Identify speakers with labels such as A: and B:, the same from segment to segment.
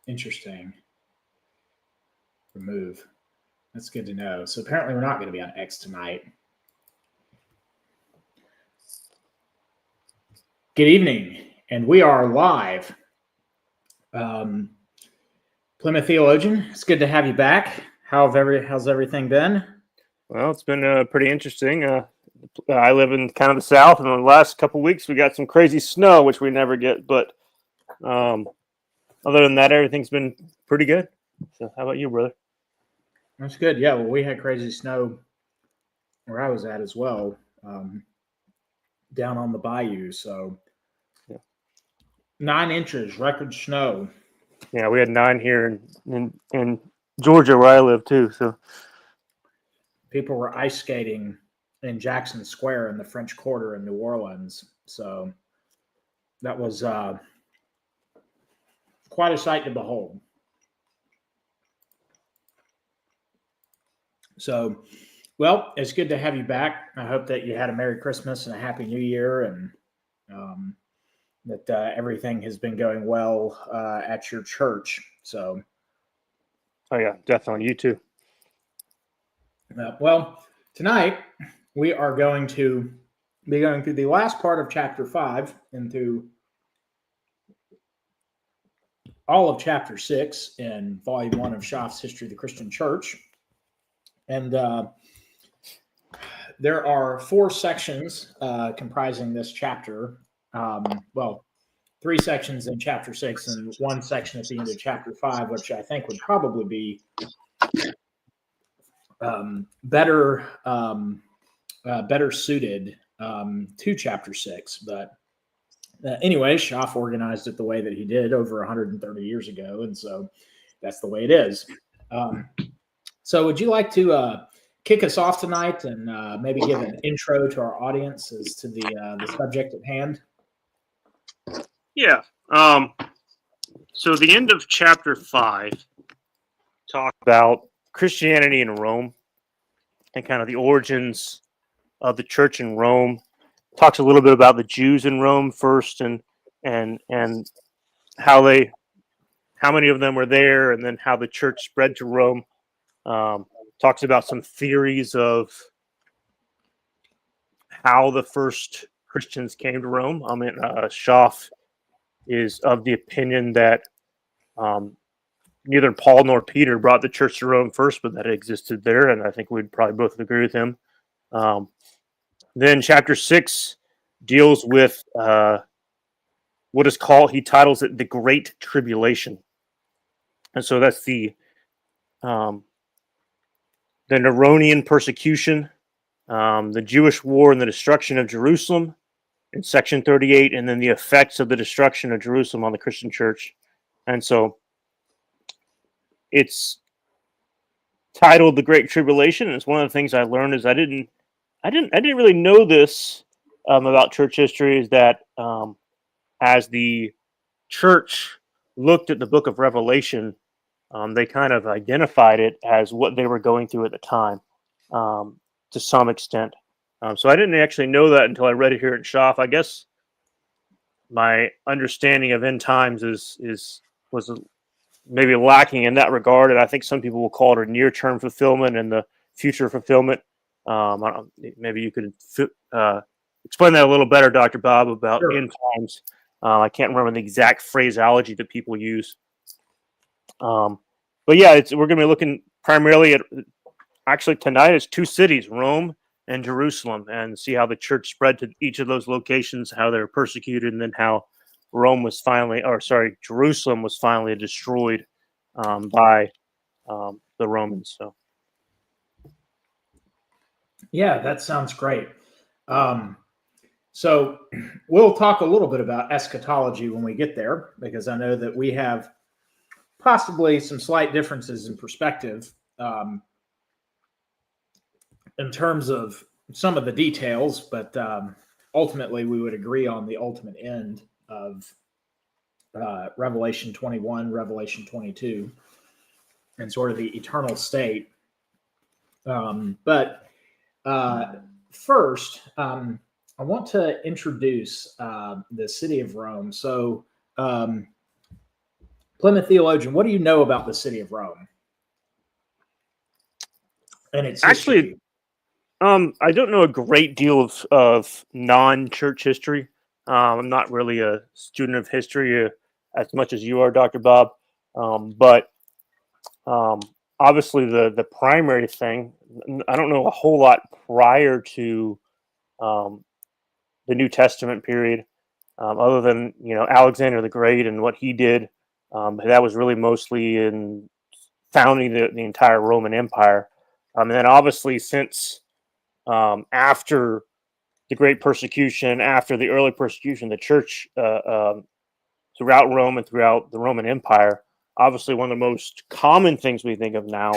A: Interesting. Remove. That's good to know. So apparently we're not going to be on X tonight. Good evening, and we are live. Plymouth Theologian, it's good to have you back. How's everything been?
B: Well, it's been pretty interesting. I live in kind of the south, and in the last couple of weeks we got some crazy snow, which we never get. But other than that, everything's been pretty good. So, how about you, brother?
A: That's good. Yeah, well, we had crazy snow where I was at as well, down on the bayou. So, 9 inches record snow.
B: Yeah, we had 9 here in Georgia, where I live too. So,
A: people were ice skating in Jackson Square in the French Quarter in New Orleans. So, that was quite a sight to behold. So, well, it's good to have you back. I hope that you had a Merry Christmas and a Happy New Year, and that everything has been going well at your church. So,
B: oh yeah, definitely. You too.
A: Well, tonight we are going to be going through the last part of chapter 5 and through all of chapter 6 in volume 1 of Schaff's History of the Christian Church. And there are 4 sections comprising this chapter. 3 sections in chapter 6 and 1 section at the end of chapter 5, which I think would probably be better suited to chapter 6. But anyway, Schaff organized it the way that he did over 130 years ago, and so that's the way it is. So would you like to kick us off tonight and maybe give an intro to our audience as to the subject at hand?
B: Yeah. So the end of chapter 5 talk about Christianity in Rome and kind of the origins of the church in Rome. Talks a little bit about the Jews in Rome first, and how many of them were there, and then how the church spread to Rome. Talks about some theories of how the first Christians came to Rome. I mean, Schaff is of the opinion that neither Paul nor Peter brought the church to Rome first, but that it existed there, and I think we'd probably both agree with him. Then chapter 6 deals with what is called, he titles it the Great Tribulation. And so that's the Neronian persecution, the Jewish war and the destruction of Jerusalem in section 38, and then the effects of the destruction of Jerusalem on the Christian church. And so it's titled the Great Tribulation. And it's one of the things I learned is I didn't really know this about church history, is that as the church looked at the book of Revelation, they kind of identified it as what they were going through at the time, to some extent. So I didn't actually know that until I read it here at Schaff. I guess my understanding of end times was maybe lacking in that regard, and I think some people will call it a near-term fulfillment and the future fulfillment. Maybe you could explain that a little better, Dr. Bob, about
A: Sure.
B: end times. I can't remember the exact phraseology that people use. But yeah, we're going to be looking primarily at, actually tonight, it's 2 cities, Rome and Jerusalem, and see how the church spread to each of those locations, how they were persecuted, and then how Jerusalem was finally destroyed by the Romans. So.
A: Yeah, that sounds great. So we'll talk a little bit about eschatology when we get there, because I know that we have possibly some slight differences in perspective in terms of some of the details, but ultimately we would agree on the ultimate end of Revelation 21, Revelation 22, and sort of the eternal state. But first, I want to introduce the city of Rome. So Plymouth theologian, what do you know about the city of Rome and its
B: Actually,
A: history?
B: I don't know a great deal of non-church history. I'm not really a student of history as much as you are, Dr. Bob. But um, obviously, the primary thing, I don't know a whole lot prior to um, the New Testament period, other than Alexander the Great and what he did. That was really mostly in founding the entire Roman Empire. And then obviously since after the Great Persecution, after the early persecution, the church throughout Rome and throughout the Roman Empire, obviously one of the most common things we think of now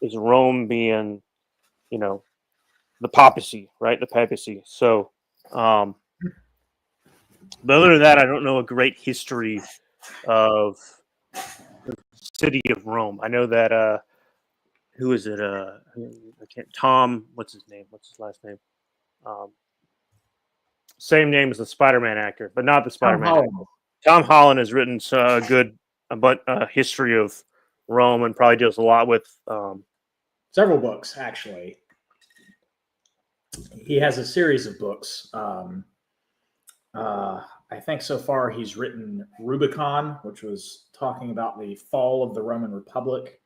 B: is Rome being, the papacy, right? The papacy. So, but other than that, I don't know a great history of the city of Rome. I know that who is it? I can't. Tom. What's his name? What's his last name? Um, Same name as the Spider-Man actor, but not the
A: Tom
B: Spider-Man actor.
A: Holland.
B: Tom Holland has written a good but history of Rome and probably deals a lot with.
A: Several books, actually. He has a series of books. I think so far he's written Rubicon, which was talking about the fall of the Roman Republic.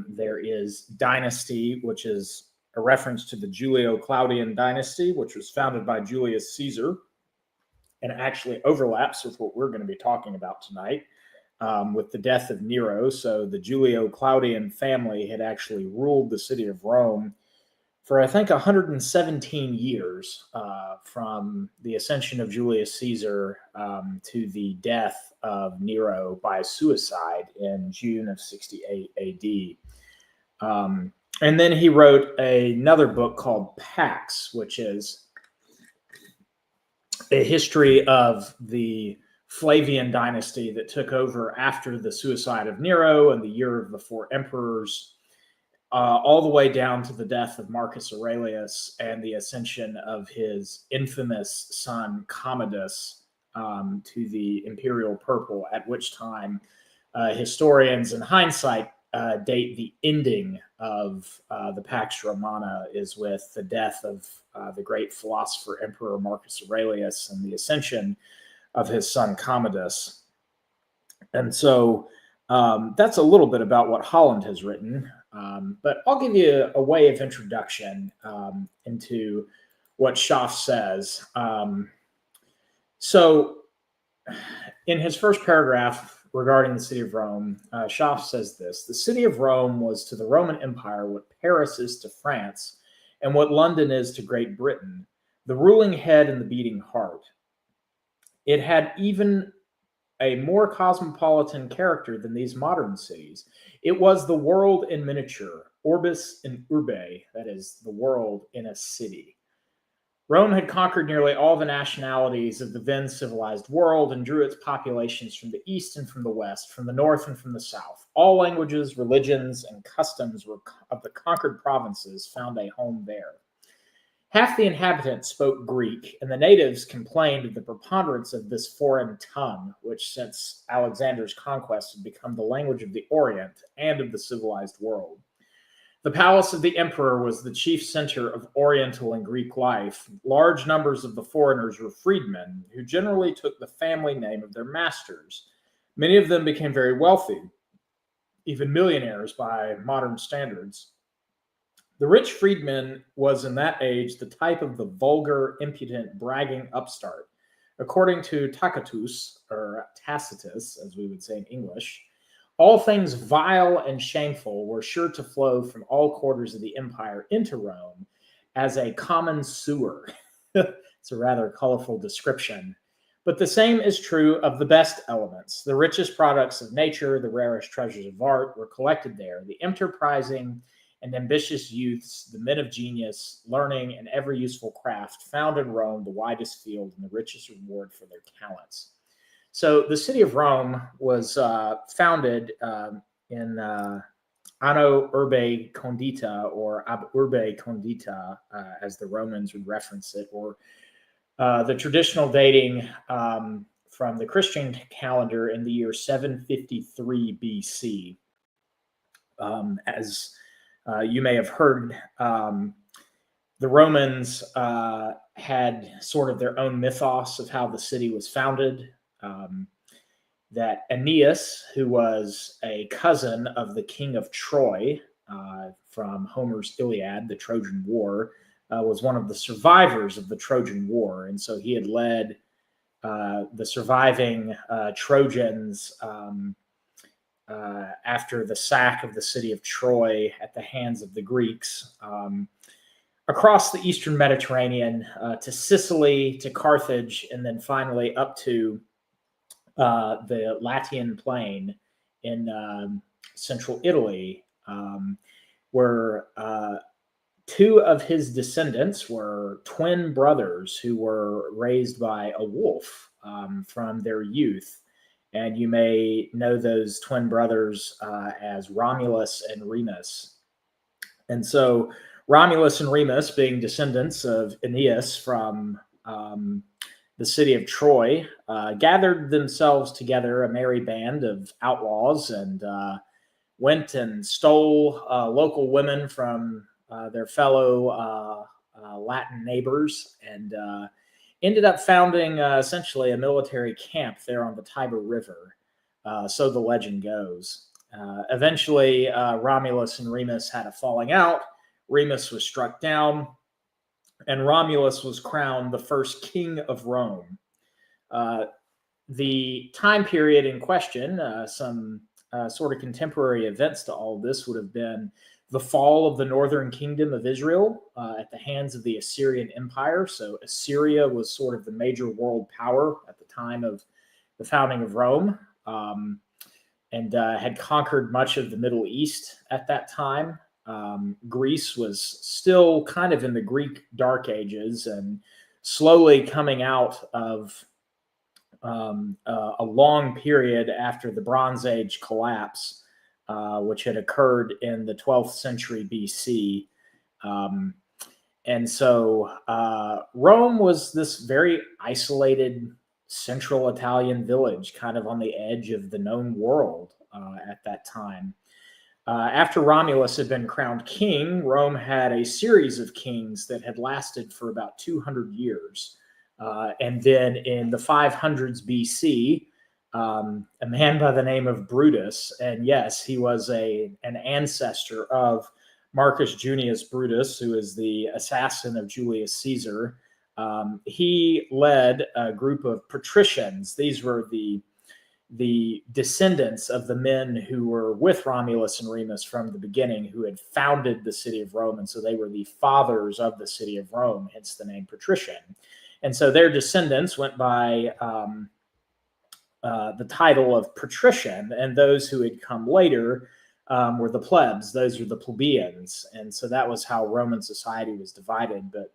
A: There is Dynasty, which is a reference to the Julio-Claudian dynasty, which was founded by Julius Caesar and actually overlaps with what we're going to be talking about tonight with the death of Nero. So the Julio-Claudian family had actually ruled the city of Rome for, I think, 117 years from the ascension of Julius Caesar to the death of Nero by suicide in June of 68 AD. And then he wrote another book called Pax, which is a history of the Flavian dynasty that took over after the suicide of Nero and the year of the four emperors, all the way down to the death of Marcus Aurelius and the ascension of his infamous son Commodus to the imperial purple, at which time historians in hindsight date the ending of the Pax Romana is with the death of the great philosopher Emperor Marcus Aurelius and the ascension of his son Commodus. And so that's a little bit about what Holland has written. But I'll give you a way of introduction into what Schaff says. So in his first paragraph regarding the city of Rome, Schaff says this: the city of Rome was to the Roman Empire what Paris is to France and what London is to Great Britain, the ruling head and the beating heart. It had even a more cosmopolitan character than these modern cities. It was the world in miniature, orbis in urbe, that is, the world in a city. Rome had conquered nearly all the nationalities of the then civilized world and drew its populations from the east and from the west, from the north and from the south. All languages, religions, and customs of the conquered provinces found a home there. Half the inhabitants spoke Greek, and the natives complained of the preponderance of this foreign tongue, which since Alexander's conquest had become the language of the Orient and of the civilized world. The palace of the emperor was the chief center of Oriental and Greek life. Large numbers of the foreigners were freedmen, who generally took the family name of their masters. Many of them became very wealthy, even millionaires by modern standards. The rich freedman was in that age the type of the vulgar, impudent, bragging upstart. According to Tacitus, or Tacitus, as we would say in English, all things vile and shameful were sure to flow from all quarters of the empire into Rome as a common sewer. It's a rather colorful description. But the same is true of the best elements. The richest products of nature, the rarest treasures of art were collected there. The enterprising and ambitious youths, the men of genius, learning, and every useful craft found in Rome the widest field and the richest reward for their talents. So the city of Rome was founded in Anno Urbe Condita, or Ab Urbe Condita, as the Romans would reference it, or the traditional dating from the Christian calendar in the year 753 BC. As you may have heard, the Romans had sort of their own mythos of how the city was founded. That Aeneas, who was a cousin of the king of Troy from Homer's Iliad, the Trojan War, was one of the survivors of the Trojan War. And so he had led the surviving Trojans after the sack of the city of Troy at the hands of the Greeks across the Eastern Mediterranean to Sicily, to Carthage, and then finally up to the Latian plain in central Italy, where two of his descendants were twin brothers who were raised by a wolf from their youth. And you may know those twin brothers as Romulus and Remus. And so Romulus and Remus, being descendants of Aeneas from the city of Troy, gathered themselves together, a merry band of outlaws, and went and stole local women from their fellow Latin neighbors, and ended up founding essentially a military camp there on the Tiber River. So the legend goes. Eventually, Romulus and Remus had a falling out. Remus was struck down, and Romulus was crowned the first king of Rome. The time period in question, some sort of contemporary events to all of this, would have been the fall of the northern kingdom of Israel at the hands of the Assyrian Empire. So Assyria was sort of the major world power at the time of the founding of Rome, and had conquered much of the Middle East at that time. Greece was still kind of in the Greek Dark Ages and slowly coming out of a long period after the Bronze Age collapse, which had occurred in the 12th century BC. And so Rome was this very isolated central Italian village, kind of on the edge of the known world at that time. After Romulus had been crowned king, Rome had a series of kings that had lasted for about 200 years. And then in the 500s BC, a man by the name of Brutus, and yes, he was an ancestor of Marcus Junius Brutus, who is the assassin of Julius Caesar. He led a group of patricians. These were the descendants of the men who were with Romulus and Remus from the beginning, who had founded the city of Rome. And so they were the fathers of the city of Rome, hence the name patrician. And so their descendants went by the title of patrician, and those who had come later were the plebs. Those were the plebeians. And so that was how Roman society was divided. But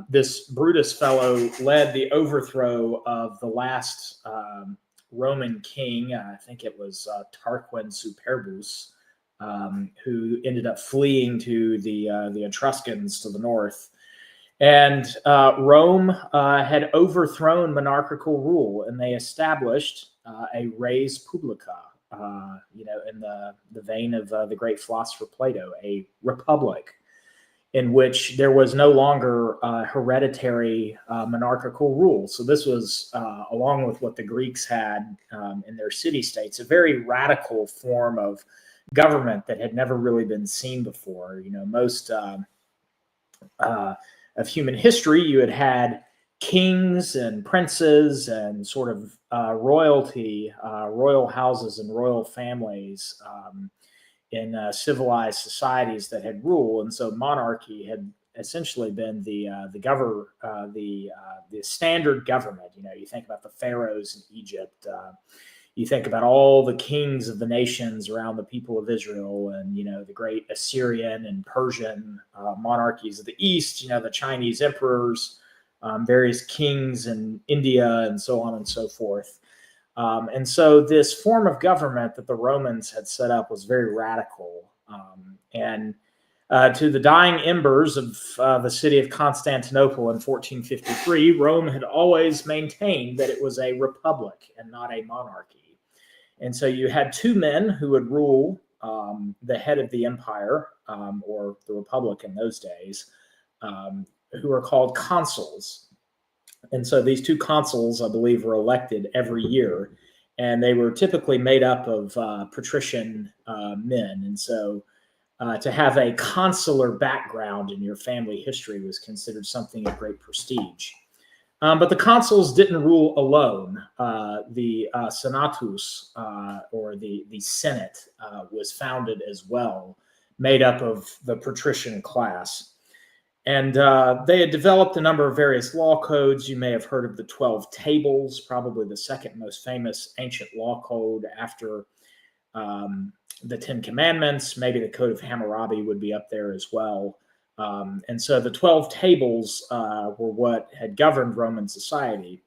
A: this Brutus fellow led the overthrow of the last Roman king. I think it was Tarquin Superbus, who ended up fleeing to the Etruscans to the north. And Rome had overthrown monarchical rule, and they established a res publica, in the vein of the great philosopher Plato, a republic, in which there was no longer hereditary monarchical rule. So this was, along with what the Greeks had in their city-states, a very radical form of government that had never really been seen before. Most of human history, you had kings and princes and sort of royalty, royal houses and royal families in civilized societies that had rule. And so monarchy had essentially been the standard government. You think about the pharaohs in Egypt. You think about all the kings of the nations around the people of Israel, and the great Assyrian and Persian monarchies of the East. The Chinese emperors, various kings in India, and so on and so forth. And so this form of government that the Romans had set up was very radical. And To the dying embers of the city of Constantinople in 1453, Rome had always maintained that it was a republic and not a monarchy. And so you had two men who would rule the head of the empire, or the republic in those days, who are called consuls. And so these two consuls, I believe, were elected every year, and they were typically made up of patrician men. And so to have a consular background in your family history was considered something of great prestige. But the consuls didn't rule alone. The Senatus, or the Senate, was founded as well, made up of the patrician class. And they had developed a number of various law codes. You may have heard of the 12 Tables, probably the second most famous ancient law code after the Ten Commandments. Maybe the Code of Hammurabi would be up there as well. And so the 12 Tables were what had governed Roman society.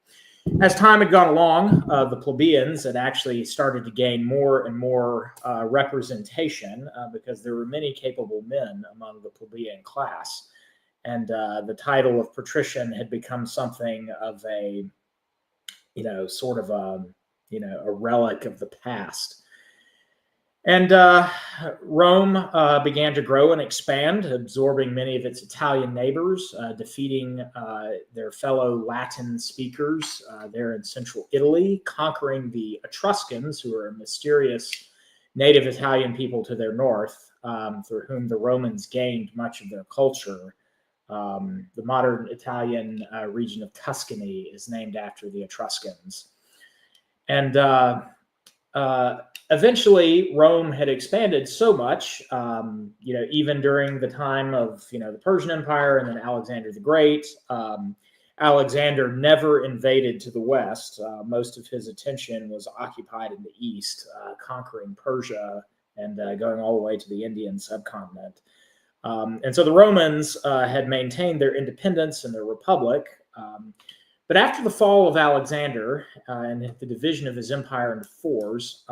A: As time had gone along, the plebeians had actually started to gain more and more representation because there were many capable men among the plebeian class. And the title of patrician had become something of a, sort of a relic of the past. And Rome began to grow and expand, absorbing many of its Italian neighbors, defeating their fellow Latin speakers there in central Italy, conquering the Etruscans, who were a mysterious native Italian people to their north, through whom the Romans gained much of their culture. The modern Italian region of Tuscany is named after the Etruscans. And eventually, Rome had expanded so much, even during the time of, the Persian Empire and then Alexander the Great. Alexander never invaded to the west. Most of his attention was occupied in the east, conquering Persia and going all the way to the Indian subcontinent. And so the Romans had maintained their independence and their republic. But after the fall of Alexander and the division of his empire into fours,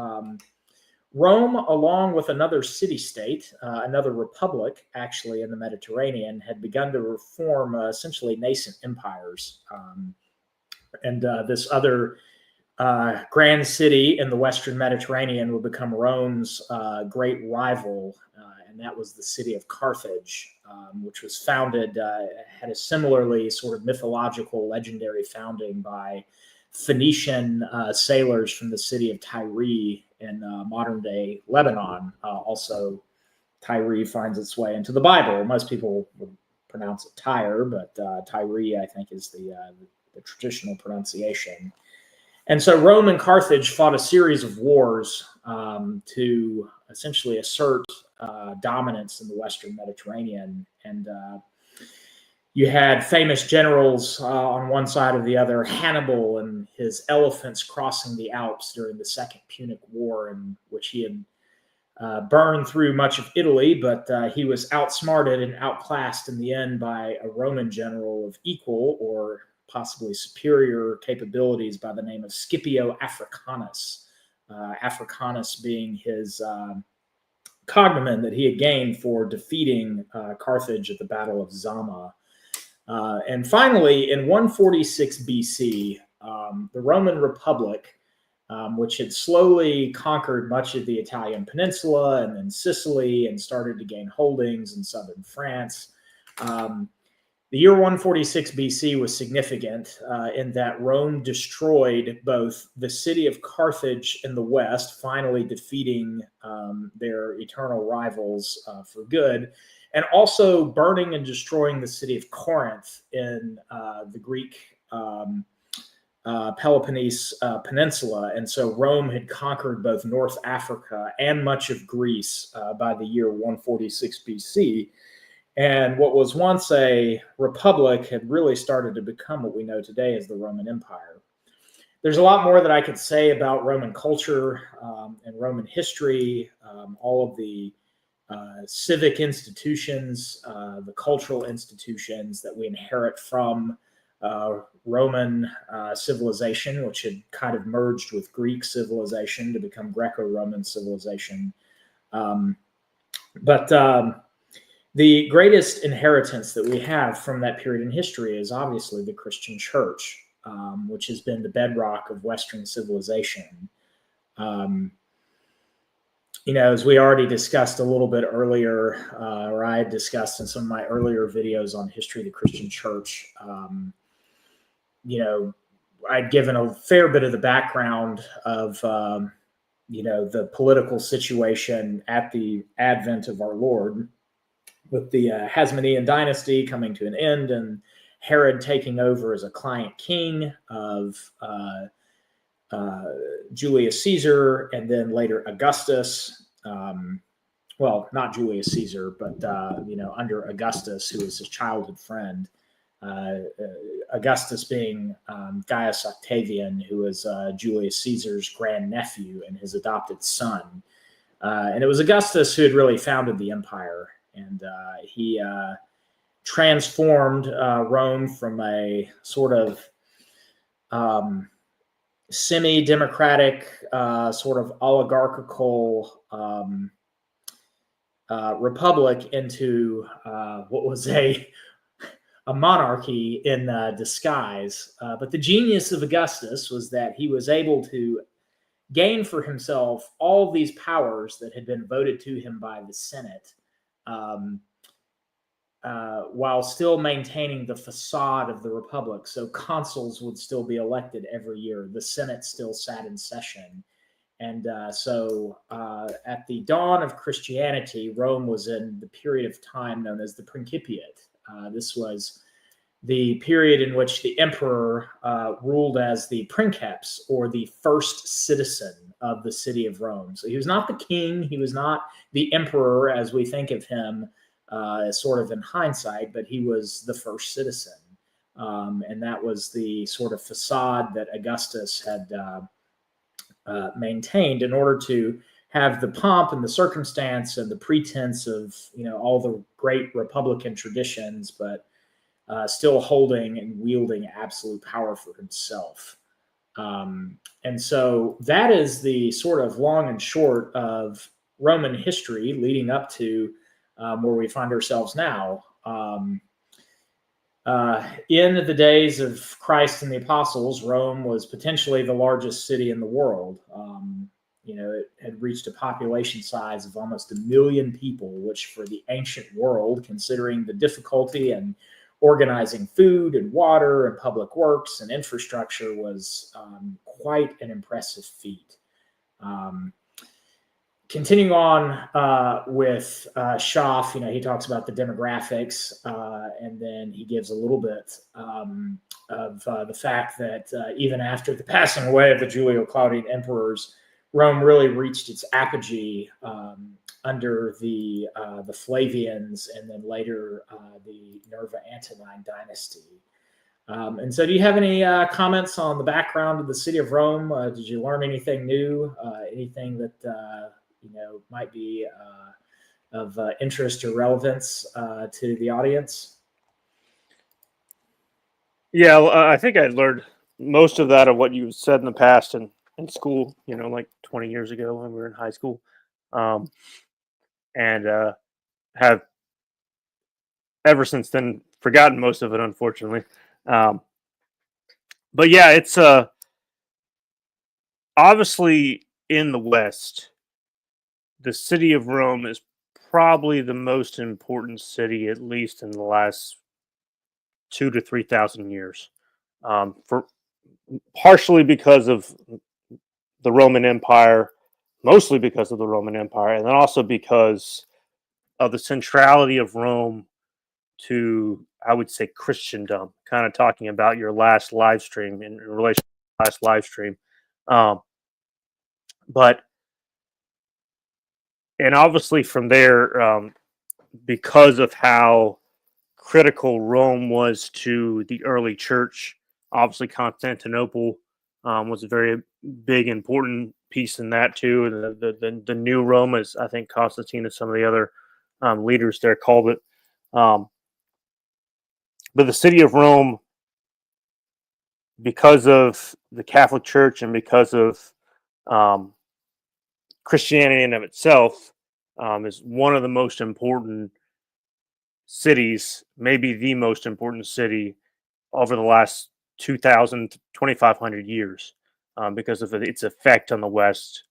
A: Rome, along with another city-state, another republic, actually, in the Mediterranean, had begun to form essentially nascent empires. And this other grand city in the Western Mediterranean would become Rome's great rival, and that was the city of Carthage, which was founded, had a similarly sort of mythological, legendary founding by Phoenician sailors from the city of Tyre in modern-day Lebanon. Also, Tyre finds its way into the Bible. Most people would pronounce it Tyre, but Tyre, I think, is the traditional pronunciation. And so Rome and Carthage fought a series of wars to essentially assert dominance in the Western Mediterranean. And you had famous generals on one side or the other, Hannibal and his elephants crossing the Alps during the Second Punic War, in which he had burned through much of Italy, but he was outsmarted and outclassed in the end by a Roman general of equal or possibly superior capabilities by the name of Scipio Africanus. Africanus being his cognomen that he had gained for defeating Carthage at the Battle of Zama. And finally, in 146 BC, the Roman Republic, which had slowly conquered much of the Italian peninsula and then Sicily and started to gain holdings in southern France. The year 146 BC was significant in that Rome destroyed both the city of Carthage in the west, finally defeating their eternal rivals for good, and also burning and destroying the city of Corinth in the Greek Peloponnese Peninsula. And so Rome had conquered both North Africa and much of Greece by the year 146 BC. And what was once a republic had really started to become what we know today as the Roman Empire. There's a lot more that I could say about Roman culture and Roman history, all of the civic institutions, the cultural institutions that we inherit from Roman civilization, which had kind of merged with Greek civilization to become Greco-Roman civilization. But the greatest inheritance that we have from that period in history is obviously the Christian church, which has been the bedrock of Western civilization. As we already discussed a little bit earlier, or I had discussed in some of my earlier videos on history of the Christian church, I'd given a fair bit of the background of, the political situation at the advent of our Lord, with the Hasmonean dynasty coming to an end and Herod taking over as a client king of Julius Caesar, and then later Augustus. Well, not Julius Caesar, but under Augustus, who was his childhood friend. Augustus being Gaius Octavian, who was Julius Caesar's grandnephew and his adopted son. And it was Augustus who had really founded the empire. And he transformed Rome from a sort of semi-democratic, sort of oligarchical republic into what was a monarchy in disguise. But the genius of Augustus was that he was able to gain for himself all these powers that had been voted to him by the Senate, while still maintaining the facade of the republic. So consuls would still be elected every year. The Senate still sat in session. And so at the dawn of Christianity, Rome was in the period of time known as the Principiate. This was the period in which the emperor ruled as the princeps, or the first citizen of the city of Rome. So he was not the king, he was not the emperor as we think of him, sort of in hindsight, but he was the first citizen. And that was the sort of facade that Augustus had maintained in order to have the pomp and the circumstance and the pretense of, all the great Republican traditions, but still holding and wielding absolute power for himself. And so that is the sort of long and short of Roman history leading up to where we find ourselves now. In the days of Christ and the apostles, Rome was potentially the largest city in the world. It had reached a population size of almost 1 million people, which for the ancient world, considering the difficulty and organizing food and water and public works and infrastructure, was quite an impressive feat. Continuing on with Schaff, he talks about the demographics, and then he gives a little bit of the fact that even after the passing away of the Julio-Claudian emperors, Rome really reached its apogee under the Flavians, and then later the Nerva-Antonine dynasty. And so do you have any comments on the background of the city of Rome? Did you learn anything new? Anything that might be of interest or relevance to the audience?
B: Yeah, well, I think I learned most of that of what you said in the past in school, like 20 years ago when we were in high school. And have ever since then forgotten most of it, unfortunately. But yeah, it's obviously in the West, the city of Rome is probably the most important city, at least in the last 2,000 to 3,000 years. For partially because of the Roman Empire, mostly because of the Roman Empire, and then also because of the centrality of Rome to, I would say, Christendom. Kind of talking about your last live stream in relation to the last live stream. But obviously from there, because of how critical Rome was to the early church, obviously Constantinople was a very big, important piece in that too. The new Rome, as I think Constantine and some of the other leaders there called it. But the city of Rome, because of the Catholic Church and because of Christianity in of itself, is one of the most important cities, maybe the most important city over the last 2,000 to 2,500 years, because of its effect on the West.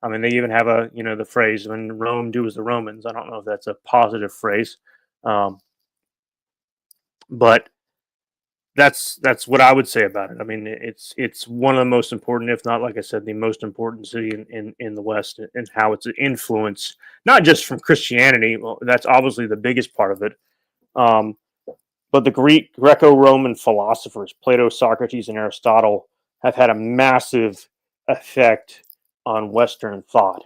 B: I mean, they even have the phrase, when Rome do as the Romans. I don't know if that's a positive phrase, um, but that's what I would say about it. I mean, it's one of the most important, if not, like I said, the most important city in the West, and how it's influenced not just from Christianity. Well, that's obviously the biggest part of it, um, but the Greco-Roman philosophers, Plato, Socrates, and Aristotle, have had a massive effect on Western thought.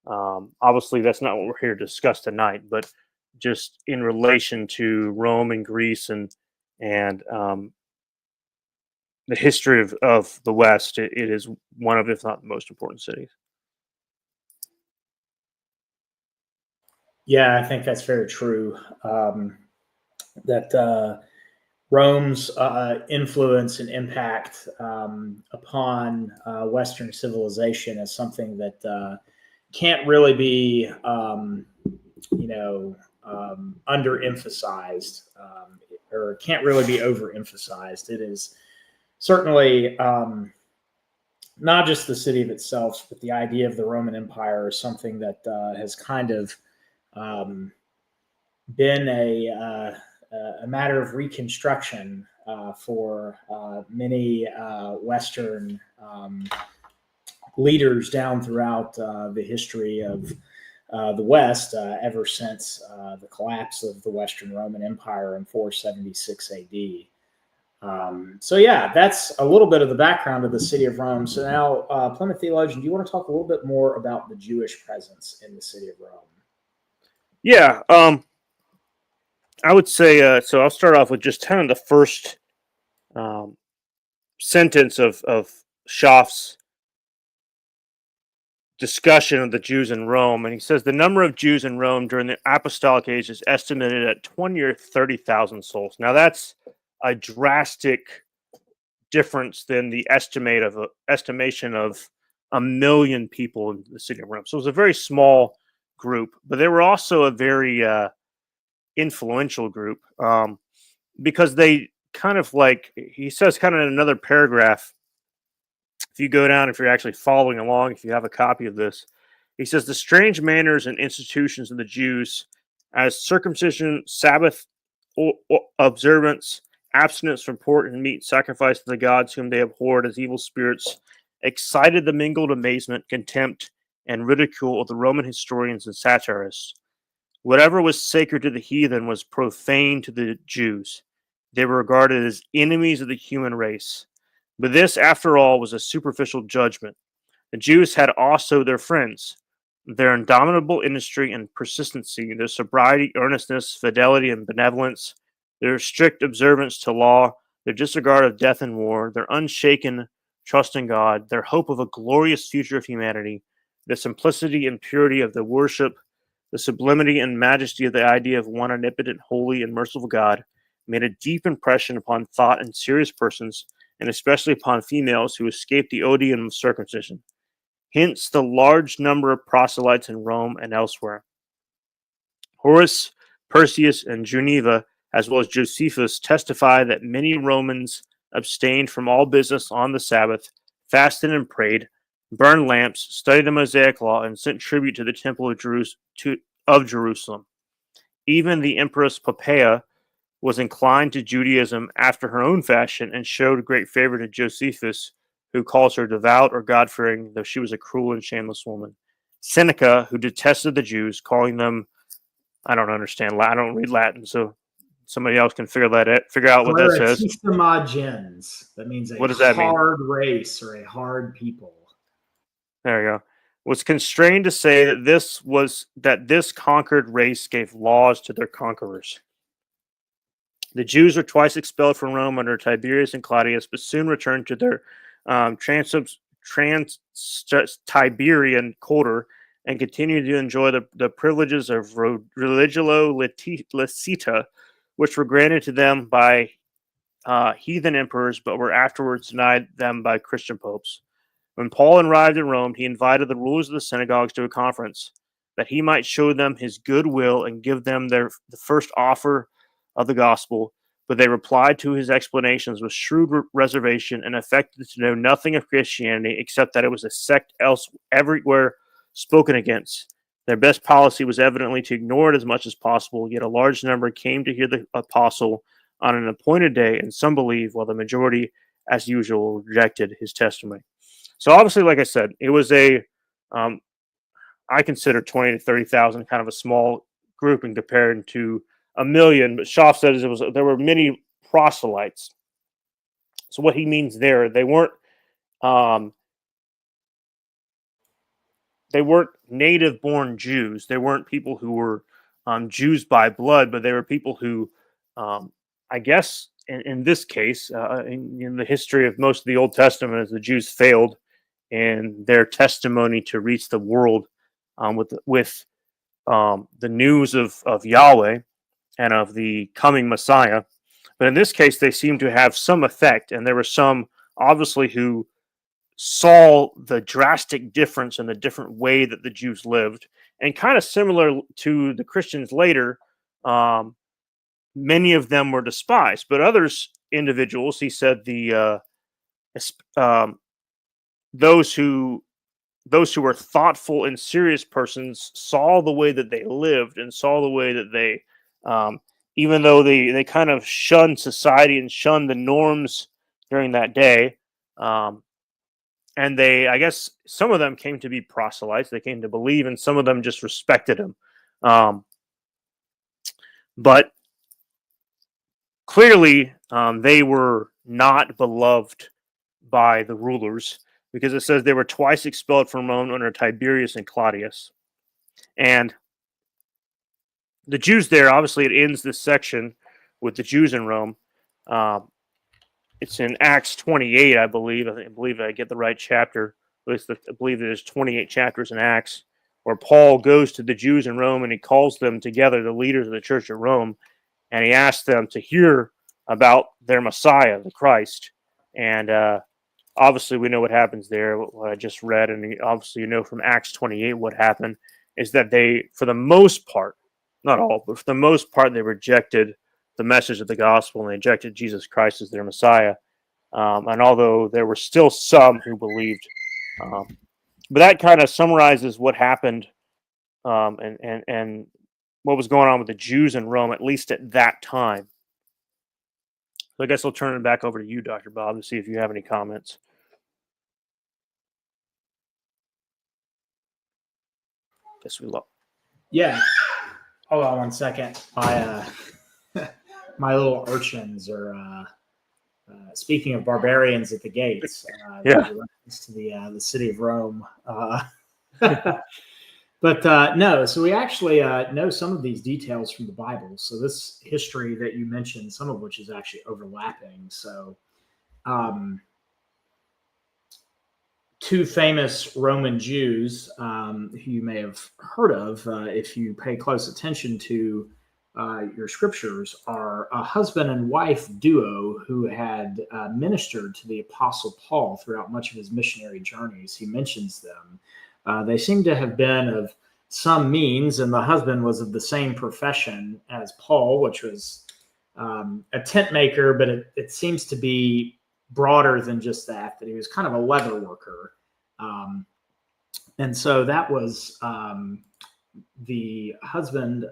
B: Obviously, that's not what we're here to discuss tonight, but just in relation to Rome and Greece and the history of the West, it is one of, if not the most important cities.
A: Yeah, I think that's very true. That Rome's influence and impact upon Western civilization is something that can't really be, underemphasized, or can't really be overemphasized. It is certainly not just the city of itself, but the idea of the Roman Empire is something that has kind of um, been a matter of reconstruction for many Western leaders down throughout the history of the West ever since the collapse of the Western Roman Empire in 476 AD. So yeah, that's a little bit of the background of the city of Rome. So now, Plymouth Theologian, do you want to talk a little bit more about the Jewish presence in the city of Rome?
B: Yeah, I would say so. I'll start off with just kind of the first um, sentence of Schaff's discussion of the Jews in Rome, and he says the number of Jews in Rome during the Apostolic Age is estimated at 20 or 30,000 souls. Now that's a drastic difference than the estimation of 1 million people in the city of Rome. So it was a very small group, but they were also a very influential group, because they kind of, like he says, kind of in another paragraph. If you go down, if you're actually following along, if you have a copy of this, he says the strange manners and institutions of the Jews, as circumcision, Sabbath observance, abstinence from pork and meat, sacrifice to the gods whom they abhorred as evil spirits, excited the mingled amazement, contempt, and ridicule of the Roman historians and satirists. Whatever was sacred to the heathen was profane to the Jews. They were regarded as enemies of the human race. But this, after all, was a superficial judgment. The Jews had also their friends. Their indomitable industry and persistency, their sobriety, earnestness, fidelity, and benevolence, their strict observance to law, their disregard of death and war, their unshaken trust in God, their hope of a glorious future of humanity, the simplicity and purity of the worship, the sublimity and majesty of the idea of one omnipotent, holy, and merciful God made a deep impression upon thought and serious persons, and especially upon females who escaped the odium of circumcision. Hence the large number of proselytes in Rome and elsewhere. Horace, Persius, and Geneva, as well as Josephus, testify that many Romans abstained from all business on the Sabbath, fasted and prayed, burned lamps, studied the Mosaic law, and sent tribute to the temple of Jerusalem. Even the Empress Poppaea was inclined to Judaism after her own fashion and showed great favor to Josephus, who calls her devout or God-fearing, though she was a cruel and shameless woman. Seneca, who detested the Jews, calling them, I don't understand Latin, I don't read Latin, so somebody else can figure out what that says.
A: Gens. That means
B: what does that mean?
A: Hard race or a hard people.
B: There you go. Was constrained to say that this conquered race gave laws to their conquerors. The Jews were twice expelled from Rome under Tiberius and Claudius, but soon returned to their trans-Tiberian quarter and continued to enjoy the privileges of religio licita, which were granted to them by heathen emperors, but were afterwards denied them by Christian popes. When Paul arrived in Rome, he invited the rulers of the synagogues to a conference, that he might show them his goodwill and give them the first offer of the gospel, but they replied to his explanations with shrewd reservation and affected to know nothing of Christianity except that it was a sect else everywhere spoken against. Their best policy was evidently to ignore it as much as possible, yet a large number came to hear the apostle on an appointed day, and some believed, while the majority, as usual, rejected his testimony. So obviously, like I said, it was I consider 20 to 30,000 kind of a small group in compared to a million, but Schaff says there were many proselytes. So what he means there, they weren't native born Jews. They weren't people who were Jews by blood, but they were people who, I guess, in this case, in the history of most of the Old Testament, as the Jews failed in their testimony to reach the world with the news of Yahweh and of the coming Messiah. But in this case, they seem to have some effect, and there were some, obviously, who saw the drastic difference in the different way that the Jews lived, and kind of similar to the Christians later, many of them were despised, but others, individuals, he said, those who were thoughtful and serious persons saw the way that they lived and saw the way that they, even though they kind of shunned society and shunned the norms during that day, and I guess some of them came to be proselytes. They came to believe, and some of them just respected him. But clearly, they were not beloved by the rulers, because it says they were twice expelled from Rome under Tiberius and Claudius. And the Jews there, obviously, it ends this section with the Jews in Rome. It's in Acts 28, I believe. I believe I get the right chapter. At least I believe there's 28 chapters in Acts, where Paul goes to the Jews in Rome and he calls them together, the leaders of the church at Rome, and he asks them to hear about their Messiah, the Christ. And obviously, we know what happens there, what I just read, and obviously, you know from Acts 28 what happened is that they, for the most part, not all, but for the most part, they rejected the message of the gospel and they rejected Jesus Christ as their Messiah. And although there were still some who believed, but that kind of summarizes what happened and what was going on with the Jews in Rome, at least at that time. So I guess I'll turn it back over to you, Dr. Bob, to see if you have any comments. Guess we lost.
A: Yeah. Hold on one second. My little urchins are speaking of barbarians at the gates.
B: Yeah.
A: To the city of Rome. But no, so we actually know some of these details from the Bible. So this history that you mentioned, some of which is actually overlapping. So two famous Roman Jews who you may have heard of if you pay close attention to your scriptures are a husband and wife duo who had ministered to the Apostle Paul throughout much of his missionary journeys. He mentions them. They seem to have been of some means, and the husband was of the same profession as Paul, which was a tent maker, but it seems to be broader than just that he was kind of a leather worker. And so that was the husband,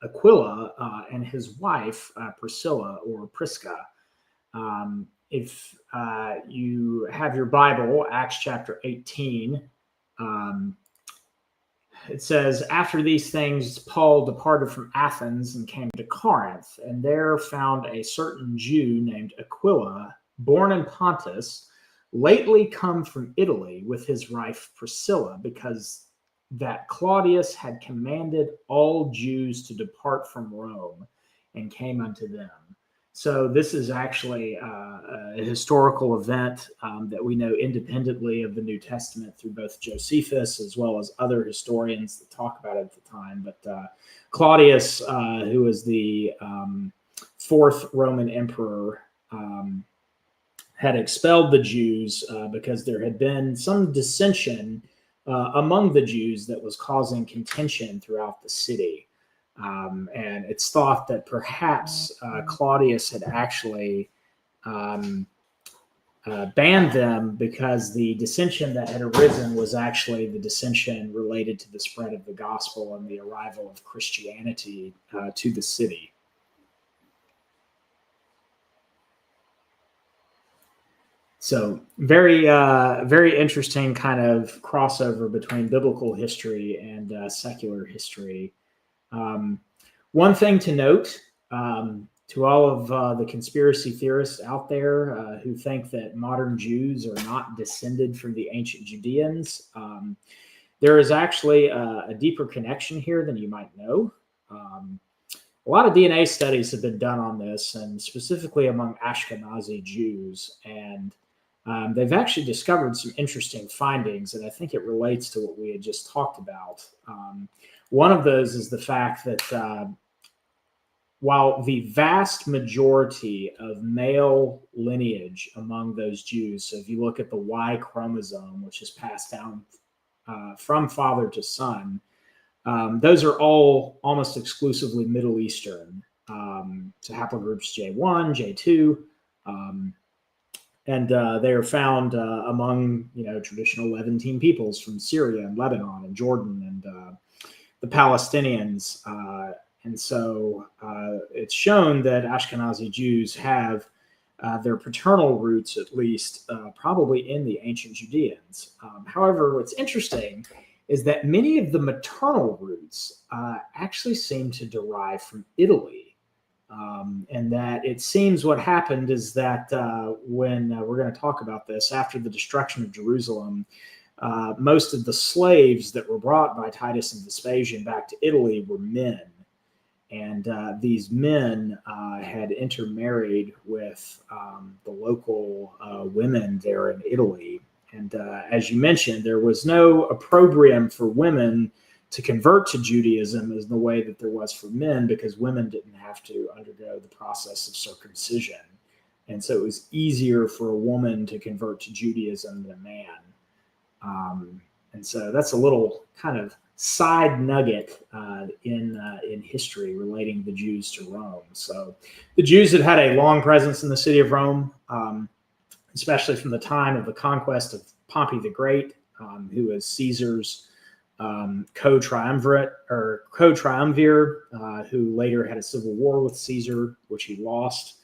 A: Aquila, and his wife, Priscilla or Prisca. If you have your Bible, Acts chapter 18, it says, after these things, Paul departed from Athens and came to Corinth, and there found a certain Jew named Aquila, born in Pontus, lately come from Italy with his wife Priscilla, because that Claudius had commanded all Jews to depart from Rome, and came unto them. So this is actually a historical event that we know independently of the New Testament through both Josephus as well as other historians that talk about it at the time. But Claudius, who was the fourth Roman emperor, had expelled the Jews because there had been some dissension among the Jews that was causing contention throughout the city. And it's thought that perhaps Claudius had actually banned them because the dissension that had arisen was actually the dissension related to the spread of the gospel and the arrival of Christianity to the city. So very, very interesting kind of crossover between biblical history and secular history. One thing to note, to all of the conspiracy theorists out there who think that modern Jews are not descended from the ancient Judeans, there is actually a deeper connection here than you might know. A lot of DNA studies have been done on this, and specifically among Ashkenazi Jews, and they've actually discovered some interesting findings, and I think it relates to what we had just talked about. One of those is the fact that while the vast majority of male lineage among those Jews, so if you look at the Y chromosome, which is passed down from father to son, those are all almost exclusively Middle Eastern. So haplogroups J1, J2, and they are found among traditional Levantine peoples from Syria and Lebanon and Jordan and the Palestinians. And so it's shown that Ashkenazi Jews have their paternal roots, at least, probably in the ancient Judeans. However, what's interesting is that many of the maternal roots actually seem to derive from Italy. And that it seems what happened is that when we're going to talk about this, after the destruction of Jerusalem, most of the slaves that were brought by Titus and Vespasian back to Italy were men. And these men had intermarried with the local women there in Italy. And as you mentioned, there was no opprobrium for women to convert to Judaism as the way that there was for men, because women didn't have to undergo the process of circumcision. And so it was easier for a woman to convert to Judaism than a man. And so that's a little kind of side nugget in history relating the Jews to Rome. So the Jews had a long presence in the city of Rome, especially from the time of the conquest of Pompey the Great, who was Caesar's co-triumvirate or co-triumvir, who later had a civil war with Caesar, which he lost.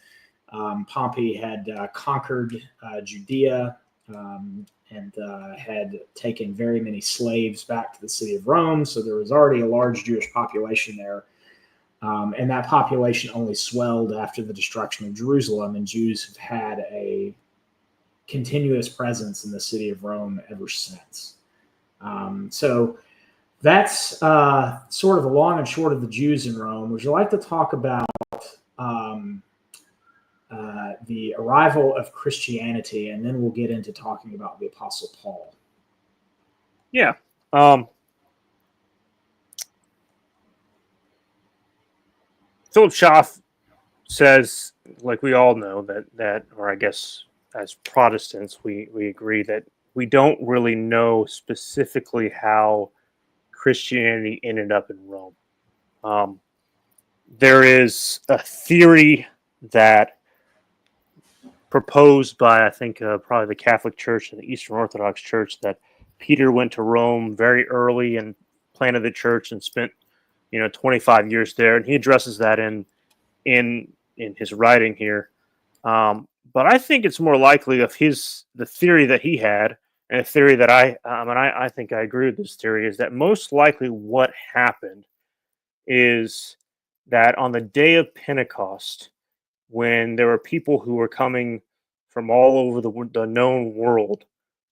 A: Pompey had conquered Judea and had taken very many slaves back to the city of Rome. So there was already a large Jewish population there. And that population only swelled after the destruction of Jerusalem, and Jews have had a continuous presence in the city of Rome ever since. So that's sort of the long and short of the Jews in Rome. Would you like to talk about the arrival of Christianity, and then we'll get into talking about the Apostle Paul?
B: Yeah. Philip Schaff says, like we all know, that, or I guess as Protestants, we agree that we don't really know specifically how Christianity ended up in Rome. There is a theory that proposed by, I think, probably the Catholic Church and the Eastern Orthodox Church, that Peter went to Rome very early and planted the church and spent 25 years there, and he addresses that in his writing here. But I think it's more likely of the theory that he had, and a theory that I think I agree with this theory, is that most likely what happened is that on the day of Pentecost, when there were people who were coming from all over the known world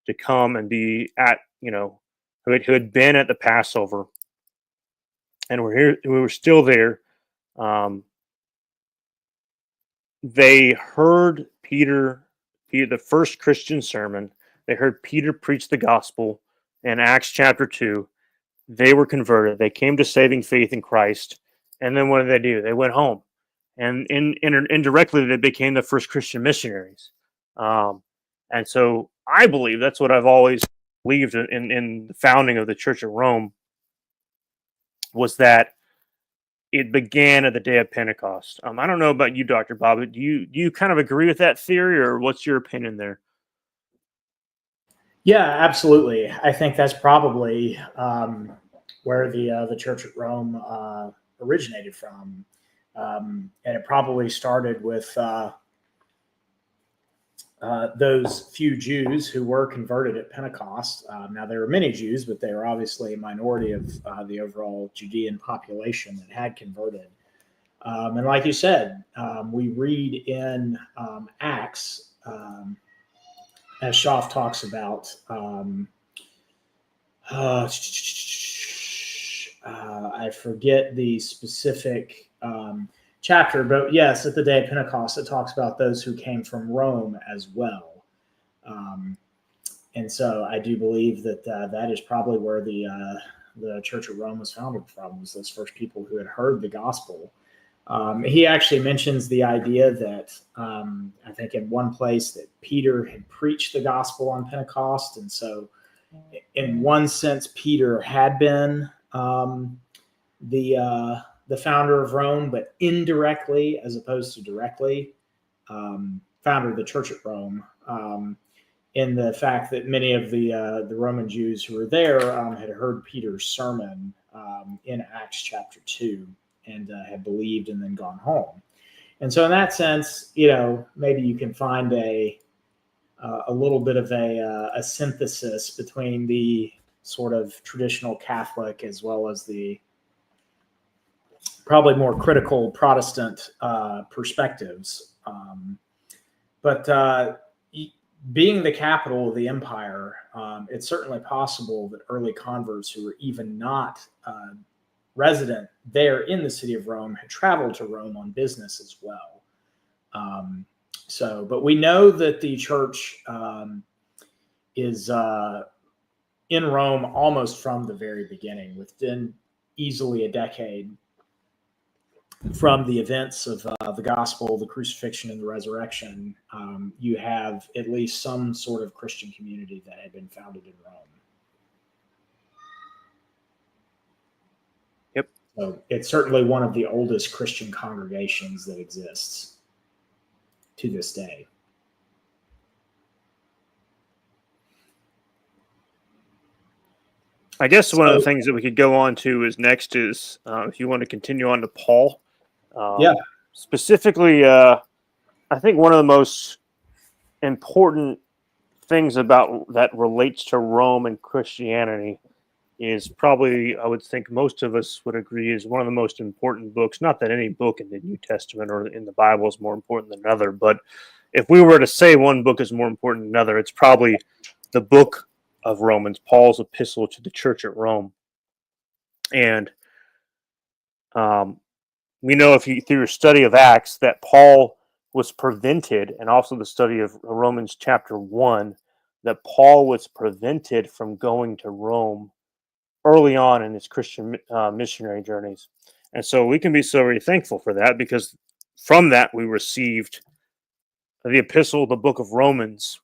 B: to come and be at, who had been at the Passover, and we were still there. They heard Peter, the first Christian sermon. They heard Peter preach the gospel in Acts chapter 2. They were converted. They came to saving faith in Christ. And then what did they do? They went home. And indirectly, they became the first Christian missionaries. And so I believe that's what I've always believed in the founding of the Church of Rome, was that it began at the day of Pentecost. I don't know about you, Dr. Bob, but do you kind of agree with that theory, or what's your opinion there?
A: Yeah, absolutely. I think that's probably where the Church at Rome originated from, and it probably started with those few Jews who were converted at Pentecost. Now, there were many Jews, but they were obviously a minority of the overall Judean population that had converted. And like you said, we read in Acts, as Schaff talks about, I forget the specific chapter, but yes, at the day of Pentecost, it talks about those who came from Rome as well. And so I do believe that that is probably where the Church of Rome was founded from, was those first people who had heard the gospel. He actually mentions the idea that I think in one place that Peter had preached the gospel on Pentecost. And so in one sense, Peter had been the founder of Rome, but indirectly, as opposed to directly, founder of the Church at Rome, in the fact that many of the Roman Jews who were there had heard Peter's sermon in Acts chapter 2 and had believed and then gone home. And so in that sense, maybe you can find a little bit of a synthesis between the sort of traditional Catholic as well as the probably more critical Protestant perspectives. But being the capital of the empire, it's certainly possible that early converts who were even not resident there in the city of Rome had traveled to Rome on business as well. But we know that the church is in Rome almost from the very beginning, within easily a decade from the events of the gospel, the crucifixion, and the resurrection. You have at least some sort of Christian community that had been founded in Rome.
B: Yep.
A: So it's certainly one of the oldest Christian congregations that exists to this day.
B: I guess one of the things that we could go on to is next is if you want to continue on to Paul.
A: Yeah.
B: Specifically, I think one of the most important things about that relates to Rome and Christianity is probably, I would think most of us would agree, is one of the most important books. Not that any book in the New Testament or in the Bible is more important than another, but if we were to say one book is more important than another, it's probably the book of Romans, Paul's epistle to the church at Rome. And we know through your study of Acts that Paul was prevented, and also the study of Romans chapter 1, that Paul was prevented from going to Rome early on in his Christian missionary journeys. And so we can be so very thankful for that, because from that we received the epistle, the book of Romans.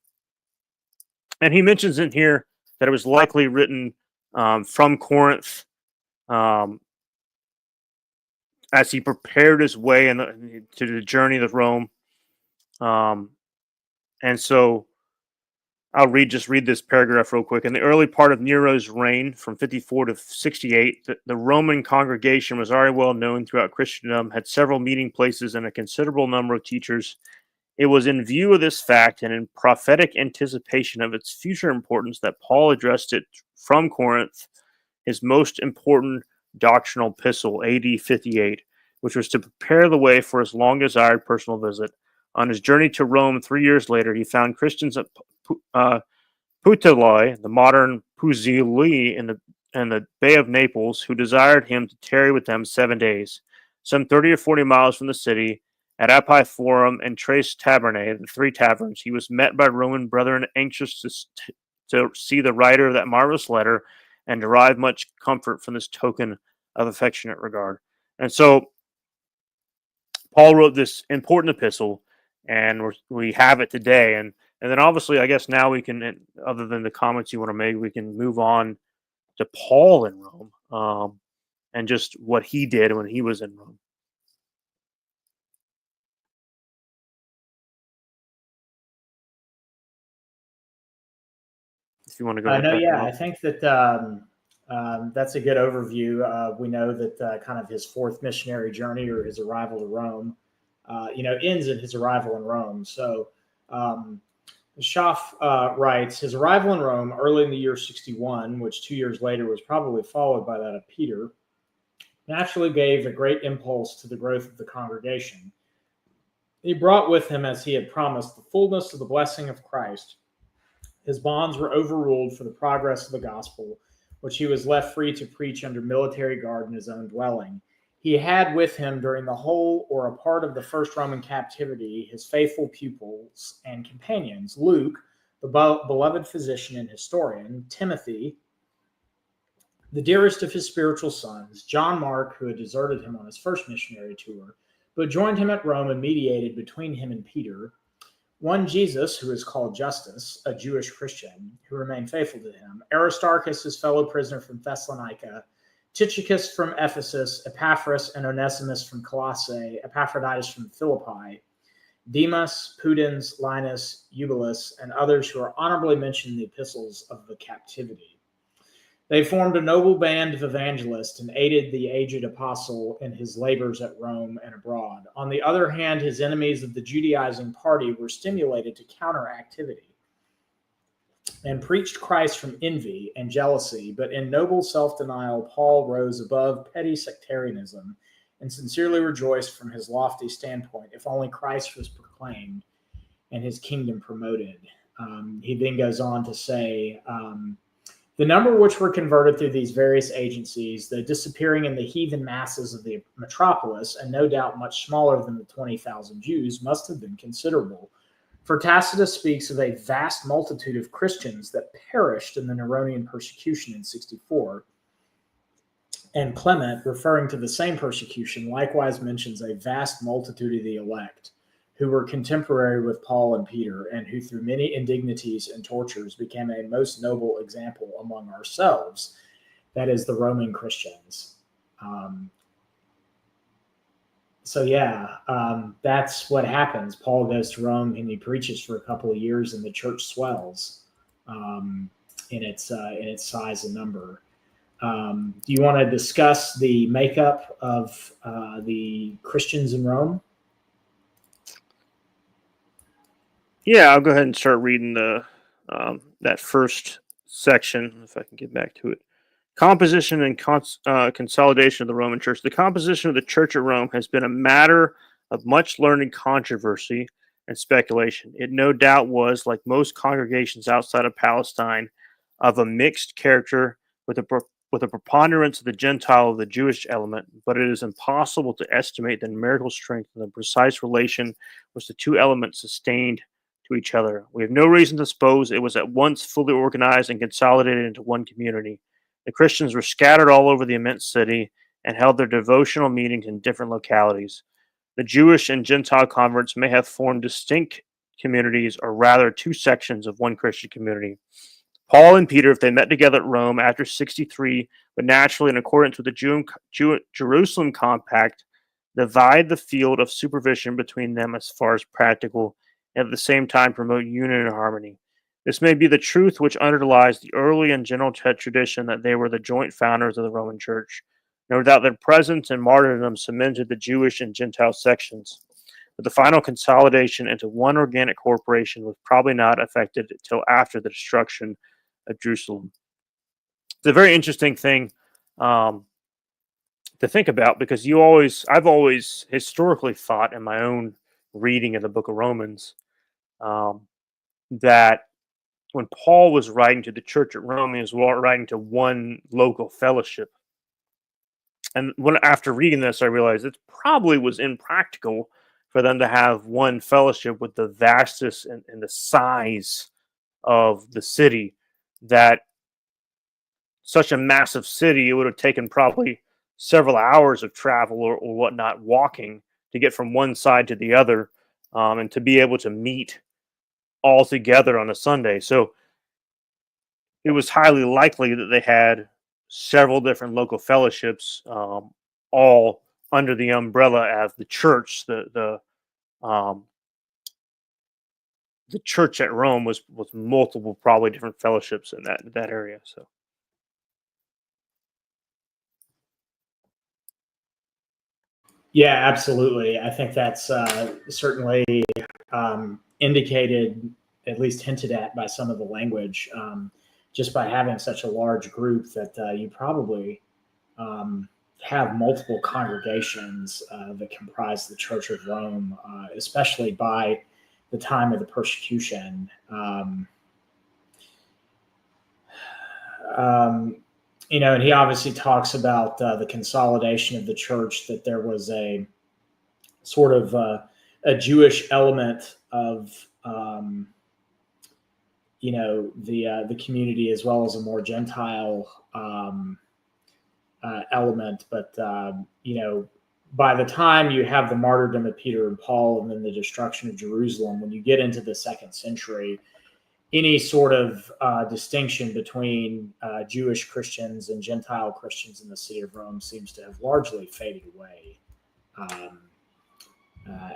B: And he mentions in here that it was likely written from Corinth as he prepared his way to the journey to Rome. And so I'll read this paragraph real quick. In the early part of Nero's reign, from 54 to 68, the Roman congregation was already well known throughout Christendom, had several meeting places and a considerable number of teachers. It was in view of this fact and in prophetic anticipation of its future importance that Paul addressed it from Corinth, his most important doctrinal epistle, AD 58, which was to prepare the way for his long-desired personal visit. On his journey to Rome 3 years later, he found Christians at Puteoli, the modern Puzzuoli, in the Bay of Naples, who desired him to tarry with them 7 days. Some 30 or 40 miles from the city, at Appi Forum and Tres Tabernae, the three taverns, he was met by Roman brethren anxious to see the writer of that marvelous letter and derive much comfort from this token of affectionate regard. And so Paul wrote this important epistle, and we have it today. And then obviously, I guess now we can, other than the comments you want to make, we can move on to Paul in Rome. and just what he did when he was in Rome. If you want to go
A: No,
B: back
A: yeah,
B: up.
A: I think that that's a good overview. We know that kind of his fourth missionary journey or his arrival to Rome, ends in his arrival in Rome. So Schaff writes, his arrival in Rome early in the year 61, which 2 years later was probably followed by that of Peter, naturally gave a great impulse to the growth of the congregation. He brought with him, as he had promised, the fullness of the blessing of Christ. His bonds were overruled for the progress of the gospel, which he was left free to preach under military guard in his own dwelling. He had with him during the whole or a part of the first Roman captivity his faithful pupils and companions, Luke, the beloved physician and historian, Timothy, the dearest of his spiritual sons, John Mark, who had deserted him on his first missionary tour, but joined him at Rome and mediated between him and Peter, one Jesus, who is called Justus, a Jewish Christian, who remained faithful to him, Aristarchus, his fellow prisoner from Thessalonica, Tychicus from Ephesus, Epaphras and Onesimus from Colossae, Epaphroditus from Philippi, Demas, Pudens, Linus, Eubulus, and others who are honorably mentioned in the epistles of the captivity. They formed a noble band of evangelists and aided the aged apostle in his labors at Rome and abroad. On the other hand, his enemies of the Judaizing party were stimulated to counter-activity and preached Christ from envy and jealousy, but in noble self-denial, Paul rose above petty sectarianism and sincerely rejoiced from his lofty standpoint, if only Christ was proclaimed and his kingdom promoted. He then goes on to say, the number which were converted through these various agencies, though disappearing in the heathen masses of the metropolis, and no doubt much smaller than the 20,000 Jews, must have been considerable. For Tacitus speaks of a vast multitude of Christians that perished in the Neronian persecution in 64. And Clement, referring to the same persecution, likewise mentions a vast multitude of the elect, who were contemporary with Paul and Peter, and who through many indignities and tortures became a most noble example among ourselves, that is, the Roman Christians. That's what happens. Paul goes to Rome and he preaches for a couple of years, and the church swells in its size and number. Do you want to discuss the makeup of the Christians in Rome?
B: Yeah, I'll go ahead and start reading the that first section, if I can get back to it. Composition and consolidation of the Roman Church. The composition of the Church at Rome has been a matter of much learned controversy and speculation. It no doubt was, like most congregations outside of Palestine, of a mixed character with a preponderance of the Gentile of the Jewish element, but it is impossible to estimate the numerical strength and the precise relation which the two elements sustained to each other. We have no reason to suppose it was at once fully organized and consolidated into one community. The Christians were scattered all over the immense city and held their devotional meetings in different localities. The Jewish and Gentile converts may have formed distinct communities, or rather two sections of one Christian community. Paul and Peter, if they met together at Rome after 63, would naturally, in accordance with the Jerusalem Compact, divide the field of supervision between them as far as practical, and at the same time promote union and harmony. This may be the truth which underlies the early and general tradition that they were the joint founders of the Roman Church. No doubt their presence and martyrdom cemented the Jewish and Gentile sections, but the final consolidation into one organic corporation was probably not effected until after the destruction of Jerusalem. It's a very interesting thing to think about, because I've always historically thought in my own reading of the book of Romans that when Paul was writing to the church at Rome, he was writing to one local fellowship. And after reading this, I realized it probably was impractical for them to have one fellowship with the vastness and the size of the city. That such a massive city, it would have taken probably several hours of travel or whatnot, walking, to get from one side to the other, and to be able to meet all together on a Sunday. So it was highly likely that they had several different local fellowships, all under the umbrella of the church. The church at Rome was multiple, probably different fellowships in that area. So.
A: Yeah, absolutely. I think that's certainly indicated, at least hinted at by some of the language, just by having such a large group that you probably have multiple congregations that comprise the Church of Rome, especially by the time of the persecution. And he obviously talks about the consolidation of the church, that there was a sort of a Jewish element of the community, as well as a more Gentile element. But by the time you have the martyrdom of Peter and Paul, and then the destruction of Jerusalem, when you get into the 2nd century, any sort of distinction between Jewish Christians and Gentile Christians in the city of Rome seems to have largely faded away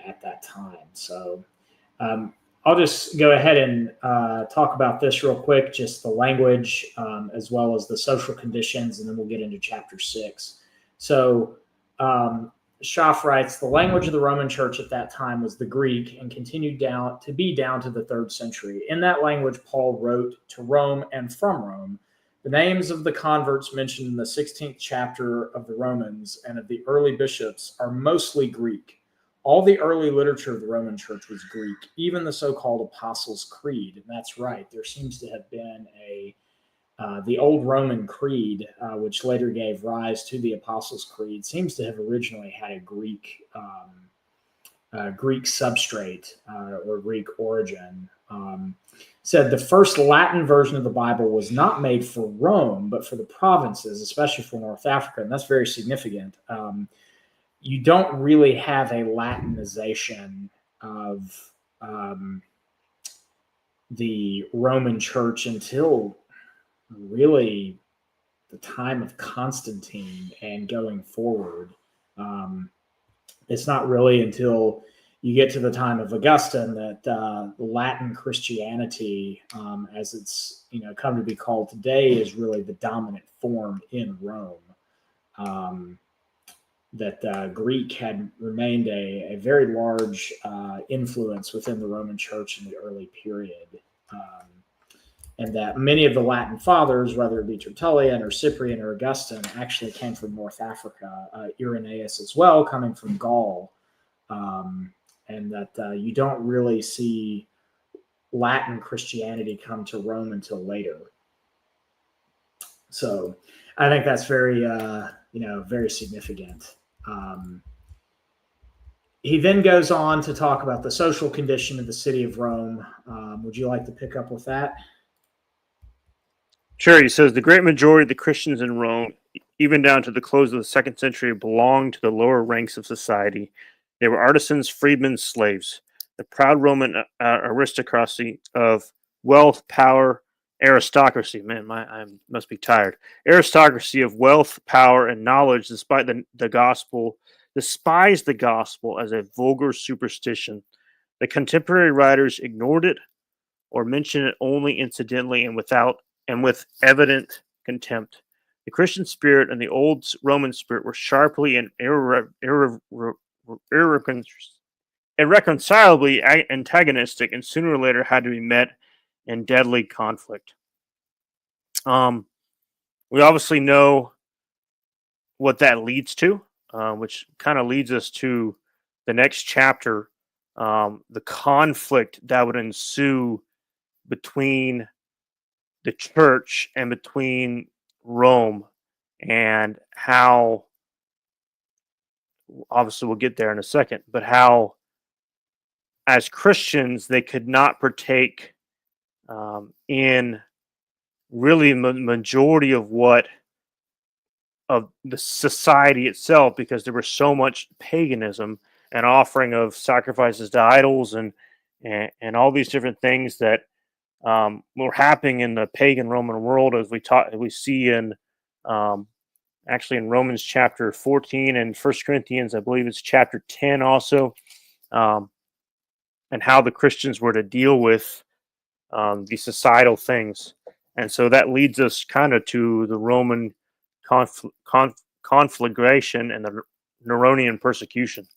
A: at that time. So I'll just go ahead and talk about this real quick, just the language as well as the social conditions, and then we'll get into chapter 6. So Schaff writes, the language of the Roman church at that time was the Greek, and continued down to the 3rd century. In that language, Paul wrote to Rome and from Rome. The names of the converts mentioned in the 16th chapter of the Romans and of the early bishops are mostly Greek. All the early literature of the Roman church was Greek, even the so-called Apostles' Creed. And that's right. There seems to have been the old Roman Creed, which later gave rise to the Apostles' Creed, seems to have originally had a Greek substrate or Greek origin. Said the first Latin version of the Bible was not made for Rome, but for the provinces, especially for North Africa. And that's very significant. You don't really have a Latinization of the Roman church until really the time of Constantine and going forward. It's not really until you get to the time of Augustine that Latin Christianity, as it's come to be called today, is really the dominant form in Rome. That Greek had remained a very large influence within the Roman Church in the early period. And that many of the Latin fathers, whether it be Tertullian or Cyprian or Augustine, actually came from North Africa. Irenaeus as well, coming from Gaul. And that you don't really see Latin Christianity come to Rome until later. So I think that's very, very significant. He then goes on to talk about the social condition of the city of Rome. Would you like to pick up with that?
B: Sure. He says the great majority of the Christians in Rome, even down to the close of the 2nd century, belonged to the lower ranks of society. They were artisans, freedmen, slaves. The proud Roman aristocracy of wealth, power, aristocracy. Man, I must be tired. Aristocracy of wealth, power, and knowledge, despite the gospel, despised the gospel as a vulgar superstition. The contemporary writers ignored it or mentioned it only incidentally and with evident contempt. The Christian spirit and the old Roman spirit were sharply and irreconcilably antagonistic, and sooner or later had to be met in deadly conflict. We obviously know what that leads to, which kind of leads us to the next chapter, the conflict that would ensue between the church and between Rome, and how, obviously we'll get there in a second, but how as Christians they could not partake in really majority of the society itself, because there was so much paganism and offering of sacrifices to idols and all these different things that were happening in the pagan Roman world, as we see in actually in Romans chapter 14 and 1 Corinthians, I believe it's chapter 10 also, and how the Christians were to deal with these societal things. And so that leads us kind of to the Roman conflagration and the Neronian persecution.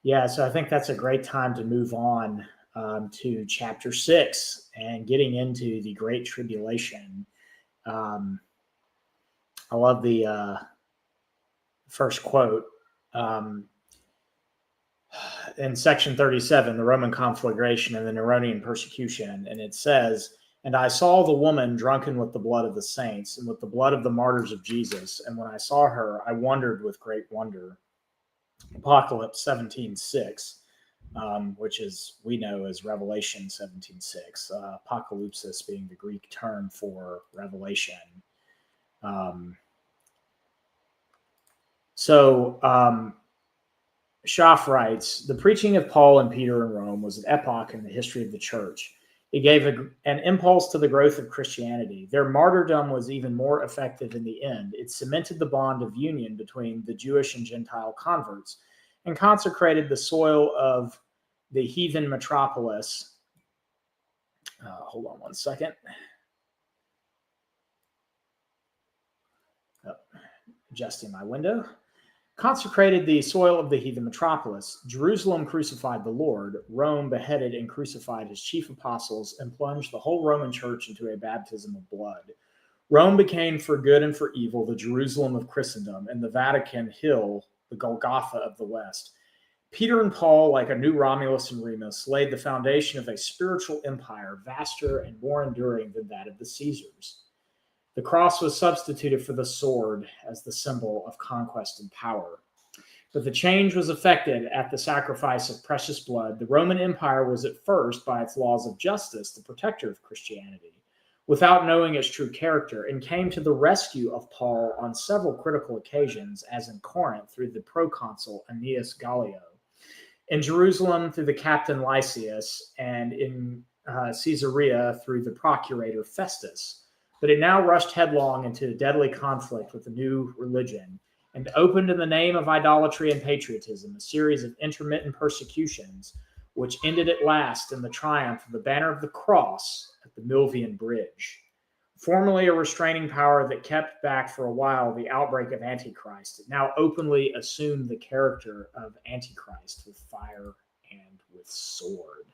A: Yeah, so I think that's a great time to move on to chapter 6 and getting into the Great Tribulation. I love the first quote. In section 37, the Roman conflagration and the Neronian persecution, and it says, "And I saw the woman drunken with the blood of the saints and with the blood of the martyrs of Jesus. And when I saw her, I wondered with great wonder." Apocalypse 17:6, which is we know as Revelation 17:6. Apocalypsis being the Greek term for revelation. Schaff writes, "The preaching of Paul and Peter in Rome was an epoch in the history of the church. It gave an impulse to the growth of Christianity. Their martyrdom was even more effective in the end. It cemented the bond of union between the Jewish and Gentile converts and consecrated the soil of the heathen metropolis." Hold on one second. Adjusting my window. "Consecrated the soil of the heathen metropolis. Jerusalem crucified the Lord. Rome beheaded and crucified his chief apostles and plunged the whole Roman church into a baptism of blood. Rome became for good and for evil the Jerusalem of Christendom, and the Vatican Hill the Golgotha of the West. Peter and Paul, like a new Romulus and Remus, laid the foundation of a spiritual empire vaster and more enduring than that of the Caesars. The cross was substituted for the sword as the symbol of conquest and power. But the change was effected at the sacrifice of precious blood. The Roman Empire was at first, by its laws of justice, the protector of Christianity, without knowing its true character, and came to the rescue of Paul on several critical occasions, as in Corinth through the proconsul Aeneas Gallio, in Jerusalem through the captain Lysias, and in Caesarea through the procurator Festus. But it now rushed headlong into a deadly conflict with the new religion and opened in the name of idolatry and patriotism a series of intermittent persecutions, which ended at last in the triumph of the banner of the cross at the Milvian Bridge. Formerly a restraining power that kept back for a while the outbreak of Antichrist, it now openly assumed the character of Antichrist with fire and with sword."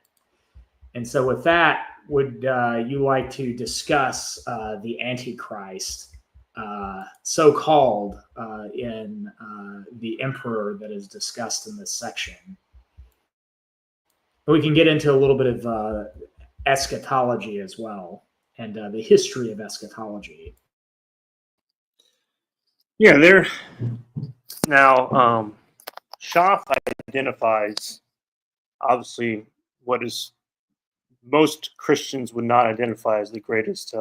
A: And so with that, would you like to discuss the Antichrist, so-called in the emperor that is discussed in this section? We can get into a little bit of eschatology as well, and the history of eschatology.
B: Yeah, there. Now, Schaff identifies, obviously, what is most Christians would not identify as the greatest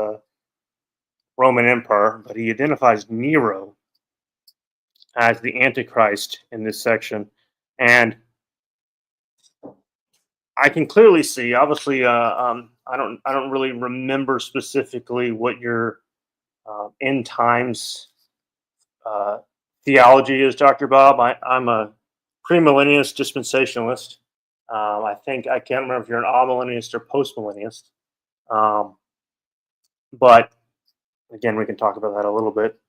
B: Roman emperor, but he identifies Nero as the Antichrist in this section. And I can clearly see, obviously, I don't really remember specifically what your end times theology is, Dr. Bob. I'm a premillennialist dispensationalist. I think I can't remember if you're an amillennialist or postmillennialist. But again, we can talk about that a little bit.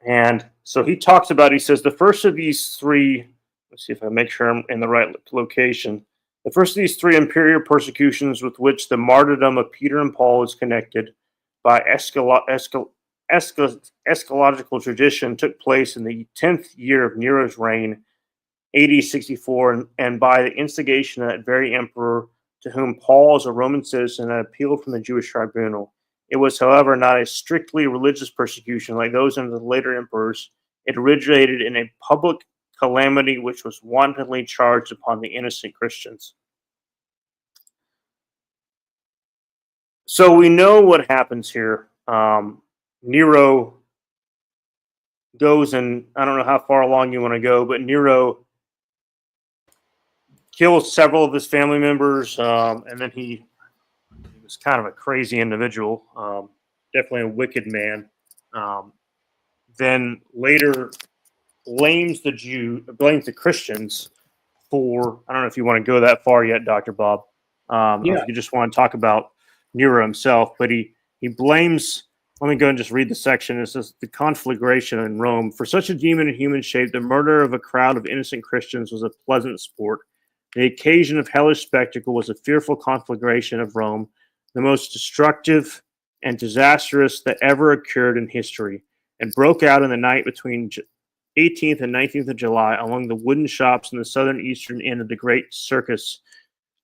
B: And so he talks about, he says, the first of these three, let's see if I make sure I'm in the right location. The first of these three imperial persecutions with which the martyrdom of Peter and Paul is connected by eschatological tradition took place in the 10th year of Nero's reign, AD 64, and by the instigation of that very emperor, to whom Paul, as a Roman citizen, had appealed from the Jewish tribunal. It was, however, not a strictly religious persecution like those under the later emperors. It originated in a public calamity which was wantonly charged upon the innocent Christians. So we know what happens here. Nero goes, and I don't know how far along you want to go, but Nero kills several of his family members, and then he was kind of a crazy individual, definitely a wicked man. Then later blames the Christians for, I don't know if you want to go that far yet, Dr. Bob. If you just want to talk about Nero himself, but he blames, let me go and just read the section. It says, the conflagration in Rome. For such a demon in human shape, the murder of a crowd of innocent Christians was a pleasant sport. The occasion of hellish spectacle was a fearful conflagration of Rome, the most destructive and disastrous that ever occurred in history, and broke out in the night between 18th and 19th of July along the wooden shops in the southern eastern end of the Great Circus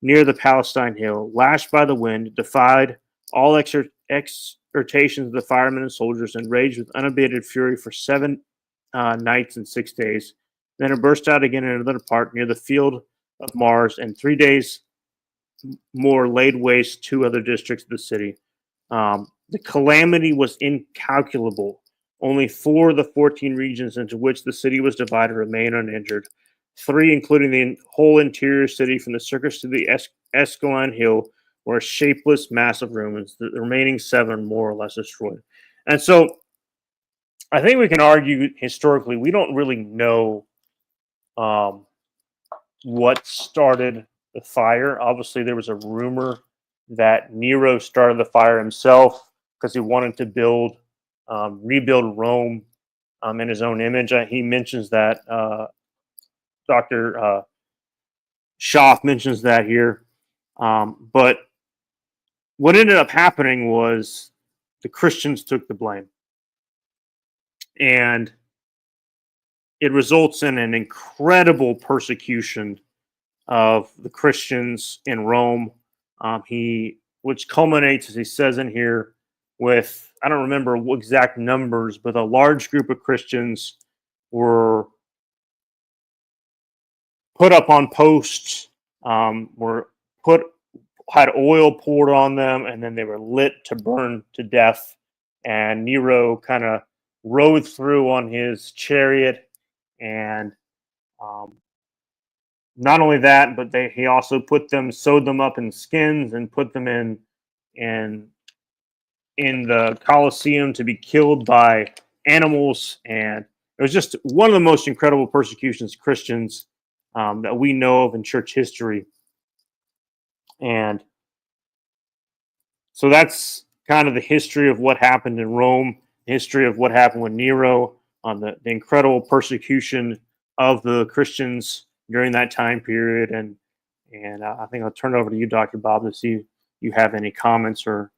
B: near the Palestine Hill. Lashed by the wind, defied all exhortations of the firemen and soldiers, and raged with unabated fury for 7 nights and 6 days. Then it burst out again in another part near the field of Mars, and 3 days more laid waste 2 other districts of the city. The calamity was incalculable. Only 4 of the 14 regions into which the city was divided remain uninjured. 3, including the whole interior city from the circus to the Escalon Hill, were a shapeless mass of ruins. The remaining 7 are more or less destroyed. And so I think we can argue historically, we don't really know what started the fire. Obviously, there was a rumor that Nero started the fire himself because he wanted to rebuild Rome in his own image. He mentions that. Dr. Schaff mentions that here. But what ended up happening was the Christians took the blame. And it results in an incredible persecution of the Christians in Rome. Which culminates, as he says in here, with, I don't remember what exact numbers, but a large group of Christians were put up on posts, had oil poured on them, and then they were lit to burn to death. And Nero kind of rode through on his chariot, and not only that, but he also sewed them up in skins and put them in the Colosseum to be killed by animals. And it was just one of the most incredible persecutions of Christians that we know of in church history. And so that's kind of the history of what happened in Rome, history of what happened with Nero, the incredible persecution of the Christians during that time period. And I think I'll turn it over to you, Dr. Bob, to see if you have any comments or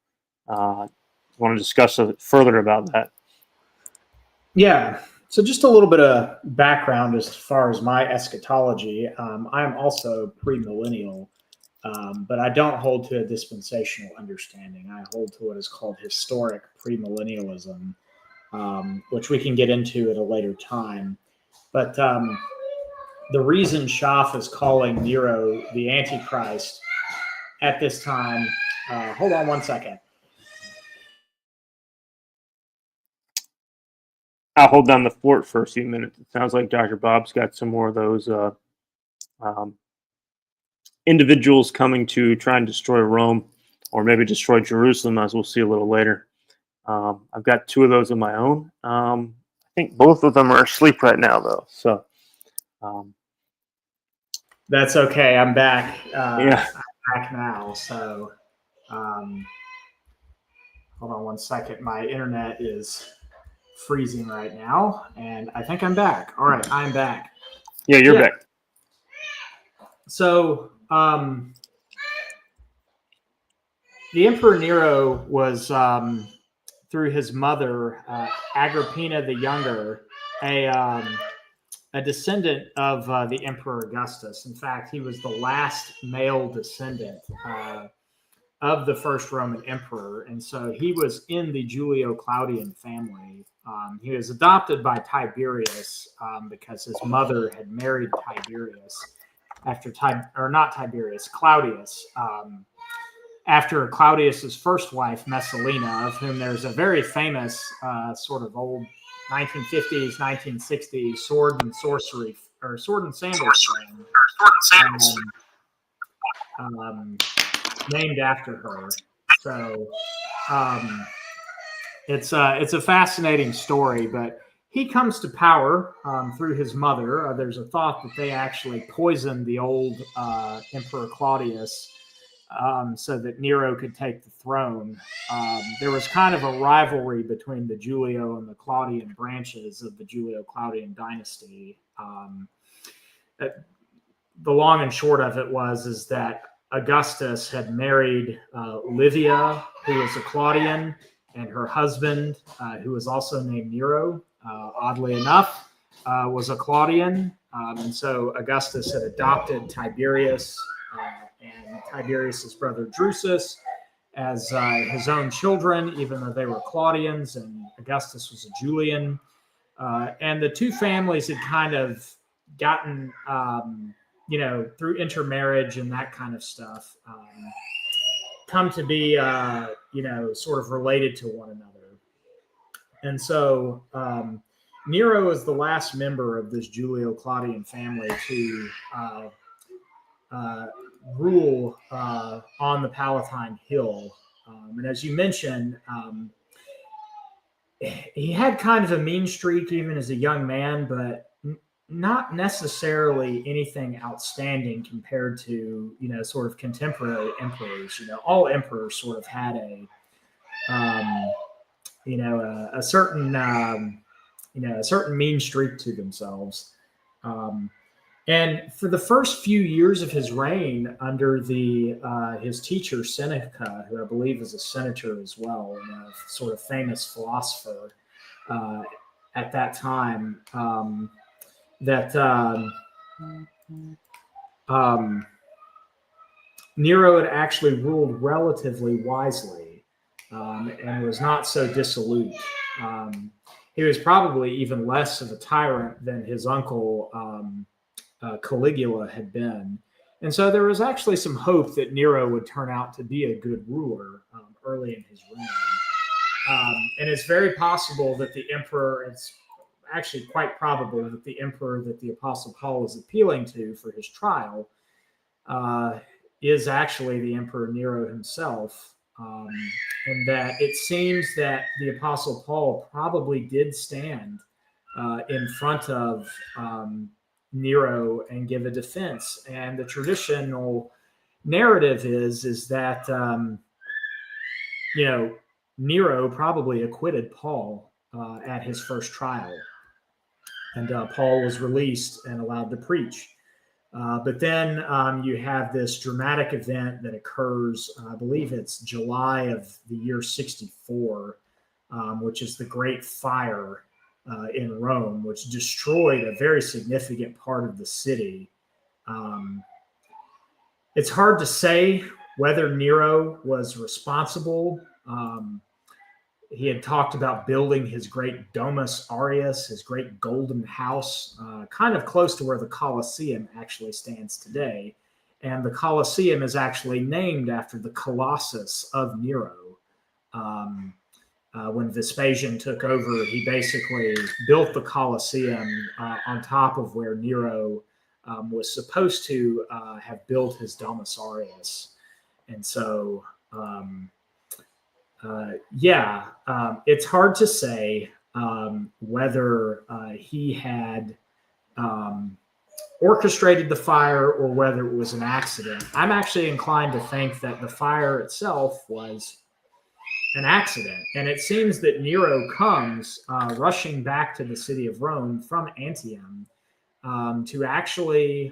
B: want to discuss further about that.
A: Yeah. So just a little bit of background as far as my eschatology. I'm also premillennial, but I don't hold to a dispensational understanding. I hold to what is called historic premillennialism, which we can get into at a later time. But the reason Schaff is calling Nero the Antichrist at this time, hold on one second.
B: I'll hold down the fort for a few minutes. It sounds like Dr. Bob's got some more of those individuals coming to try and destroy Rome, or maybe destroy Jerusalem, as we'll see a little later. I've got 2 of those of my own. I think both of them are asleep right now, though. So
A: that's okay. I'm back.
B: Yeah.
A: I'm back now. So hold on one second. My internet is freezing right now, and I think I'm back. All right, I'm back.
B: Yeah, you're back.
A: So the Emperor Nero was, through his mother, Agrippina the Younger, a descendant of the Emperor Augustus. In fact, he was the last male descendant of the first Roman emperor. And so he was in the Julio-Claudian family. He was adopted by Tiberius because his mother had married Tiberius Claudius. After Claudius's first wife, Messalina, of whom there's a very famous sort of old 1950s, 1960s sword and sandals film named after her. So it's a fascinating story, but he comes to power through his mother. There's a thought that they actually poisoned the old Emperor Claudius so that Nero could take the throne. There was kind of a rivalry between the Julio and the Claudian branches of the Julio-Claudian dynasty. The long and short of it is that Augustus had married Livia, who was a Claudian, and her husband, who was also named Nero, oddly enough, was a Claudian. And so Augustus had adopted Tiberius and Tiberius's brother Drusus as his own children, even though they were Claudians, and Augustus was a Julian. And the two families had kind of gotten, through intermarriage and that kind of stuff, come to be, sort of related to one another. And so Nero is the last member of this Julio-Claudian family to rule on the Palatine Hill. And as you mentioned, he had kind of a mean streak even as a young man, but not necessarily anything outstanding compared to, sort of contemporary emperors. All emperors sort of had a certain, a certain mean streak to themselves. And for the first few years of his reign under his teacher Seneca, who I believe is a senator as well, and a sort of famous philosopher at that time, Nero had actually ruled relatively wisely and was not so dissolute. He was probably even less of a tyrant than his uncle Caligula had been. And so there was actually some hope that Nero would turn out to be a good ruler early in his reign. And it's very possible that the emperor, it's actually quite probable that the emperor that the Apostle Paul is appealing to for his trial is actually the Emperor Nero himself. And that it seems that the Apostle Paul probably did stand in front of Nero and give a defense. And the traditional narrative is that, Nero probably acquitted Paul at his first trial. And Paul was released and allowed to preach. But then you have this dramatic event that occurs, I believe it's July of the year 64, which is the Great Fire in Rome, which destroyed a very significant part of the city. It's hard to say whether Nero was responsible. He had talked about building his great Domus Aureus, his great golden house, kind of close to where the Colosseum actually stands today. And the Colosseum is actually named after the Colossus of Nero. When Vespasian took over, he basically built the Colosseum on top of where Nero was supposed to have built his Domus Aureus. And so... it's hard to say whether he had orchestrated the fire or whether it was an accident. I'm actually inclined to think that the fire itself was an accident. And it seems that Nero comes rushing back to the city of Rome from Antium to actually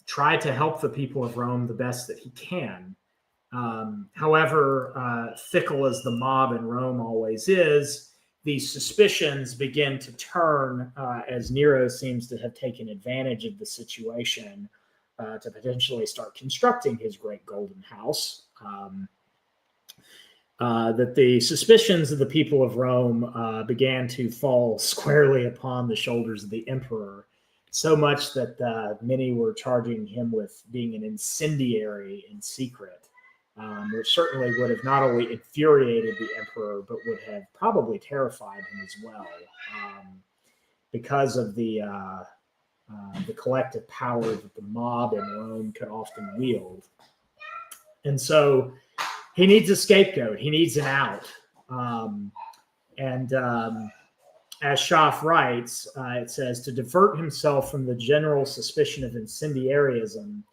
A: try to help the people of Rome the best that he can. However, fickle as the mob in Rome always is, these suspicions begin to turn as Nero seems to have taken advantage of the situation to potentially start constructing his great golden house. That the suspicions of the people of Rome began to fall squarely upon the shoulders of the emperor, so much that many were charging him with being an incendiary in secret. Which certainly would have not only infuriated the emperor, but would have probably terrified him as well, because of the collective power that the mob in Rome could often wield. And so he needs a scapegoat. He needs an out. As Schaff writes, it says, to divert himself from the general suspicion of incendiarism,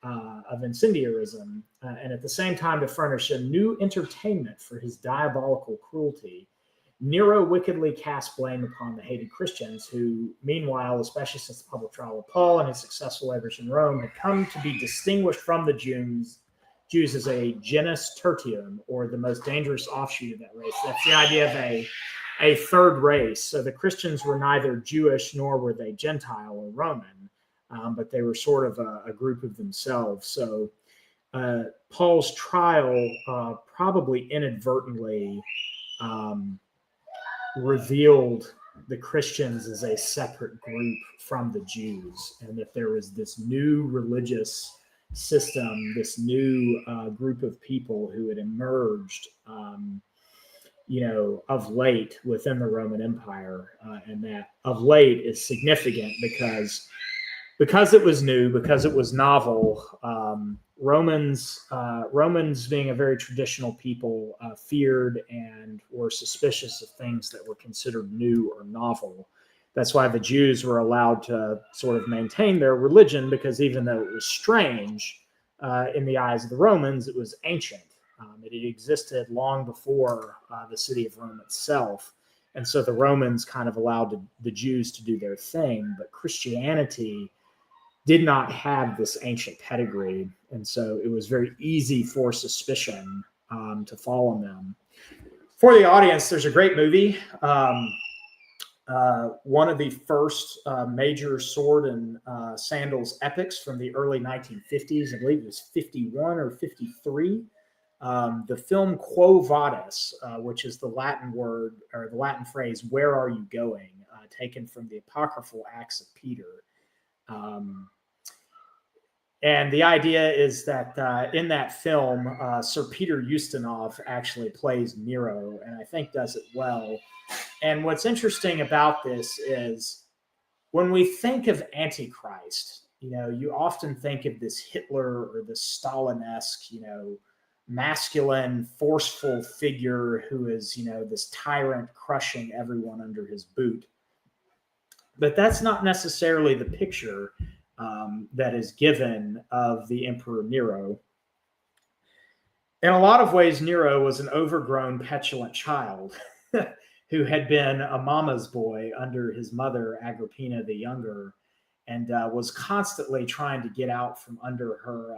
A: and at the same time to furnish a new entertainment for his diabolical cruelty, Nero wickedly cast blame upon the hated Christians who, meanwhile, especially since the public trial of Paul and his successful labors in Rome, had come to be distinguished from the Jews as a genus tertium, or the most dangerous offshoot of that race. That's the idea of a third race. So the Christians were neither Jewish nor were they Gentile or Roman, but they were sort of a group of themselves. So Paul's trial probably inadvertently revealed the Christians as a separate group from the Jews, and that there was this new religious system, this new group of people who had emerged, of late within the Roman Empire, and that of late is significant because it was new, because it was novel. Romans being a very traditional people, feared and were suspicious of things that were considered new or novel. That's why the Jews were allowed to sort of maintain their religion, because even though it was strange in the eyes of the Romans, it was ancient. It had existed long before the city of Rome itself. And so the Romans kind of allowed the Jews to do their thing, but Christianity did not have this ancient pedigree. And so it was very easy for suspicion to fall on them. For the audience, there's a great movie. One of the first major sword and sandals epics from the early 1950s. I believe it was 51 or 53. The film Quo Vadis, which is the Latin word or the Latin phrase, where are you going? Taken from the apocryphal Acts of Peter. And the idea is that in that film, Sir Peter Ustinov actually plays Nero, and I think does it well. And what's interesting about this is when we think of Antichrist, you often think of this Hitler or this Stalin-esque, masculine, forceful figure who is, this tyrant crushing everyone under his boot. But that's not necessarily the picture that is given of the Emperor Nero. In a lot of ways, Nero was an overgrown, petulant child who had been a mama's boy under his mother, Agrippina the Younger, and was constantly trying to get out from under her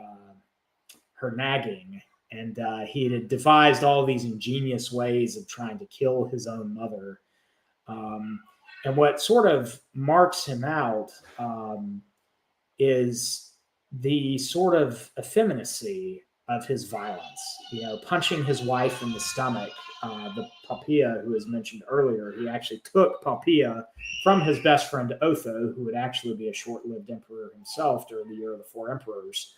A: nagging. And he had devised all these ingenious ways of trying to kill his own mother. And what sort of marks him out is the sort of effeminacy of his violence, punching his wife in the stomach. The Poppaea, who was mentioned earlier, he actually took Poppaea from his best friend Otho, who would actually be a short-lived emperor himself during the Year of the Four Emperors.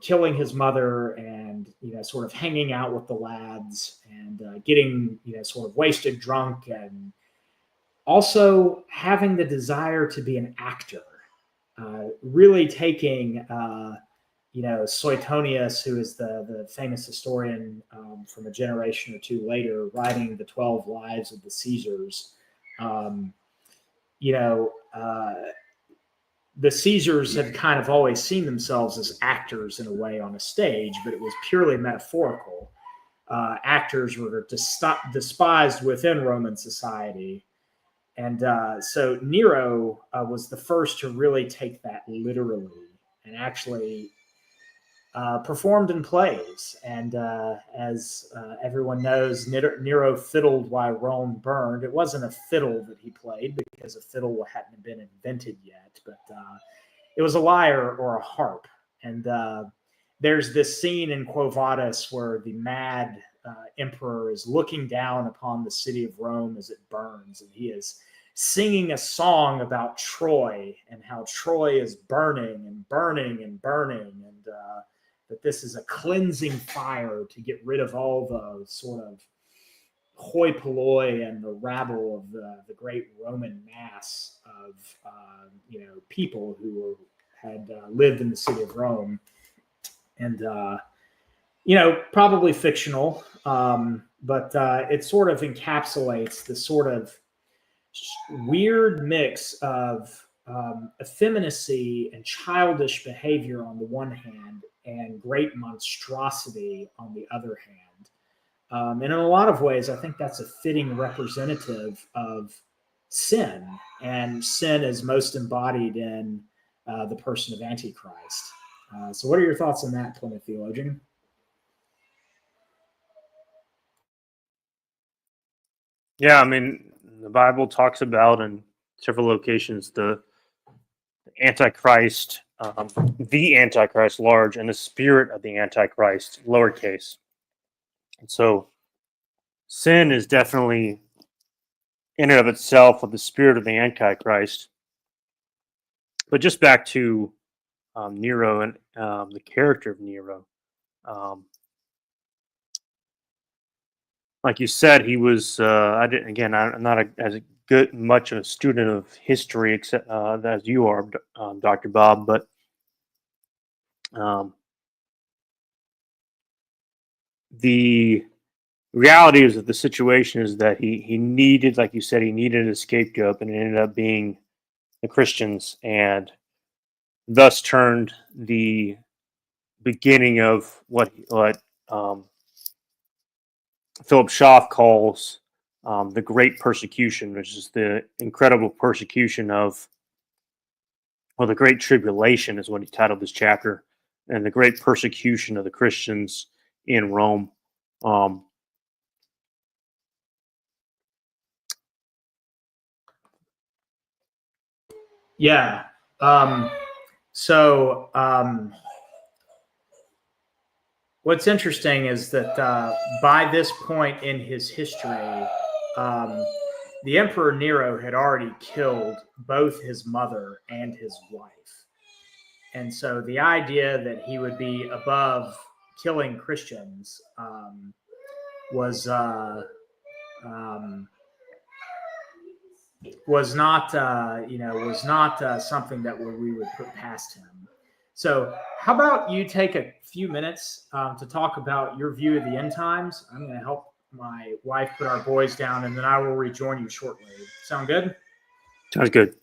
A: Killing his mother and, sort of hanging out with the lads and getting, sort of wasted drunk, and also having the desire to be an actor, really taking, Suetonius, who is the famous historian from a generation or two later, writing the 12 Lives of the Caesars. The Caesars had kind of always seen themselves as actors in a way on a stage, but it was purely metaphorical. Actors were despised within Roman society. And so Nero was the first to really take that literally and actually performed in plays. And as everyone knows, Nero fiddled while Rome burned. It wasn't a fiddle that he played, because a fiddle hadn't been invented yet, but it was a lyre or a harp. And there's this scene in Quo Vadis where the mad emperor is looking down upon the city of Rome as it burns, and he is singing a song about Troy and how Troy is burning and burning and burning, and that this is a cleansing fire to get rid of all the sort of hoi polloi and the rabble of the great Roman mass of people who had lived in the city of Rome, and probably fictional, but it sort of encapsulates the sort of weird mix of effeminacy and childish behavior on the one hand, and great monstrosity on the other hand. And in a lot of ways, I think that's a fitting representative of sin, and sin is most embodied in the person of Antichrist. So, what are your thoughts on that, Plymouth theologian?
B: Yeah, I mean, the Bible talks about in several locations the Antichrist, the Antichrist, large, and the spirit of the Antichrist, lowercase. And so, sin is definitely in and of itself with the spirit of the Antichrist. But just back to Nero and the character of Nero. Like you said, he was. I'm not as good much of a student of history except as you are, Dr. Bob. But the reality is that the situation is that he needed, like you said, he needed a scapegoat, and it ended up being the Christians, and thus turned the beginning of what Philip Schaff calls the Great Persecution, which is the incredible persecution of, well, the Great Tribulation is what he titled this chapter, and the Great Persecution of the Christians in Rome.
A: Yeah. What's interesting is that by this point in his history, the Emperor Nero had already killed both his mother and his wife. And so the idea that he would be above killing Christians was not something that we would put past him. So how about you take a few minutes to talk about your view of the end times? I'm going to help my wife put our boys down, and then I will rejoin you shortly. Sound good?
B: Sounds good.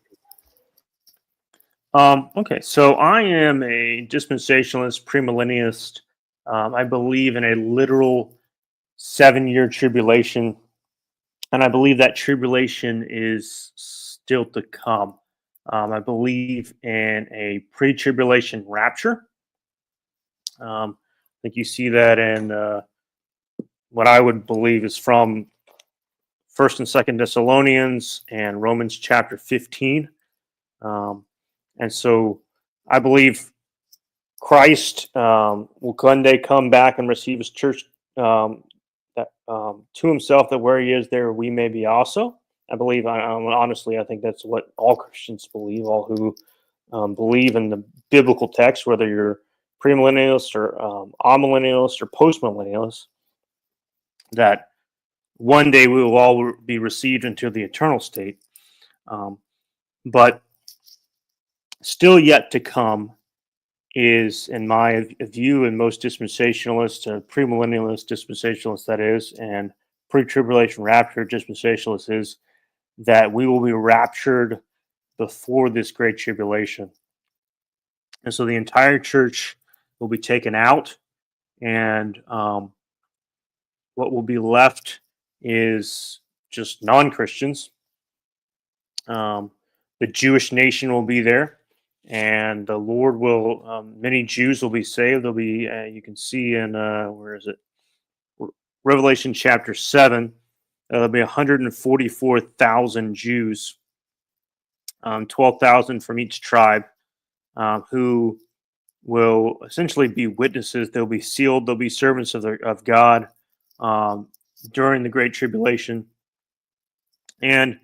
B: Okay, so I am a dispensationalist, premillennialist. I believe in a literal 7-year tribulation, and I believe that tribulation is still to come. I believe in a pre-tribulation rapture. I think you see that in what I would believe is from 1st and 2nd Thessalonians and Romans chapter 15. And so I believe Christ will one day come back and receive his church to himself, that where he is, there we may be also. I believe, honestly, I think that's what all Christians believe, all who believe in the biblical text, whether you're premillennialist or amillennialist or postmillennialist, that one day we will all be received into the eternal state. But still yet to come is, in my view, and most dispensationalists, premillennialist dispensationalists, that is, and pre-tribulation rapture dispensationalists, is that we will be raptured before this great tribulation. And so the entire church will be taken out, and what will be left is just non-Christians. The Jewish nation will be there, and the Lord will, many Jews will be saved. There'll be, you can see in, where is it? Revelation chapter 7, there'll be 144,000 Jews, 12,000 from each tribe, who will essentially be witnesses. They'll be sealed. They'll be servants of God during the Great Tribulation. And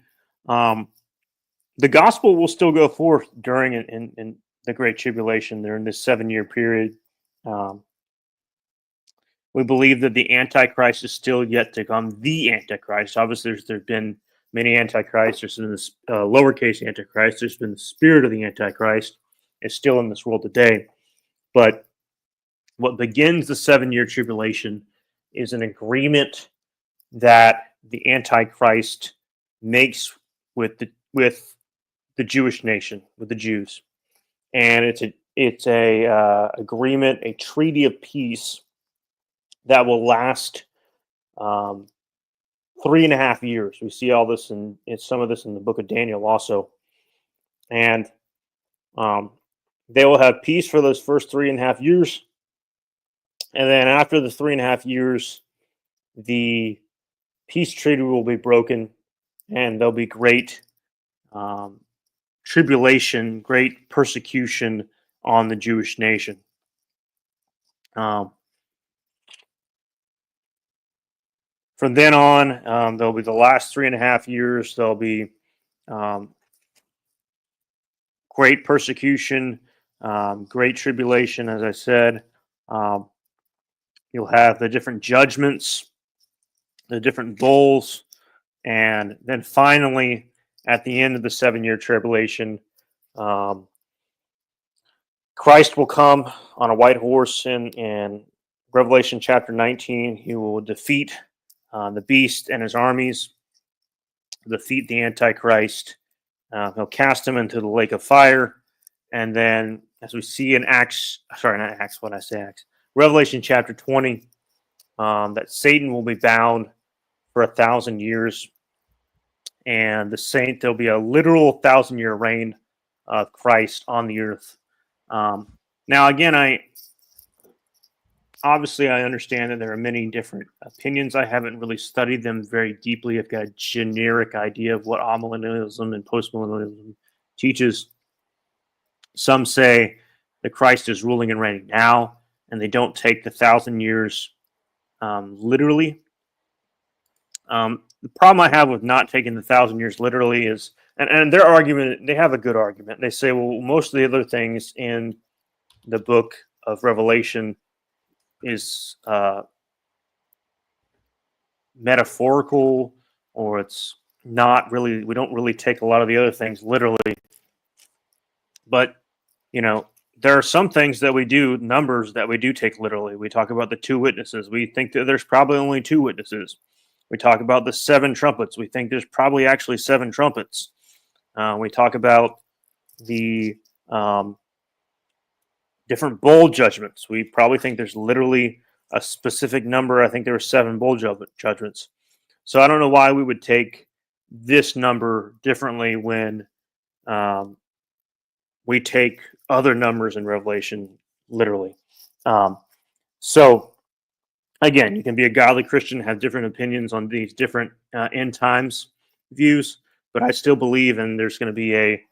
B: the gospel will still go forth during in the Great Tribulation, during this 7-year period. We believe that the Antichrist is still yet to come. The Antichrist. Obviously, there's been many Antichrists. There's been this lowercase Antichrist. There's been the spirit of the Antichrist. is still in this world today. But what begins the 7-year tribulation is an agreement that the Antichrist makes with the Jewish nation, with the Jews, and it's a agreement, a treaty of peace that will last 3.5 years. We see all this in some of this in the book of Daniel also, and they will have peace for those first 3.5 years, and then after the 3.5 years, the peace treaty will be broken, and there'll be great tribulation, great persecution on the Jewish nation. From then on, there'll be the last 3.5 years. There'll be great persecution, great tribulation, as I said. You'll have the different judgments, the different bowls, and then finally, at the end of the 7-year tribulation, Christ will come on a white horse in Revelation chapter 19. He will defeat the beast and his armies, defeat the Antichrist. He'll cast him into the lake of fire. And then, as we see in Revelation chapter 20, that Satan will be bound for 1,000 years. And there'll be a literal 1,000-year reign of Christ on the earth. Now, again, I understand that there are many different opinions. I haven't really studied them very deeply. I've got a generic idea of what amillennialism and postmillennialism teaches. Some say that Christ is ruling and reigning now, and they don't take the 1,000 years literally. The problem I have with not taking the 1,000 years literally is, and their argument, they have a good argument. They say, well, most of the other things in the book of Revelation is metaphorical, or it's not really, we don't really take a lot of the other things literally. But, there are some things that we do, numbers that we do take literally. We talk about the 2 witnesses. We think that there's probably only 2 witnesses. We talk about the 7 trumpets. We think there's probably actually 7 trumpets. We talk about the different bowl judgments. We probably think there's literally a specific number. I think there were 7 bowl judgments. So I don't know why we would take this number differently when we take other numbers in Revelation literally. So again, you can be a godly Christian, have different opinions on these different end times views, but I still believe there's going to be a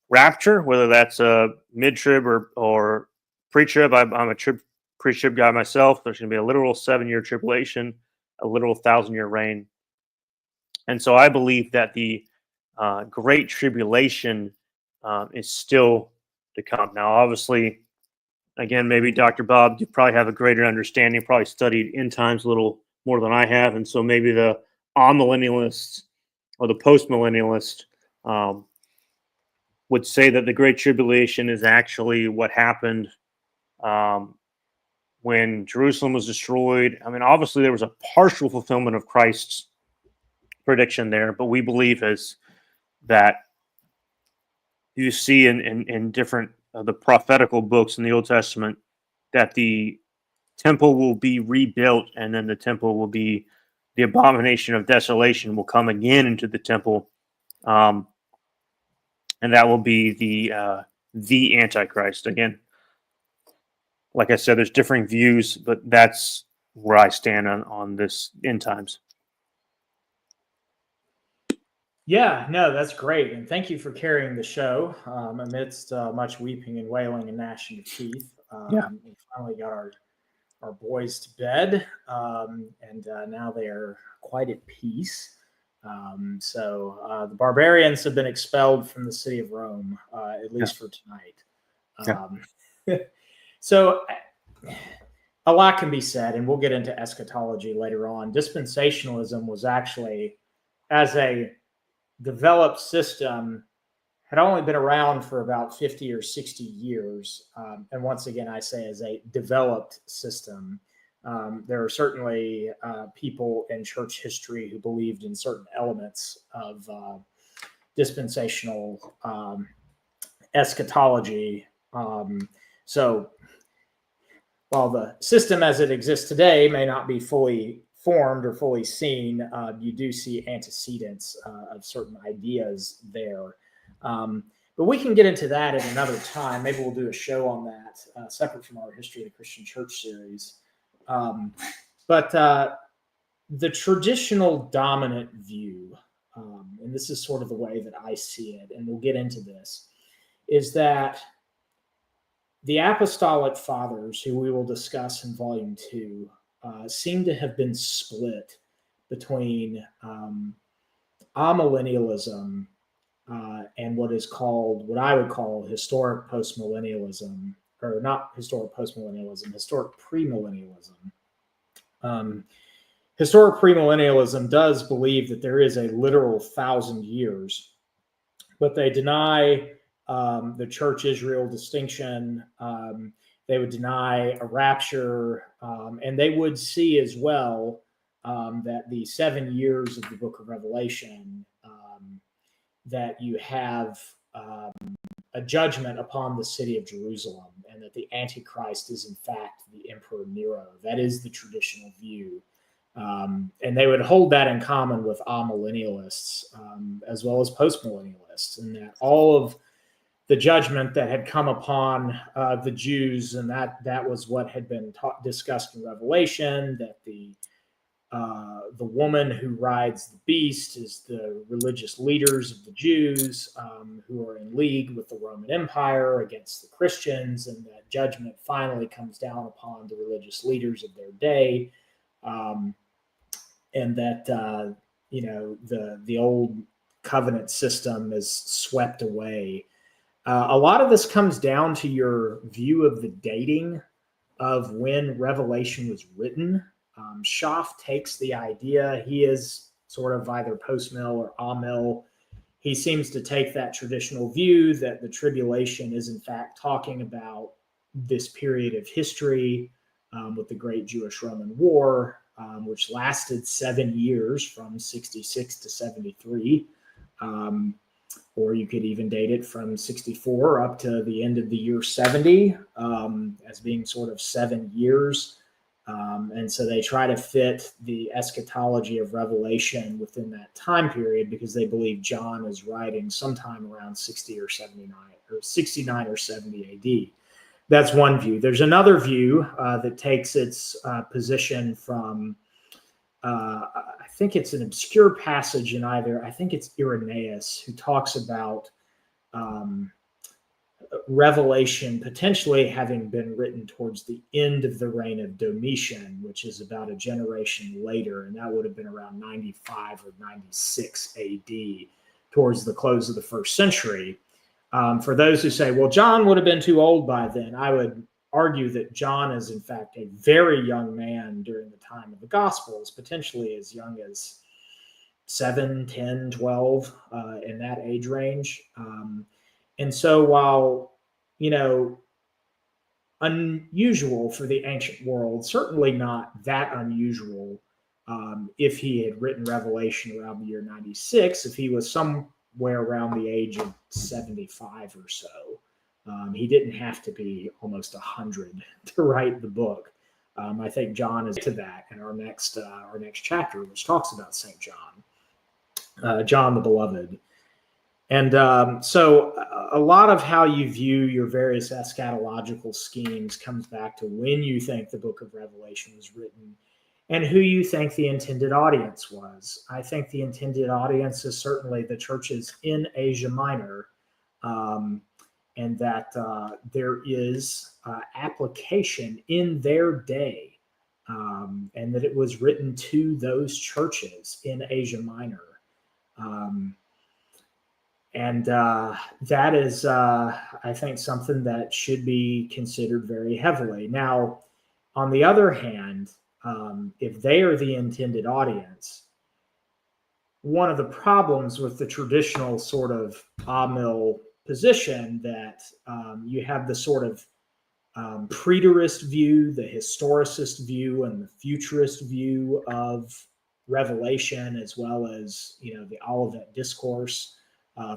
B: rapture, whether that's a mid-trib or pre-trib. I'm a pre-trib guy myself. There's going to be a literal 7-year tribulation, a literal 1,000-year reign. And so I believe that the Great Tribulation is still to come. Now, obviously, again, maybe Dr. Bob, you probably have a greater understanding, probably studied end times a little more than I have. And so maybe the amillennialists or the postmillennialist would say that the Great Tribulation is actually what happened when Jerusalem was destroyed. I mean, obviously, there was a partial fulfillment of Christ's prediction there, but we believe that you see in different the prophetical books in the Old Testament that the temple will be rebuilt, and then the temple will be, the abomination of desolation will come again into the temple, and that will be the Antichrist. Again, like I said, there's differing views, but that's where I stand on this end times.
A: Yeah, no, that's great. And thank you for carrying the show amidst much weeping and wailing and gnashing of teeth. We finally got our boys to bed, and now they are quite at peace. So the barbarians have been expelled from the city of Rome, at least for tonight. So a lot can be said, and we'll get into eschatology later on. Dispensationalism was actually, as a developed system, had only been around for about 50 or 60 years. And once again, I say as a developed system. There are certainly people in church history who believed in certain elements of dispensational eschatology. So while the system as it exists today may not be fully formed or fully seen, you do see antecedents of certain ideas there. But we can get into that at another time. Maybe we'll do a show on that, separate from our History of the Christian Church series. But the traditional dominant view, and this is sort of the way that I see it, and we'll get into this, is that the apostolic fathers, who we will discuss in volume 2, seem to have been split between amillennialism and what I would call historic postmillennialism, or not historic postmillennialism, historic premillennialism. Historic premillennialism does believe that there is a literal 1,000 years, but they deny the church-Israel distinction. They would deny a rapture, and they would see as well that the 7 years of the book of Revelation, that you have a judgment upon the city of Jerusalem, and that the Antichrist is in fact the Emperor Nero. That is the traditional view. And they would hold that in common with amillennialists, as well as postmillennialists, and that all of the judgment that had come upon the Jews, and that was what had been discussed in Revelation, that the woman who rides the beast is the religious leaders of the Jews, who are in league with the Roman Empire against the Christians, and that judgment finally comes down upon the religious leaders of their day, and that the old covenant system is swept away. A lot of this comes down to your view of the dating of when Revelation was written. Schaff takes the idea, he is sort of either post-mill or amill. He seems to take that traditional view that the tribulation is in fact talking about this period of history with the Great Jewish-Roman War, which lasted 7 years from 66 to 73. Or you could even date it from 64 up to the end of the year 70 as being sort of 7 years. And so they try to fit the eschatology of Revelation within that time period because they believe John is writing sometime around 60 or 79 or 69 or 70 AD. That's one view. There's another view that takes its position from, I think it's an obscure passage in I think it's Irenaeus, who talks about Revelation potentially having been written towards the end of the reign of Domitian, which is about a generation later, and that would have been around 95 or 96 AD, towards the close of the first century. For those who say, well, John would have been too old by then, I would argue that John is in fact a very young man during the time of the Gospels, potentially as young as 7, 10, 12 in that age range. And so while, unusual for the ancient world, certainly not that unusual if he had written Revelation around the year 96, if he was somewhere around the age of 75 or so. He didn't have to be almost 100 to write the book. I think John is to that in our next chapter, which talks about St. John, John the Beloved. And so a lot of how you view your various eschatological schemes comes back to when you think the book of Revelation was written and who you think the intended audience was. I think the intended audience is certainly the churches in Asia Minor, and that there is application in their day, and that it was written to those churches in Asia Minor. And that is, I think, something that should be considered very heavily. Now, on the other hand, if they are the intended audience, one of the problems with the traditional sort of Amil position that you have the sort of preterist view, the historicist view, and the futurist view of Revelation, as well as the Olivet Discourse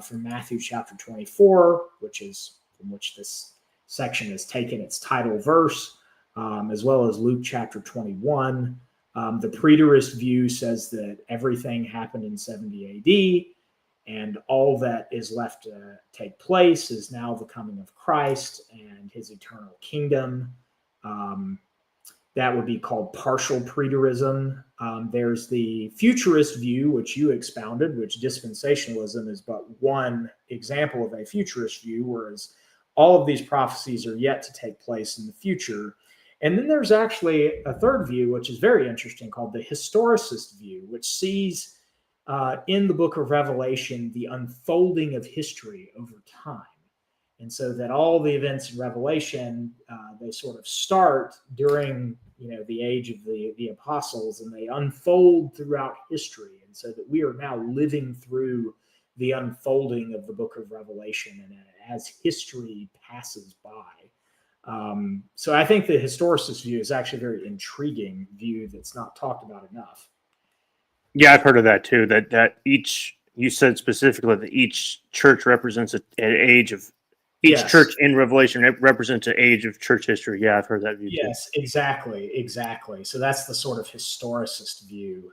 A: from Matthew chapter 24, which is from which this section has taken its title verse, as well as Luke chapter 21. The preterist view says that everything happened in 70 AD, and all that is left to take place is now the coming of Christ and his eternal kingdom. That would be called partial preterism. There's the futurist view, which you expounded, which dispensationalism is but one example of a futurist view, whereas all of these prophecies are yet to take place in the future. And then there's actually a third view, which is very interesting, called the historicist view, which sees in the book of Revelation the unfolding of history over time. And so that all the events in Revelation, they sort of start during the age of the apostles, and they unfold throughout history. And so that we are now living through the unfolding of the book of Revelation, and as history passes by. So I think the historicist view is actually a very intriguing view that's not talked about enough.
B: Yeah, I've heard of that too. That each, you said specifically that each church represents an age of, each church in Revelation represents an age of church history. Yeah, I've heard that view too.
A: Yes, exactly. So that's the sort of historicist view.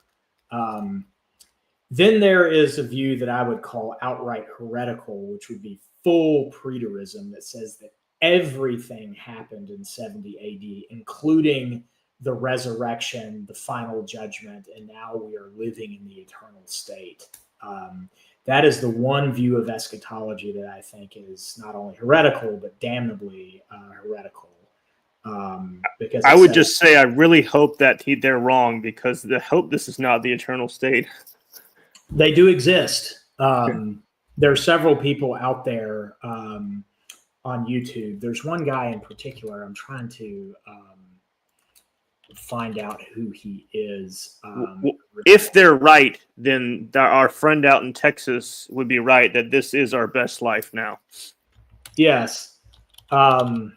A: Then there is a view that I would call outright heretical, which would be full preterism, that says that everything happened in 70 AD, including the resurrection, the final judgment, and now we are living in the eternal state. That is the one view of eschatology that I think is not only heretical, but damnably heretical. Because
B: I would just say I really hope that they're wrong, because I hope this is not the eternal state.
A: They do exist. There are several people out there on YouTube. There's one guy in particular. I'm trying to find out who he is.
B: If they're right, then our friend out in Texas would be right that this is our best life now.
A: Yes. I'm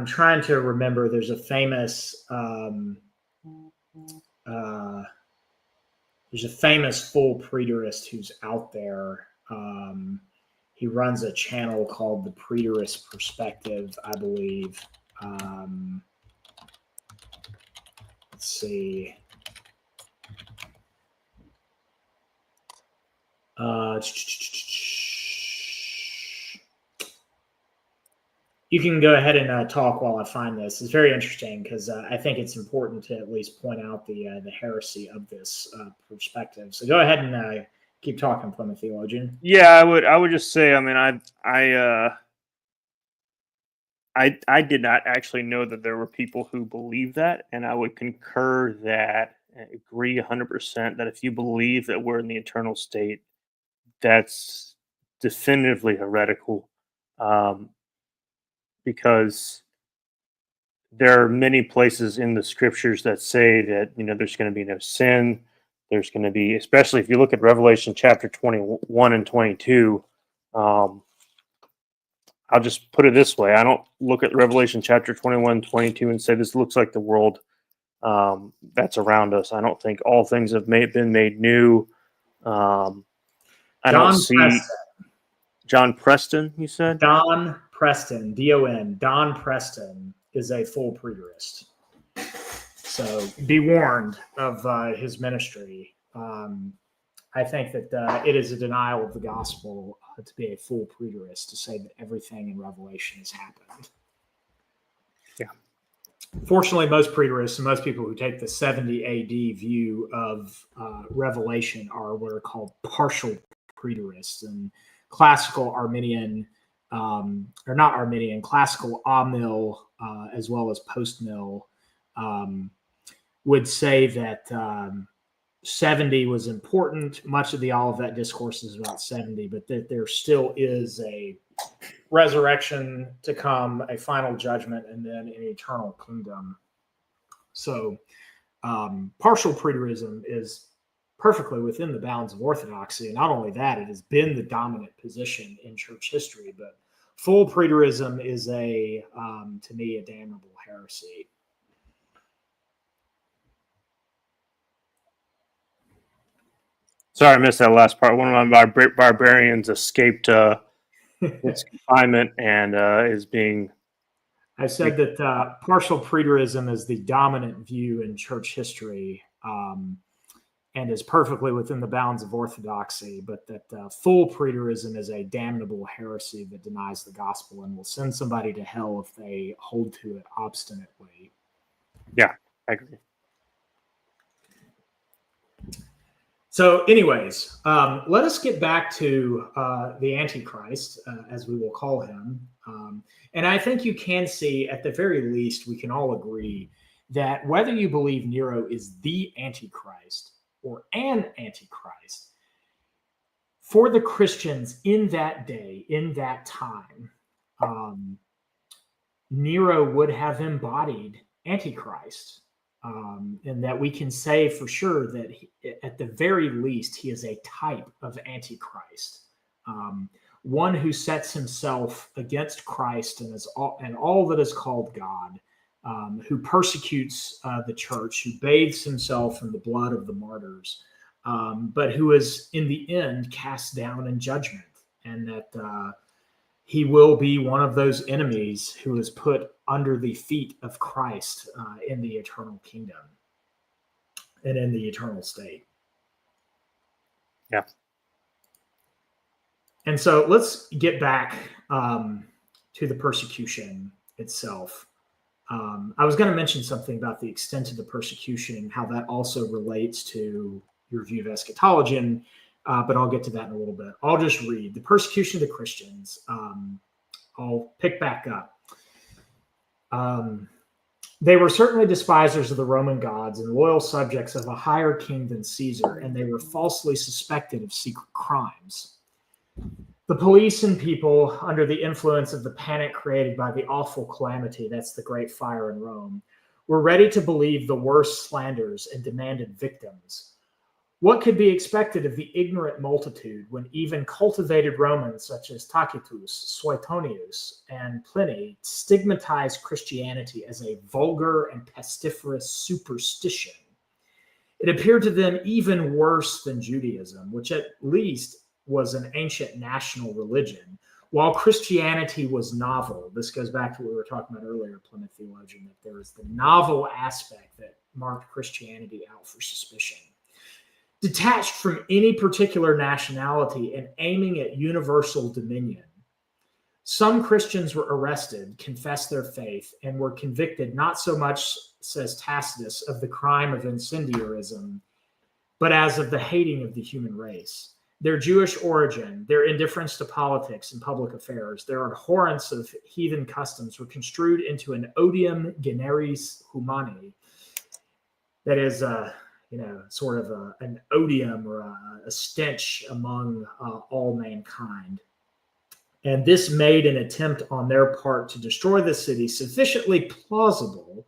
A: trying to remember. There's a famous full preterist who's out there. He runs a channel called The Preterist Perspective, I believe. Let's see. You can go ahead and talk while I find this. It's very interesting because I think it's important to at least point out the heresy of this perspective. So go ahead and keep talking, Plymouth Theologian.
B: Yeah, I would just say, I mean, I did not actually know that there were people who believe that, and I would concur that, agree 100% that if you believe that we're in the eternal state, that's definitively heretical, because there are many places in the scriptures that say that there's going to be no sin. There's going to be, especially if you look at Revelation chapter 21 and 22. I'll just put it this way. I don't look at Revelation chapter 21, 22 and say this looks like the world that's around us. I don't think all things have been made new. I don't see Preston. John Preston, you said?
A: Don Preston, D-O-N. Don Preston is a full preterist. So be warned of his ministry. I think that it is a denial of the gospel to be a full preterist, to say that everything in Revelation has happened.
B: Yeah.
A: Fortunately, most preterists and most people who take the 70 AD view of Revelation are what are called partial preterists. And classical Arminian, or not Arminian, classical Amil, as well as post-Mill, would say that 70 was important. Much of the Olivet Discourse is about 70, but that there still is a resurrection to come, a final judgment, and then an eternal kingdom. So partial preterism is perfectly within the bounds of orthodoxy. And not only that, it has been the dominant position in church history. But full preterism is to me, a damnable heresy.
B: Sorry, I missed that last part. One of my barbarians escaped its confinement and is being.
A: I said that partial preterism is the dominant view in church history, and is perfectly within the bounds of orthodoxy, but that full preterism is a damnable heresy that denies the gospel and will send somebody to hell if they hold to it obstinately.
B: Yeah, I agree.
A: So anyways, let us get back to the Antichrist, as we will call him. And I think you can see, at the very least, we can all agree that whether you believe Nero is the Antichrist or an Antichrist, for the Christians in that day, in that time, Nero would have embodied Antichrist. And that we can say for sure that at the very least, he is a type of Antichrist, one who sets himself against Christ and all that is called God, who persecutes the church, who bathes himself in the blood of the martyrs, but who is in the end cast down in judgment, and that he will be one of those enemies who is put under the feet of Christ in the eternal kingdom and in the eternal state.
B: Yeah.
A: And so let's get back to the persecution itself. I was going to mention something about the extent of the persecution and how that also relates to your view of eschatology, but I'll get to that in a little bit. I'll just read the persecution of the Christians. I'll pick back up. They were certainly despisers of the Roman gods and loyal subjects of a higher king than Caesar, and they were falsely suspected of secret crimes. The police and people, under the influence of the panic created by the awful calamity, that's the Great Fire in Rome, were ready to believe the worst slanders and demanded victims. What could be expected of the ignorant multitude when even cultivated Romans such as Tacitus, Suetonius, and Pliny stigmatized Christianity as a vulgar and pestiferous superstition? It appeared to them even worse than Judaism, which at least was an ancient national religion, while Christianity was novel. This goes back to what we were talking about earlier, Plymouth theologian, that there is the novel aspect that marked Christianity out for suspicion. Detached from any particular nationality and aiming at universal dominion, some Christians were arrested, confessed their faith, and were convicted not so much, says Tacitus, of the crime of incendiarism, but as of the hating of the human race. Their Jewish origin, their indifference to politics and public affairs, their abhorrence of heathen customs were construed into an odium generis humani, that is sort of an odium or a stench among all mankind. And this made an attempt on their part to destroy the city sufficiently plausible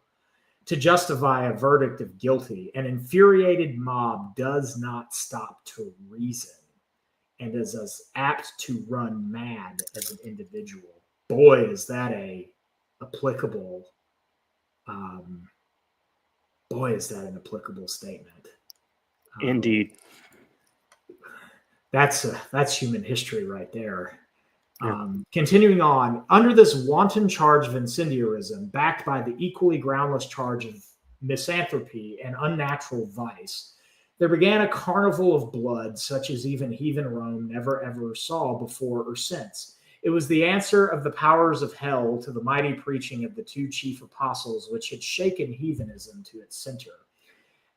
A: to justify a verdict of guilty. An infuriated mob does not stop to reason and is as apt to run mad as an individual. Boy, is that applicable. Boy, is that an applicable statement.
B: Indeed.
A: That's human history right there.
B: Yeah.
A: Continuing on, under this wanton charge of incendiarism, backed by the equally groundless charge of misanthropy and unnatural vice, there began a carnival of blood such as even heathen Rome never ever saw before or since. It was the answer of the powers of hell to the mighty preaching of the two chief apostles, which had shaken heathenism to its center.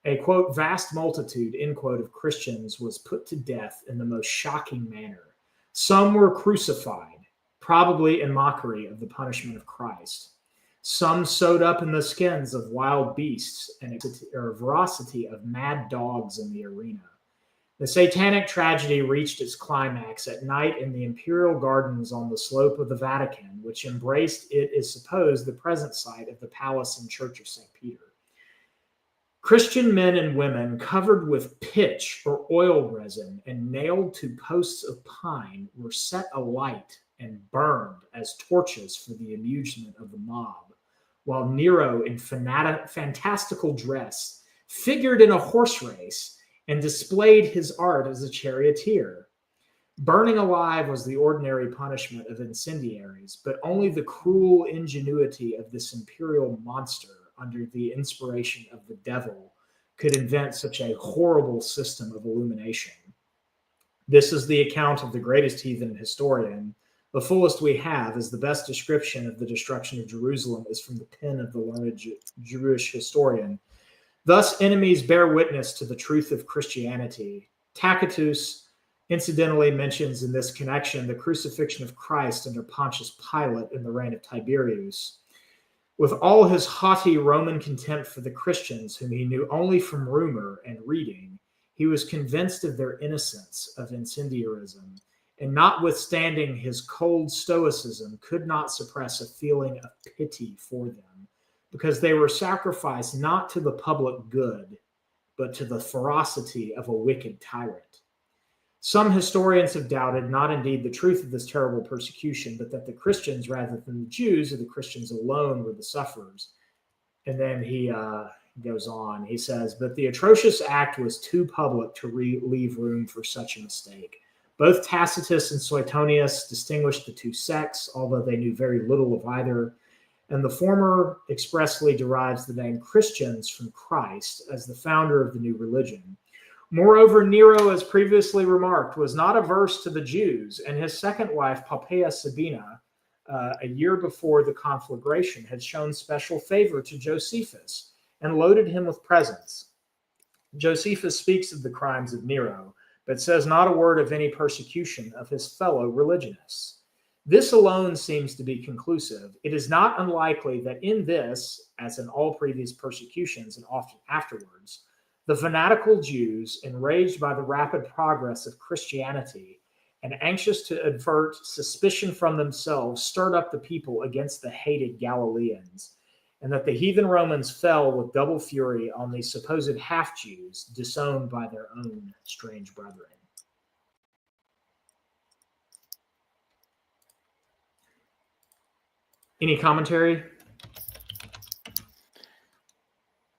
A: A, quote, vast multitude, end quote, of Christians was put to death in the most shocking manner. Some were crucified, probably in mockery of the punishment of Christ. Some sewed up in the skins of wild beasts and ferocity of mad dogs in the arena. The satanic tragedy reached its climax at night in the imperial gardens on the slope of the Vatican, which embraced, it is supposed, the present site of the palace and church of St. Peter. Christian men and women covered with pitch or oil resin and nailed to posts of pine were set alight and burned as torches for the amusement of the mob, while Nero, in fantastical dress, figured in a horse race and displayed his art as a charioteer. Burning alive was the ordinary punishment of incendiaries, but only the cruel ingenuity of this imperial monster, under the inspiration of the devil, could invent such a horrible system of illumination. This is the account of the greatest heathen historian. The fullest we have, as the best description of the destruction of Jerusalem is from the pen of the learned Jewish historian. Thus, enemies bear witness to the truth of Christianity. Tacitus incidentally mentions in this connection the crucifixion of Christ under Pontius Pilate in the reign of Tiberius. With all his haughty Roman contempt for the Christians, whom he knew only from rumor and reading, he was convinced of their innocence of incendiarism, and notwithstanding his cold stoicism, could not suppress a feeling of pity for them, because they were sacrificed not to the public good, but to the ferocity of a wicked tyrant. Some historians have doubted not indeed the truth of this terrible persecution, but that the Christians, rather than the Jews, or the Christians alone, were the sufferers. And then he goes on. He says, but the atrocious act was too public to leave room for such a mistake. Both Tacitus and Suetonius distinguished the two sects, although they knew very little of either. And the former expressly derives the name Christians from Christ as the founder of the new religion. Moreover, Nero, as previously remarked, was not averse to the Jews, and his second wife, Poppaea Sabina, a year before the conflagration, had shown special favor to Josephus and loaded him with presents. Josephus speaks of the crimes of Nero, but says not a word of any persecution of his fellow religionists. This alone seems to be conclusive. It is not unlikely that in this, as in all previous persecutions and often afterwards, the fanatical Jews, enraged by the rapid progress of Christianity and anxious to avert suspicion from themselves, stirred up the people against the hated Galileans, and that the heathen Romans fell with double fury on the supposed half-Jews, disowned by their own strange brethren. Any commentary?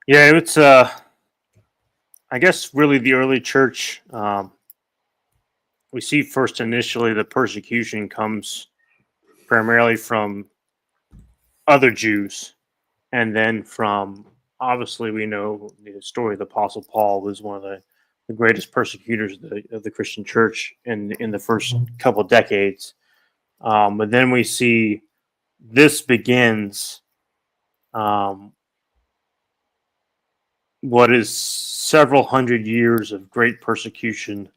B: Yeah, it's I guess really the early church. We see first initially the persecution comes primarily from other Jews, and then from, obviously we know the story of the Apostle Paul was one of the greatest persecutors of the Christian church in the first couple of decades. But then we see this begins what is several hundred years of great persecution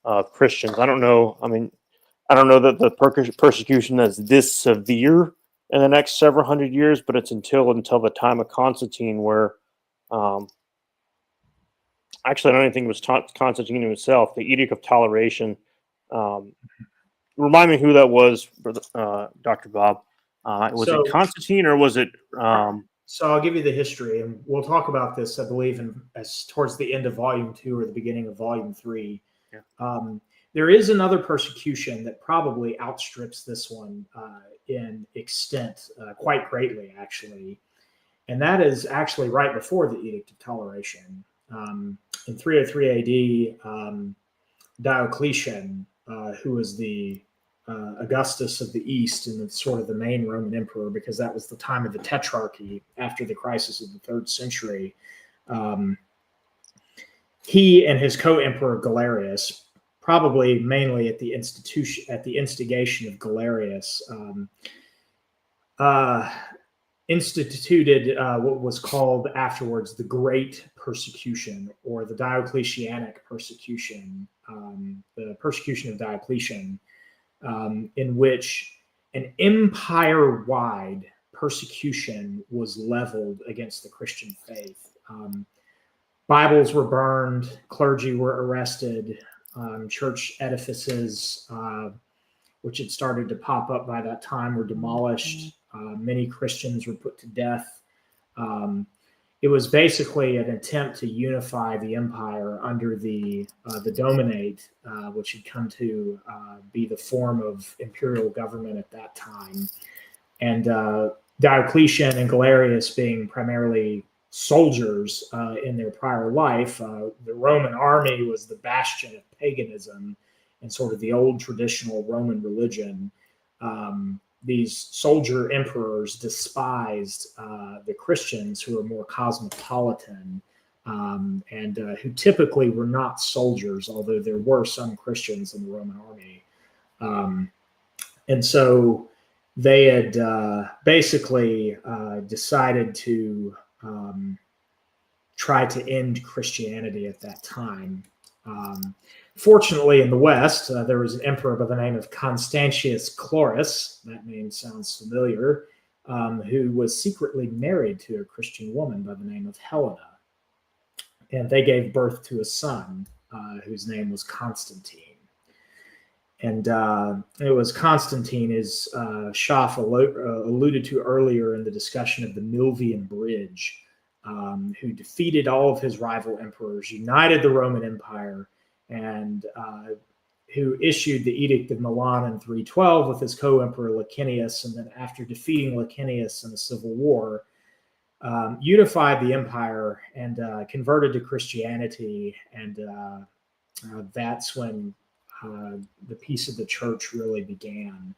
B: of Christians. I don't know that the persecution is this severe in the next several hundred years, but it's until the time of Constantine, where actually I don't even think it was Constantine himself. The Edict of Toleration. Remind me who that was, Dr. Bob. Was it Constantine or was it?
A: So I'll give you the history, and we'll talk about this, I believe, as towards the end of Volume 2 or the beginning of Volume 3. Yeah. There is another persecution that probably outstrips this one in extent quite greatly, actually. And that is actually right before the Edict of Toleration. In 303 AD, Diocletian, who was the Augustus of the East and sort of the main Roman emperor, because that was the time of the Tetrarchy after the crisis of the 3rd century. He and his co-emperor Galerius, probably mainly at the instigation of Galerius, instituted what was called afterwards the Great Persecution, or the Diocletianic persecution, the persecution of Diocletian, in which an empire-wide persecution was leveled against the Christian faith. Bibles were burned, clergy were arrested, church edifices, which had started to pop up by that time, were demolished. Many Christians were put to death. it was basically an attempt to unify the empire under the dominate, which had come to be the form of imperial government at that time. And Diocletian and Galerius being primarily soldiers in their prior life, the Roman army was the bastion of paganism and sort of the old traditional Roman religion. These soldier emperors despised the Christians who were more cosmopolitan and who typically were not soldiers, although there were some Christians in the Roman army. And so they had basically decided to try to end Christianity at that time. Fortunately, in the West, there was an emperor by the name of Constantius Chlorus, that name sounds familiar, who was secretly married to a Christian woman by the name of Helena. And they gave birth to a son whose name was Constantine. And it was Constantine, as Schaff alluded to earlier in the discussion of the Milvian Bridge, who defeated all of his rival emperors, united the Roman Empire, and who issued the Edict of Milan in 312 with his co-emperor Licinius, and then after defeating Licinius in a civil war, unified the empire and converted to Christianity, and that's when the peace of the church really began.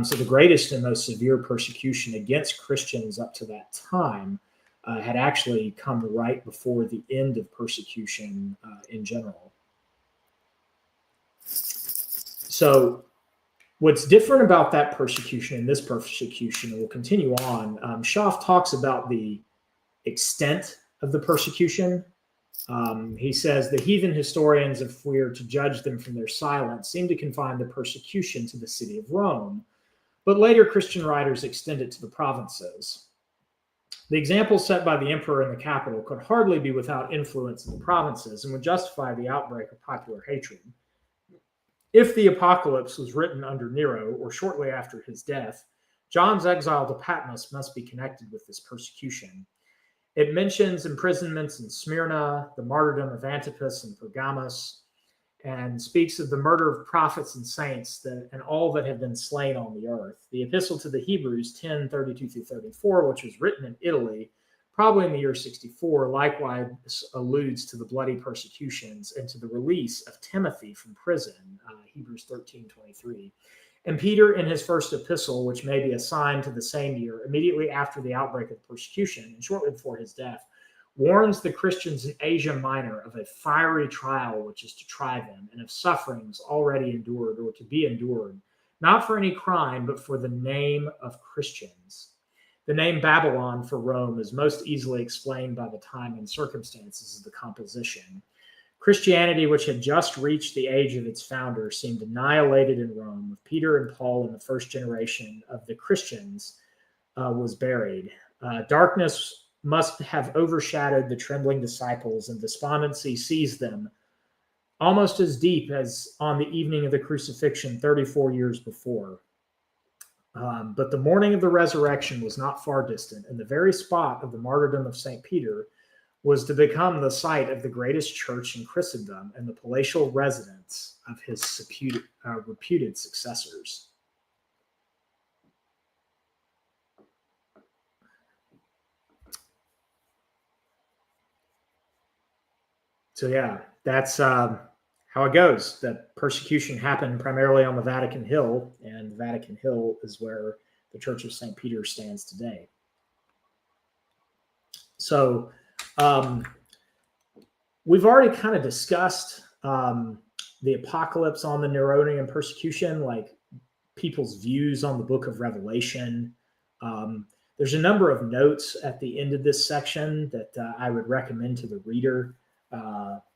A: So the greatest and most severe persecution against Christians up to that time had actually come right before the end of persecution in general. So what's different about that persecution and this persecution, and we'll continue on, Schaff talks about the extent of the persecution. He says the heathen historians, if we are to judge them from their silence, seem to confine the persecution to the city of Rome, but later Christian writers extend it to the provinces. The example set by the emperor in the capital could hardly be without influence in the provinces and would justify the outbreak of popular hatred. If the apocalypse was written under Nero or shortly after his death, John's exile to Patmos must be connected with this persecution. It mentions imprisonments in Smyrna, the martyrdom of Antipas and Pergamos, and speaks of the murder of prophets and saints and all that have been slain on the earth. The epistle to the Hebrews 10:32-34, which was written in Italy, probably in the year 64, likewise alludes to the bloody persecutions and to the release of Timothy from prison, Hebrews 13:23. And Peter, in his first epistle, which may be assigned to the same year, immediately after the outbreak of persecution and shortly before his death, warns the Christians in Asia Minor of a fiery trial which is to try them, and of sufferings already endured or to be endured, not for any crime, but for the name of Christians. The name Babylon for Rome is most easily explained by the time and circumstances of the composition. Christianity, which had just reached the age of its founder, seemed annihilated in Rome, with Peter and Paul in the first generation of the Christians was buried. Darkness must have overshadowed the trembling disciples, and despondency seized them almost as deep as on the evening of the crucifixion 34 years before. But the morning of the resurrection was not far distant, and the very spot of the martyrdom of St. Peter was to become the site of the greatest church in Christendom and the palatial residence of his reputed successors. So yeah, that's how it goes. That persecution happened primarily on the Vatican Hill, and the Vatican Hill is where the Church of St. Peter stands today. So we've already kind of discussed the apocalypse on the Neronian persecution, like people's views on the book of Revelation. There's a number of notes at the end of this section that I would recommend to the reader.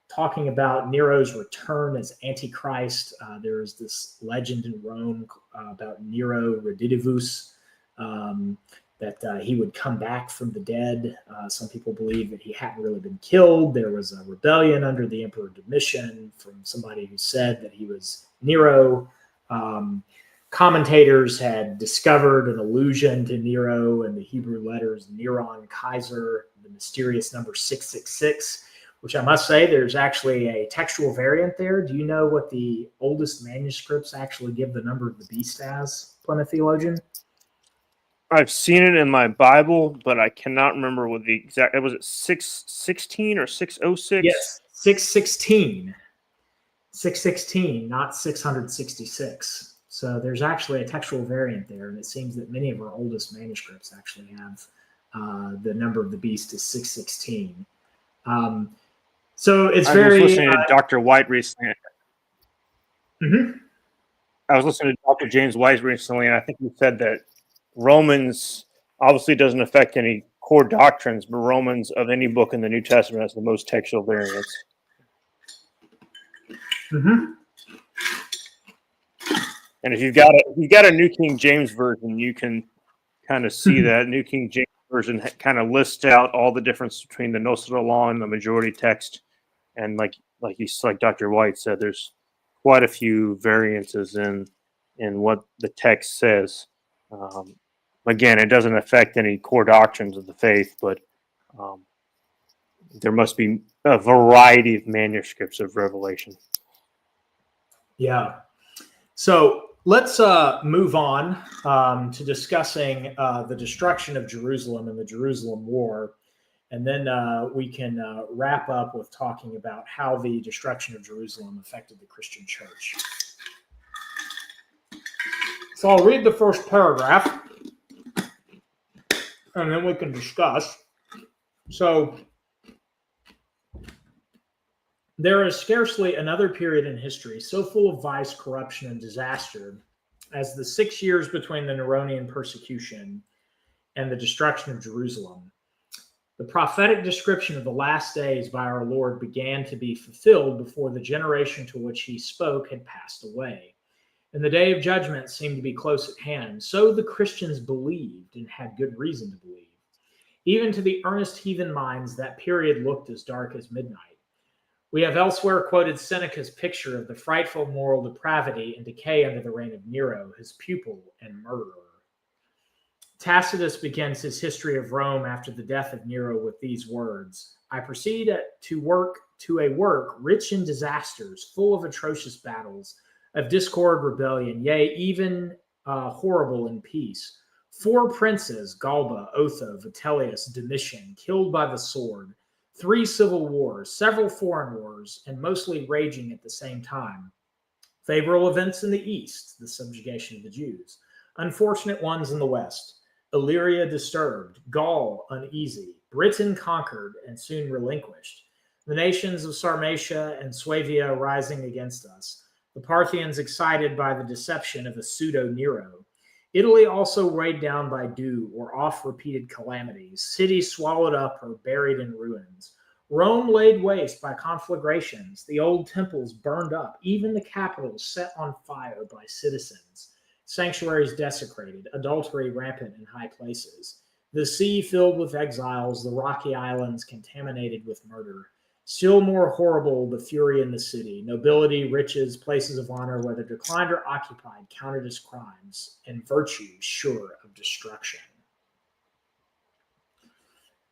A: Talking about Nero's return as Antichrist. There's this legend in Rome about Nero Redivivus, that he would come back from the dead. Some people believe that he hadn't really been killed. There was a rebellion under the Emperor Domitian from somebody who said that he was Nero. commentators had discovered an allusion to Nero and the Hebrew letters Neron, Kaiser, the mysterious number 666, which I must say there's actually a textual variant there. Do you know what the oldest manuscripts actually give the number of the beast as, Plymouth theologian?
B: I've seen it in my Bible, but I cannot remember what the exact. Was it 616 or 606?
A: Yes, 616. 616, not 666. So there's actually a textual variant there, and it seems that many of our oldest manuscripts actually have the number of the beast is 616. So it's very.
B: I was listening to Dr. White recently. I was listening to Dr. James White recently, and I think he said that Romans obviously doesn't affect any core doctrines, but Romans of any book in the New Testament has the most textual variants. And if you've got a New King James Version, you can kind of see that New King James Version kind of lists out all the difference between the Nostra Law and the majority text. And like Dr. White said, there's quite a few variances in what the text says. Again, it doesn't affect any core doctrines of the faith, but there must be a variety of manuscripts of Revelation.
A: Yeah. So let's move on to discussing the destruction of Jerusalem and the Jerusalem War. And then we can wrap up with talking about how the destruction of Jerusalem affected the Christian church. So I'll read the first paragraph, and then we can discuss. So there is scarcely another period in history so full of vice, corruption, and disaster as the 6 years between the Neronian persecution and the destruction of Jerusalem. The prophetic description of the last days by our Lord began to be fulfilled before the generation to which he spoke had passed away. And the day of judgment seemed to be close at hand. So the Christians believed and had good reason to believe. Even to the earnest heathen minds, that period looked as dark as midnight. We have elsewhere quoted Seneca's picture of the frightful moral depravity and decay under the reign of Nero, his pupil and murderer. Tacitus begins his history of Rome after the death of Nero with these words: I proceed to a work rich in disasters, full of atrocious battles, of discord, rebellion, yea, even horrible in peace. 4 princes, Galba, Otho, Vitellius, Domitian, killed by the sword, 3 civil wars, several foreign wars, and mostly raging at the same time. Favorable events in the east, the subjugation of the Jews. Unfortunate ones in the west. Illyria disturbed, Gaul uneasy, Britain conquered and soon relinquished. The nations of Sarmatia and Suevia rising against us. The Parthians excited by the deception of a pseudo-Nero. Italy also weighed down by due or oft-repeated calamities. Cities swallowed up or buried in ruins. Rome laid waste by conflagrations. The old temples burned up, even the capitals set on fire by citizens. Sanctuaries desecrated, adultery rampant in high places. The sea filled with exiles, the rocky islands contaminated with murder. Still more horrible, the fury in the city. Nobility, riches, places of honor, whether declined or occupied, counted as crimes, and virtue sure of destruction.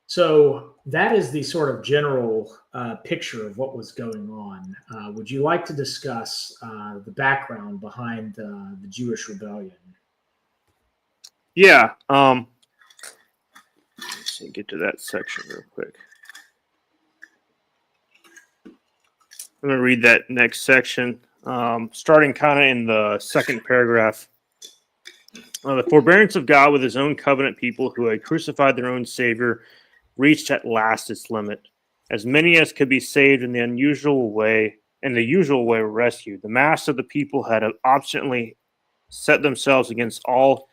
A: So that is the sort of general picture of what was going on. Would you like to discuss the background behind the Jewish rebellion?
B: Yeah. Let's see, get to that section real quick. I'm going to read that next section, starting kind of in the second paragraph. The forbearance of God with his own covenant people who had crucified their own Savior reached at last its limit. As many as could be saved in the usual way were rescued. The mass of the people had obstinately set themselves against all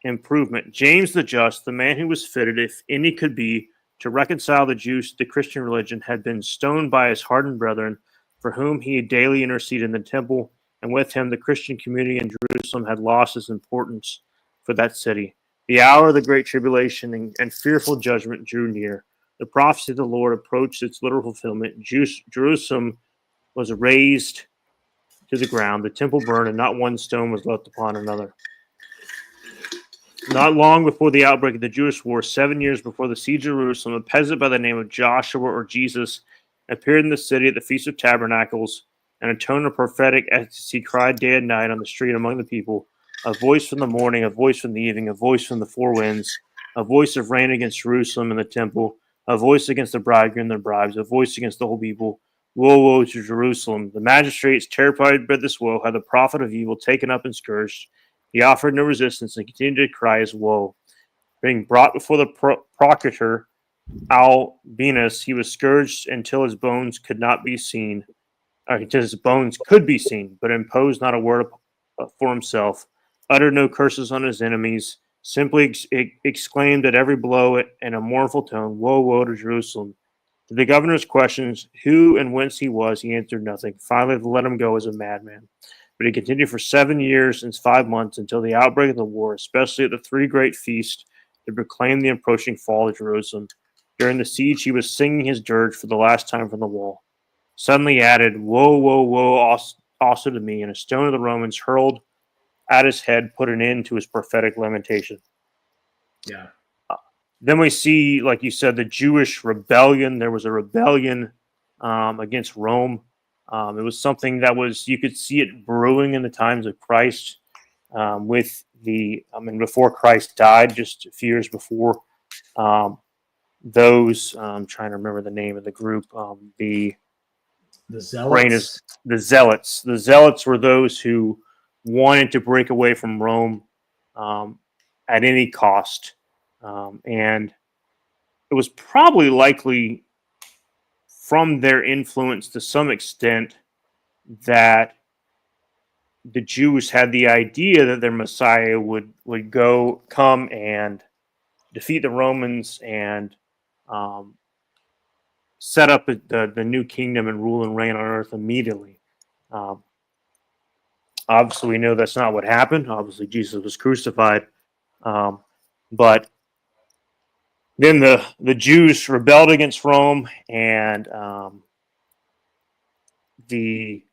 B: improvement. James the Just, the man who was fitted, if any could be, to reconcile the Jews to the Christian religion, had been stoned by his hardened brethren, for whom he daily interceded in the temple, and with him the Christian community in Jerusalem had lost its importance for that city. The hour of the Great Tribulation and fearful judgment drew near. The prophecy of the Lord approached its literal fulfillment. Jerusalem was razed to the ground. The temple burned, and not one stone was left upon another. Not long before the outbreak of the Jewish War, 7 years before the siege of Jerusalem, a peasant by the name of Joshua or Jesus appeared in the city at the Feast of Tabernacles, and a tone of prophetic ecstasy cried day and night on the street among the people, a voice from the morning, a voice from the evening, a voice from the four winds, a voice of rain against Jerusalem and the temple, a voice against the bridegroom and their bribes, a voice against the whole people. Woe, woe to Jerusalem! The magistrates, terrified by this woe, had the prophet of evil taken up and scourged. He offered no resistance and continued to cry his woe. Being brought before the procurator Albinus, he was scourged until his bones could not be seen, until his bones could be seen, but imposed not a word for himself, uttered no curses on his enemies, simply exclaimed at every blow in a mournful tone, "Woe, woe to Jerusalem!" To the governor's questions, who and whence he was, he answered nothing. Finally, they let him go as a madman. But he continued for 7 years and 5 months until the outbreak of the war, especially at the three great feasts, to proclaim the approaching fall of Jerusalem. During the siege, he was singing his dirge for the last time from the wall. Suddenly added, "Woe, woe, woe also to me," and a stone of the Romans hurled at his head put an end to his prophetic lamentation.
A: Yeah.
B: Then we see, like you said, the Jewish rebellion. There was a rebellion against Rome. It was something that you could see it brewing in the times of Christ before Christ died, just a few years before. I'm trying to remember the name of the group. The
A: Zealots.
B: The Zealots. The Zealots were those who wanted to break away from Rome at any cost. And it was probably likely from their influence to some extent that the Jews had the idea that their Messiah would come and defeat the Romans and set up the new kingdom and rule and reign on earth immediately. Obviously, we know that's not what happened. Obviously, Jesus was crucified. But then the Jews rebelled against Rome, and they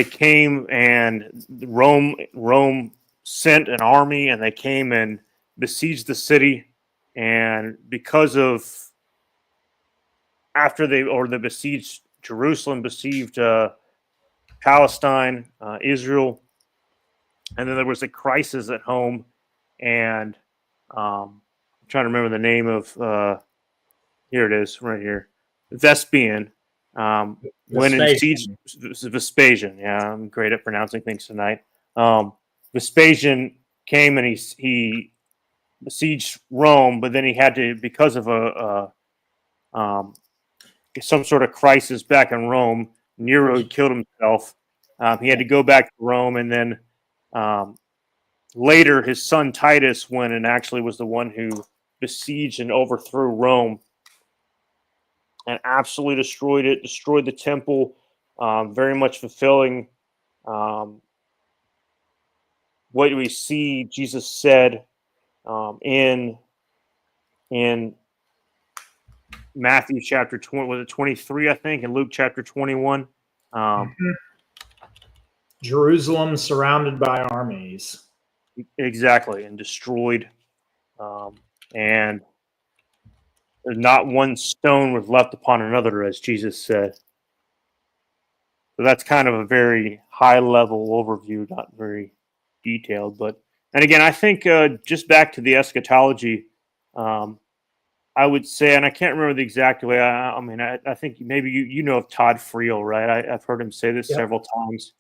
B: came, and Rome sent an army, and they came and besieged the city. And because of they besieged Jerusalem, besieged Palestine, Israel, and then there was a crisis at home, and I'm trying to remember the name of here it is right here, Vespasian. Went and sieged Vespasian. Yeah, I'm great at pronouncing things tonight. Vespasian came and he besieged Rome, but then he had to, because of some sort of crisis back in Rome. Nero had killed himself. He had to go back to Rome, and then later his son Titus went and actually was the one who besieged and overthrew Rome and absolutely destroyed it, destroyed the temple, very much fulfilling what we see Jesus said in Matthew chapter 20, was it 23, I think, and Luke chapter 21.
A: Jerusalem surrounded by armies.
B: Exactly, and destroyed. And there's not one stone was left upon another, as Jesus said. So that's kind of a very high level overview, not very detailed. And again, I think just back to the eschatology, I would say, and I can't remember the exact way. I think maybe you know of Todd Friel, right? I've heard him say this several times.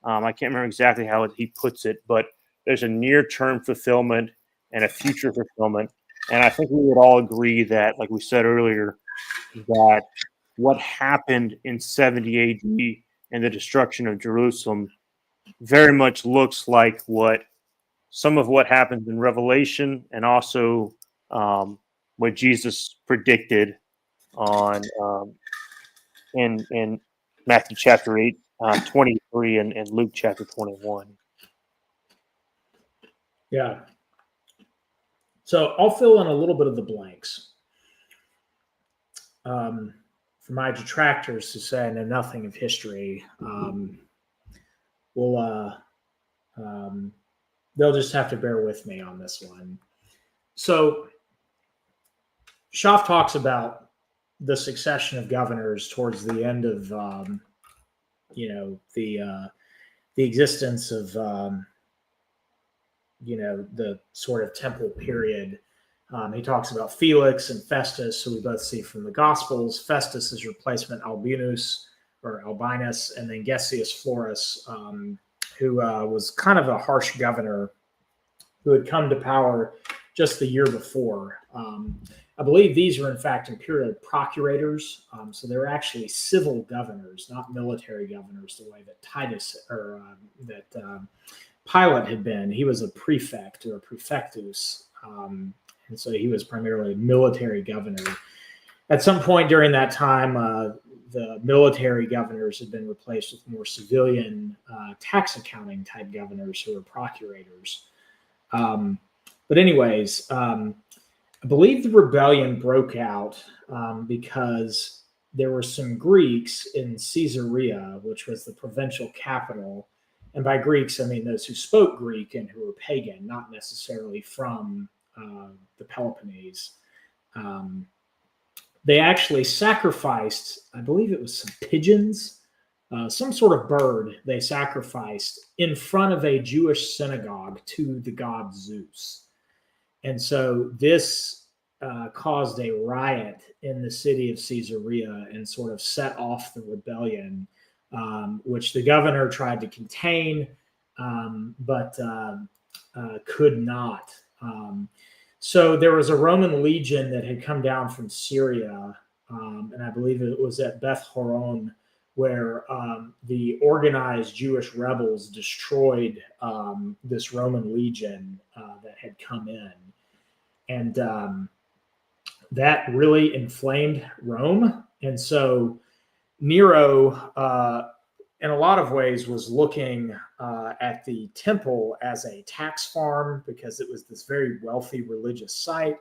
B: I can't remember exactly how he puts it, but there's a near-term fulfillment and a future fulfillment. And I think we would all agree that, like we said earlier, that what happened in 70 AD and the destruction of Jerusalem very much looks like some of what happens in Revelation, and also what Jesus predicted on in Matthew chapter 8, 23, and Luke chapter 21.
A: Yeah. So I'll fill in a little bit of the blanks. for my detractors to say I know nothing of history, they'll just have to bear with me on this one. So Schaff talks about the succession of governors towards the end of, the existence of, the sort of temple period. He talks about Felix and Festus, who we both see from the Gospels. Festus is replacement Albinus, and then Gessius Florus, who was kind of a harsh governor who had come to power just the year before. I believe these were in fact imperial procurators, so they were actually civil governors, not military governors, the way that Pilate had been. He was a prefect or a prefectus, and so he was primarily a military governor. At some point during that time, the military governors had been replaced with more civilian tax accounting type governors who were procurators. But anyways, I believe the rebellion broke out because there were some Greeks in Caesarea, which was the provincial capital. And by Greeks, I mean those who spoke Greek and who were pagan, not necessarily from the Peloponnese. They actually sacrificed, I believe it was some pigeons, some sort of bird they sacrificed in front of a Jewish synagogue to the god Zeus. And so this caused a riot in the city of Caesarea and sort of set off the rebellion, which the governor tried to contain, but could not. So there was a Roman legion that had come down from Syria, and I believe it was at Beth Horon, where the organized Jewish rebels destroyed this Roman legion that had come in. And that really inflamed Rome. And so Nero, in a lot of ways, was looking at the temple as a tax farm because it was this very wealthy religious site.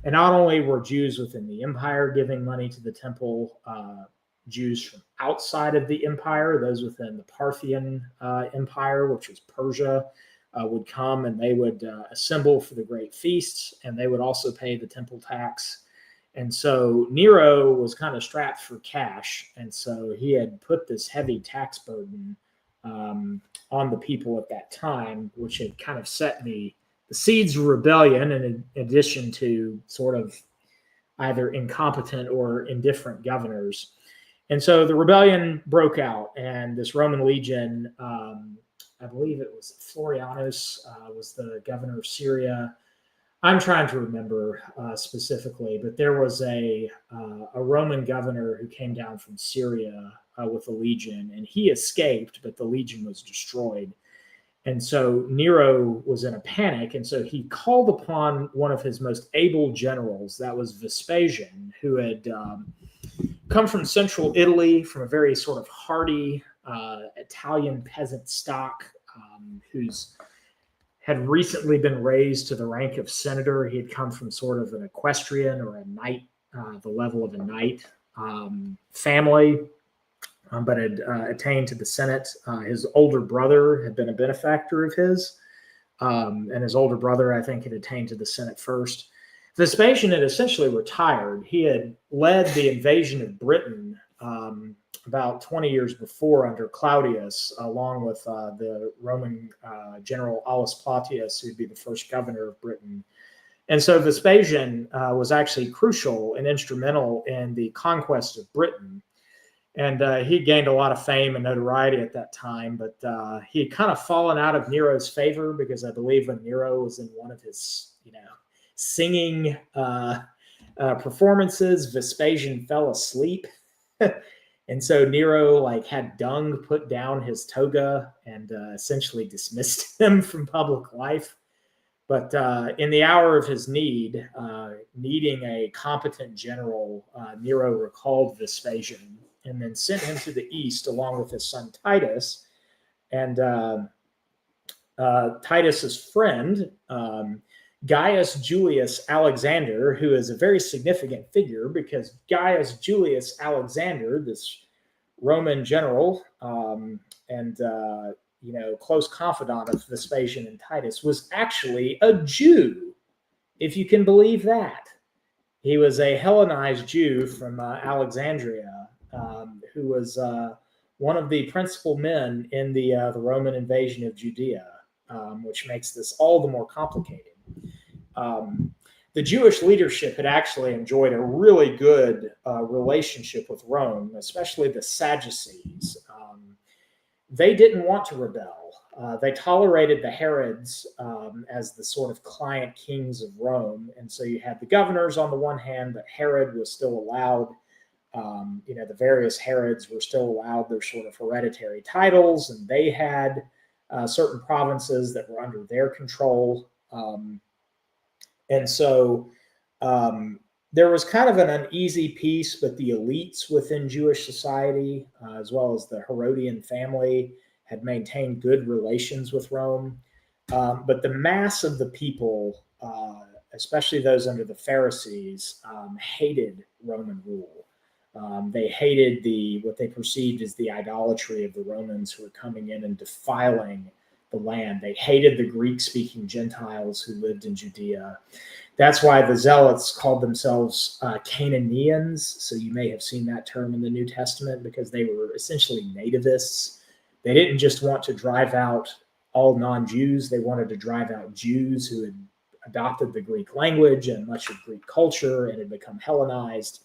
A: And not only were Jews within the empire giving money to the temple, Jews from outside of the empire, those within the Parthian Empire, which was Persia, would come and they would assemble for the great feasts, and they would also pay the temple tax. And so Nero was kind of strapped for cash, and so he had put this heavy tax burden on the people at that time, which had kind of set the seeds of rebellion, in addition to sort of either incompetent or indifferent governors. And so the rebellion broke out, and this Roman legion, I believe it was Florianus, was the governor of Syria. I'm trying to remember specifically, but there was a Roman governor who came down from Syria with a legion, and he escaped, but the legion was destroyed. And so Nero was in a panic, and so he called upon one of his most able generals, that was Vespasian, who had come from central Italy, from a very sort of hardy Italian peasant stock, who's had recently been raised to the rank of senator. He had come from sort of an equestrian or a knight, the level of a knight family, but had attained to the Senate. His older brother had been a benefactor of his, and his older brother, I think, had attained to the Senate first. Vespasian had essentially retired. He had led the invasion of Britain about 20 years before under Claudius, along with the Roman general Aulus Plautius, who'd be the first governor of Britain. And so Vespasian was actually crucial and instrumental in the conquest of Britain. And he gained a lot of fame and notoriety at that time, but he had kind of fallen out of Nero's favor because I believe when Nero was in one of his, singing performances, Vespasian fell asleep. And so Nero had dung put down his toga and essentially dismissed him from public life. But in the hour of his need, needing a competent general, Nero recalled Vespasian and then sent him to the east along with his son Titus. And Titus's friend, Gaius Julius Alexander, who is a very significant figure because Gaius Julius Alexander, this Roman general and close confidant of Vespasian and Titus, was actually a Jew, if you can believe that. He was a Hellenized Jew from Alexandria, who was one of the principal men in the Roman invasion of Judea, which makes this all the more complicated. The Jewish leadership had actually enjoyed a really good relationship with Rome, especially the Sadducees. They didn't want to rebel. They tolerated the Herods as the sort of client kings of Rome. And so you had the governors on the one hand, but Herod was still allowed, the various Herods were still allowed their sort of hereditary titles, and they had certain provinces that were under their control. And so there was kind of an uneasy peace, but the elites within Jewish society, as well as the Herodian family, had maintained good relations with Rome. But the mass of the people, especially those under the Pharisees, hated Roman rule. They hated what they perceived as the idolatry of the Romans who were coming in and defiling the land. They hated the Greek-speaking Gentiles who lived in Judea. That's why the Zealots called themselves Canaanians. So you may have seen that term in the New Testament because they were essentially nativists. They didn't just want to drive out all non-Jews. They wanted to drive out Jews who had adopted the Greek language and much of Greek culture and had become Hellenized.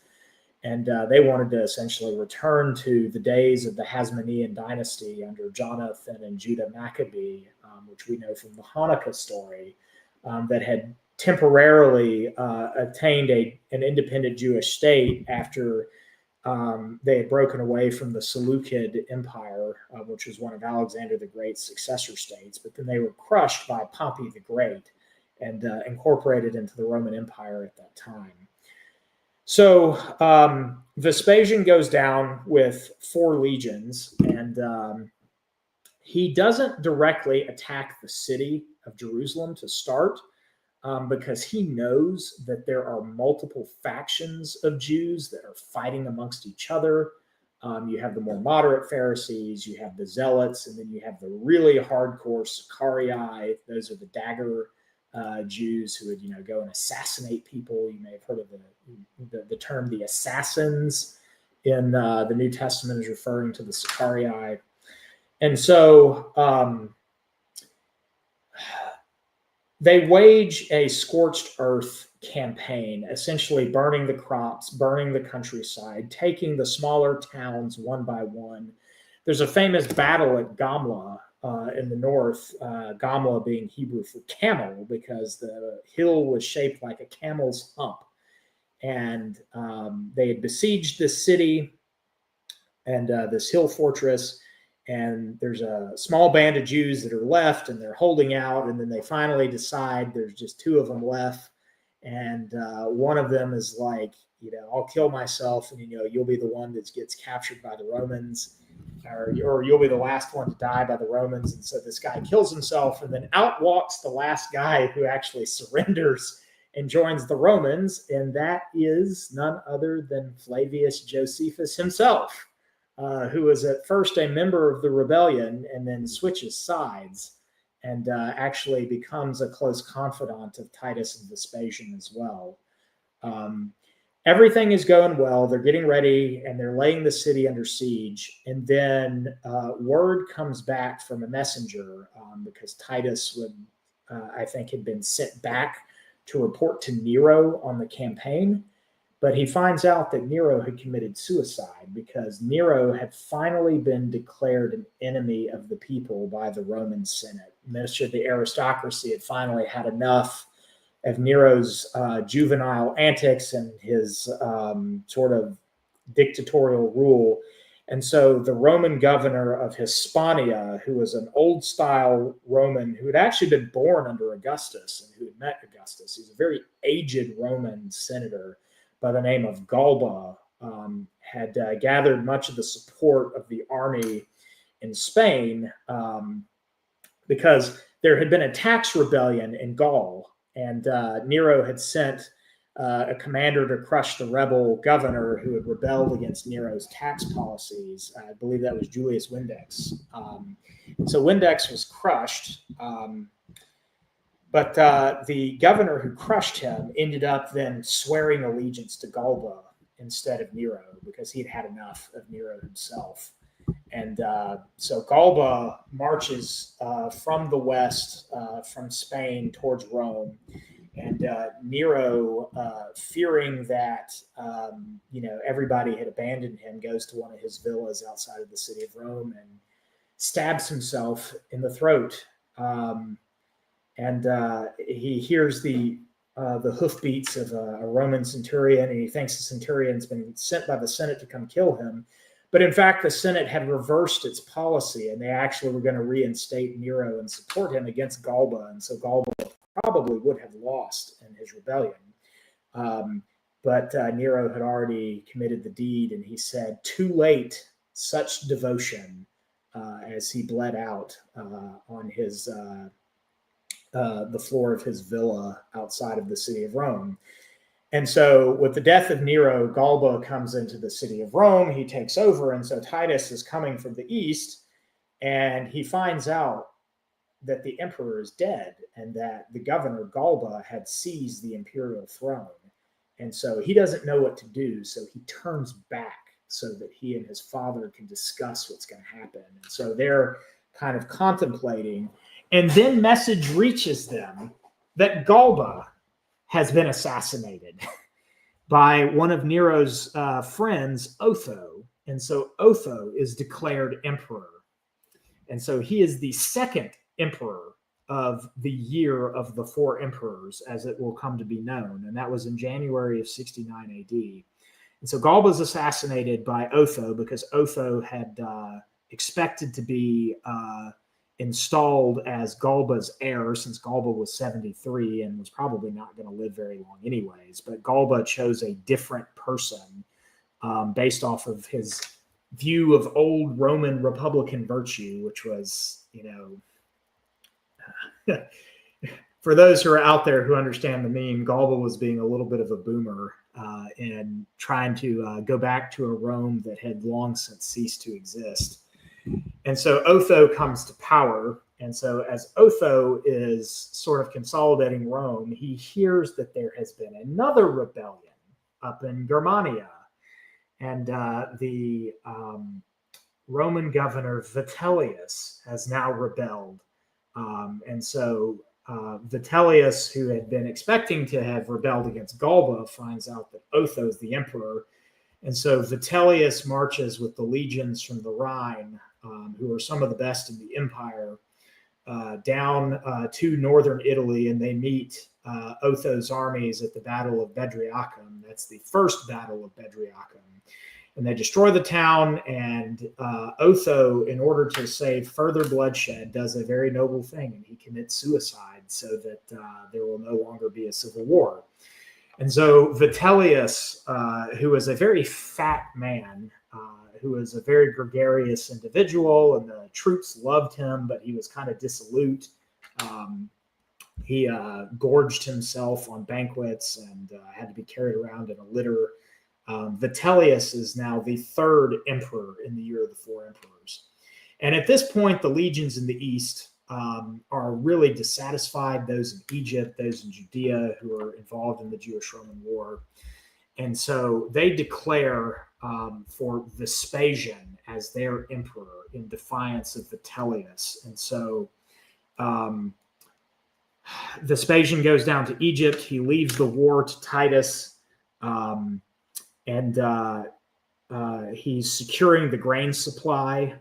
A: And they wanted to essentially return to the days of the Hasmonean dynasty under Jonathan and Judah Maccabee, which we know from the Hanukkah story, that had temporarily attained an independent Jewish state after they had broken away from the Seleucid Empire, which was one of Alexander the Great's successor states. But then they were crushed by Pompey the Great and incorporated into the Roman Empire at that time. So Vespasian goes down with 4 legions, and he doesn't directly attack the city of Jerusalem to start, because he knows that there are multiple factions of Jews that are fighting amongst each other. You have the more moderate Pharisees, you have the Zealots, and then you have the really hardcore Sicarii. Those are the dagger Jews who would, go and assassinate people. You may have heard of the term the assassins in the New Testament is referring to the Sicarii. And so they wage a scorched earth campaign, essentially burning the crops, burning the countryside, taking the smaller towns one by one. There's a famous battle at Gamla in the north, Gamla being Hebrew for camel, because the hill was shaped like a camel's hump. And they had besieged this city and this hill fortress. And there's a small band of Jews that are left, and they're holding out. And then they finally decide there's just 2 of them left. And one of them is like, I'll kill myself, and you'll be the one that gets captured by the Romans, or you'll be the last one to die by the Romans. And so this guy kills himself, and then out walks the last guy who actually surrenders and joins the Romans, and that is none other than Flavius Josephus himself, who was at first a member of the rebellion and then switches sides and actually becomes a close confidant of Titus and Vespasian as well. Everything is going well. They're getting ready, and they're laying the city under siege. And then word comes back from a messenger, because Titus I think, had been sent back to report to Nero on the campaign. But he finds out that Nero had committed suicide because Nero had finally been declared an enemy of the people by the Roman Senate. Most of the aristocracy had finally had enough of Nero's juvenile antics and his sort of dictatorial rule. And so the Roman governor of Hispania, who was an old-style Roman who had actually been born under Augustus and who had met Augustus, he's a very aged Roman senator by the name of Galba, had gathered much of the support of the army in Spain because there had been a tax rebellion in Gaul And Nero had sent a commander to crush the rebel governor who had rebelled against Nero's tax policies. I believe that was Julius Vindex. So Vindex was crushed. But the governor who crushed him ended up then swearing allegiance to Galba instead of Nero because he'd had enough of Nero himself. And so Galba marches from the west, from Spain towards Rome. And Nero, fearing that everybody had abandoned him, goes to one of his villas outside of the city of Rome and stabs himself in the throat. And he hears the hoofbeats of a Roman centurion, and he thinks the centurion's been sent by the Senate to come kill him. But in fact, the Senate had reversed its policy, and they actually were going to reinstate Nero and support him against Galba. And so Galba probably would have lost in his rebellion. But Nero had already committed the deed, and he said, "Too late, such devotion," as he bled out on his the floor of his villa outside of the city of Rome. And so with the death of Nero, Galba comes into the city of Rome. He takes over. And so Titus is coming from the east, and he finds out that the emperor is dead and that the governor Galba had seized the imperial throne. And so he doesn't know what to do. So he turns back so that he and his father can discuss what's going to happen. And so they're kind of contemplating. And then message reaches them that Galba has been assassinated by one of Nero's friends, Otho. And so Otho is declared emperor. And so he is the second emperor of the year of the four emperors, as it will come to be known. And that was in January of 69 AD. And so Galba is assassinated by Otho because Otho had expected to be installed as Galba's heir, since Galba was 73 and was probably not going to live very long anyways. But Galba chose a different person based off of his view of old Roman Republican virtue, which was, for those who are out there who understand the meme, Galba was being a little bit of a boomer and trying to go back to a Rome that had long since ceased to exist. And so Otho comes to power. And so as Otho is sort of consolidating Rome, he hears that there has been another rebellion up in Germania. And the Roman governor Vitellius has now rebelled. And so Vitellius, who had been expecting to have rebelled against Galba, finds out that Otho is the emperor. And so Vitellius marches with the legions from the Rhine, who are some of the best in the empire, down to northern Italy, and they meet Otho's armies at the Battle of Bedriacum. That's the first Battle of Bedriacum. And they destroy the town, and Otho, in order to save further bloodshed, does a very noble thing, and he commits suicide so that there will no longer be a civil war. And so Vitellius, who was a very fat man, who was a very gregarious individual, and the troops loved him, but he was kind of dissolute. He gorged himself on banquets and had to be carried around in a litter. Vitellius is now the third emperor in the year of the four emperors. And at this point, the legions in the east are really dissatisfied, those in Egypt, those in Judea who are involved in the Jewish-Roman War. And so they declare for Vespasian as their emperor in defiance of Vitellius. And so Vespasian goes down to Egypt. He leaves the war to Titus, and he's securing the grain supply,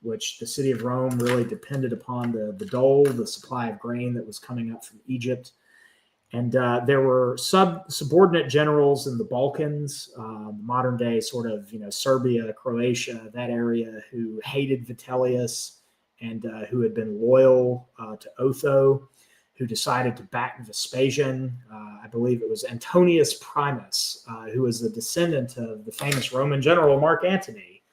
A: which the city of Rome really depended upon the dole, the supply of grain that was coming up from Egypt. And there were subordinate generals in the Balkans, modern day sort of, Serbia, Croatia, that area, who hated Vitellius and who had been loyal to Otho, who decided to back Vespasian. I believe it was Antonius Primus, who was the descendant of the famous Roman general Mark Antony.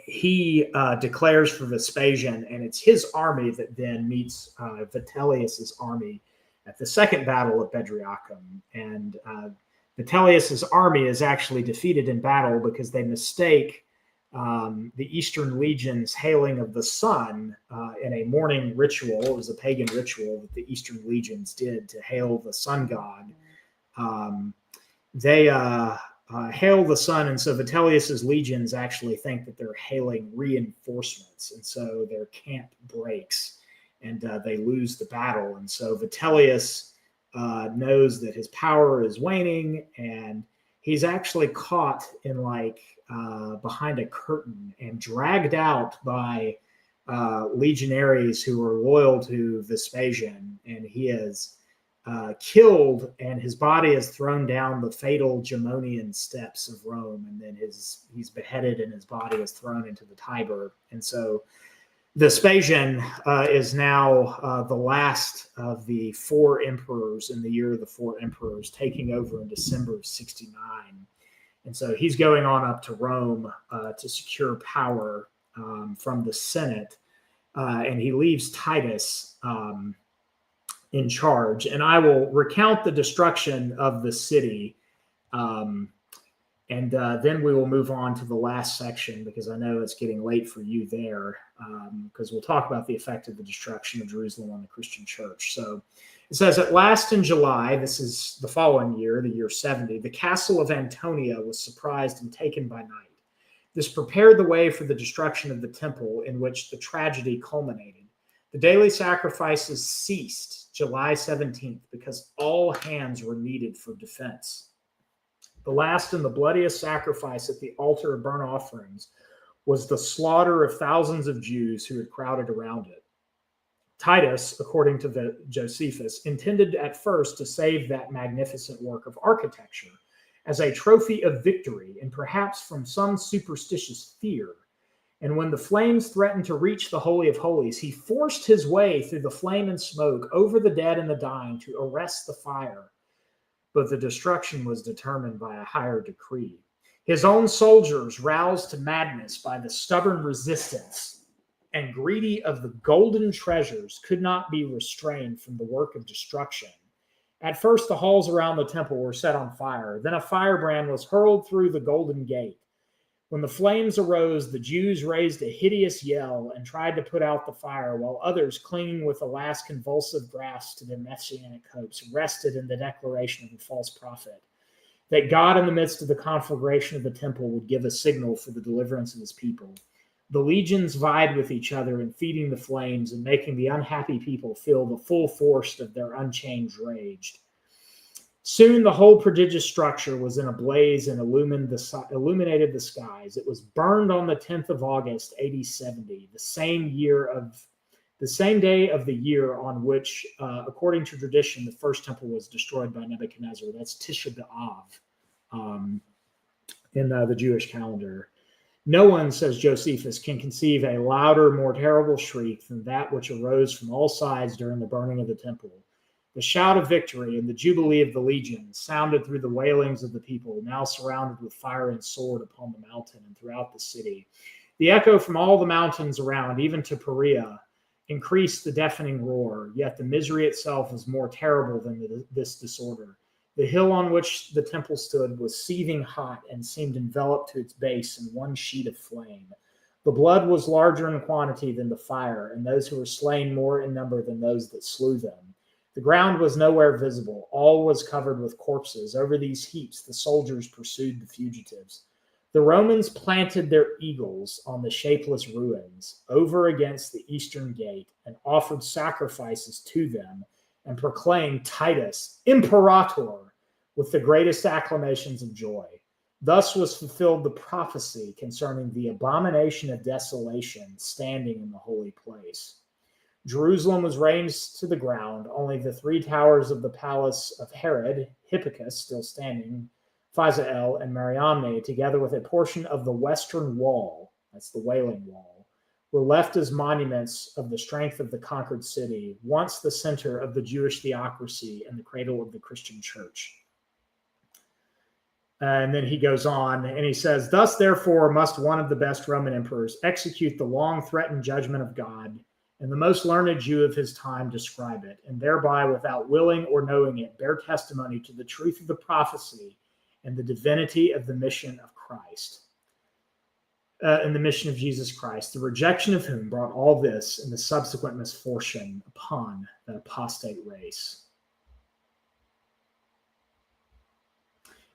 A: he declares for Vespasian, and it's his army that then meets Vitellius's army at the second battle of Bedriacum. And Vitellius's army is actually defeated in battle because they mistake the Eastern Legion's hailing of the sun in a morning ritual. It was a pagan ritual that the Eastern Legions did to hail the sun god. They hail the sun, and so Vitellius's legions actually think that they're hailing reinforcements, and so their camp breaks, and they lose the battle. And so Vitellius knows that his power is waning, and he's actually caught in behind a curtain and dragged out by legionaries who are loyal to Vespasian, and he is killed, and his body is thrown down the fatal Gemonian steps of Rome, and then he's beheaded, and his body is thrown into the Tiber. And so Vespasian is now the last of the four emperors in the year of the four emperors, taking over in December of 69. And so he's going on up to Rome to secure power from the Senate, and he leaves Titus in charge. And I will recount the destruction of the city, and then we will move on to the last section, because I know it's getting late for you there, because we'll talk about the effect of the destruction of Jerusalem on the Christian church. So it says, at last in July, this is the following year, the year 70, the castle of Antonia was surprised and taken by night. This prepared the way for the destruction of the temple, in which the tragedy culminated. The daily sacrifices ceased July 17th because all hands were needed for defense. The last and the bloodiest sacrifice at the altar of burnt offerings was the slaughter of thousands of Jews who had crowded around it. Titus, according to Josephus, intended at first to save that magnificent work of architecture as a trophy of victory, and perhaps from some superstitious fear. And when the flames threatened to reach the Holy of Holies, he forced his way through the flame and smoke over the dead and the dying to arrest the fire. But the destruction was determined by a higher decree. His own soldiers, roused to madness by the stubborn resistance and greedy of the golden treasures, could not be restrained from the work of destruction. At first, the halls around the temple were set on fire. Then a firebrand was hurled through the golden gate. When the flames arose, the Jews raised a hideous yell and tried to put out the fire, while others, clinging with a last convulsive grasp to their messianic hopes, rested in the declaration of the false prophet, that God in the midst of the conflagration of the temple would give a signal for the deliverance of his people. The legions vied with each other in feeding the flames and making the unhappy people feel the full force of their unchained rage. Soon the whole prodigious structure was in a blaze and illuminated the skies. It was burned on the 10th of August, AD 70, the same day of the year on which, according to tradition, the first temple was destroyed by Nebuchadnezzar. That's Tisha B'Av in the Jewish calendar. No one, says Josephus, can conceive a louder, more terrible shriek than that which arose from all sides during the burning of the temple. The shout of victory and the jubilee of the legions sounded through the wailings of the people, now surrounded with fire and sword upon the mountain and throughout the city. The echo from all the mountains around, even to Perea, increased the deafening roar, yet the misery itself was more terrible than this disorder. The hill on which the temple stood was seething hot and seemed enveloped to its base in one sheet of flame. The blood was larger in quantity than the fire, and those who were slain more in number than those that slew them. The ground was nowhere visible. All was covered with corpses. Over these heaps, the soldiers pursued the fugitives. The Romans planted their eagles on the shapeless ruins over against the eastern gate and offered sacrifices to them and proclaimed Titus Imperator with the greatest acclamations of joy. Thus was fulfilled the prophecy concerning the abomination of desolation standing in the holy place. Jerusalem was razed to the ground. Only the three towers of the palace of Herod, Hippicus, still standing, Phasael, and Mariamne, together with a portion of the western wall, that's the Wailing Wall, were left as monuments of the strength of the conquered city, once the center of the Jewish theocracy and the cradle of the Christian church. And then he goes on and he says, thus, therefore, must one of the best Roman emperors execute the long threatened judgment of God, and the most learned Jew of his time describe it, and thereby, without willing or knowing it, bear testimony to the truth of the prophecy and the divinity of the mission of Christ, and the mission of Jesus Christ, the rejection of whom brought all this and the subsequent misfortune upon the apostate race.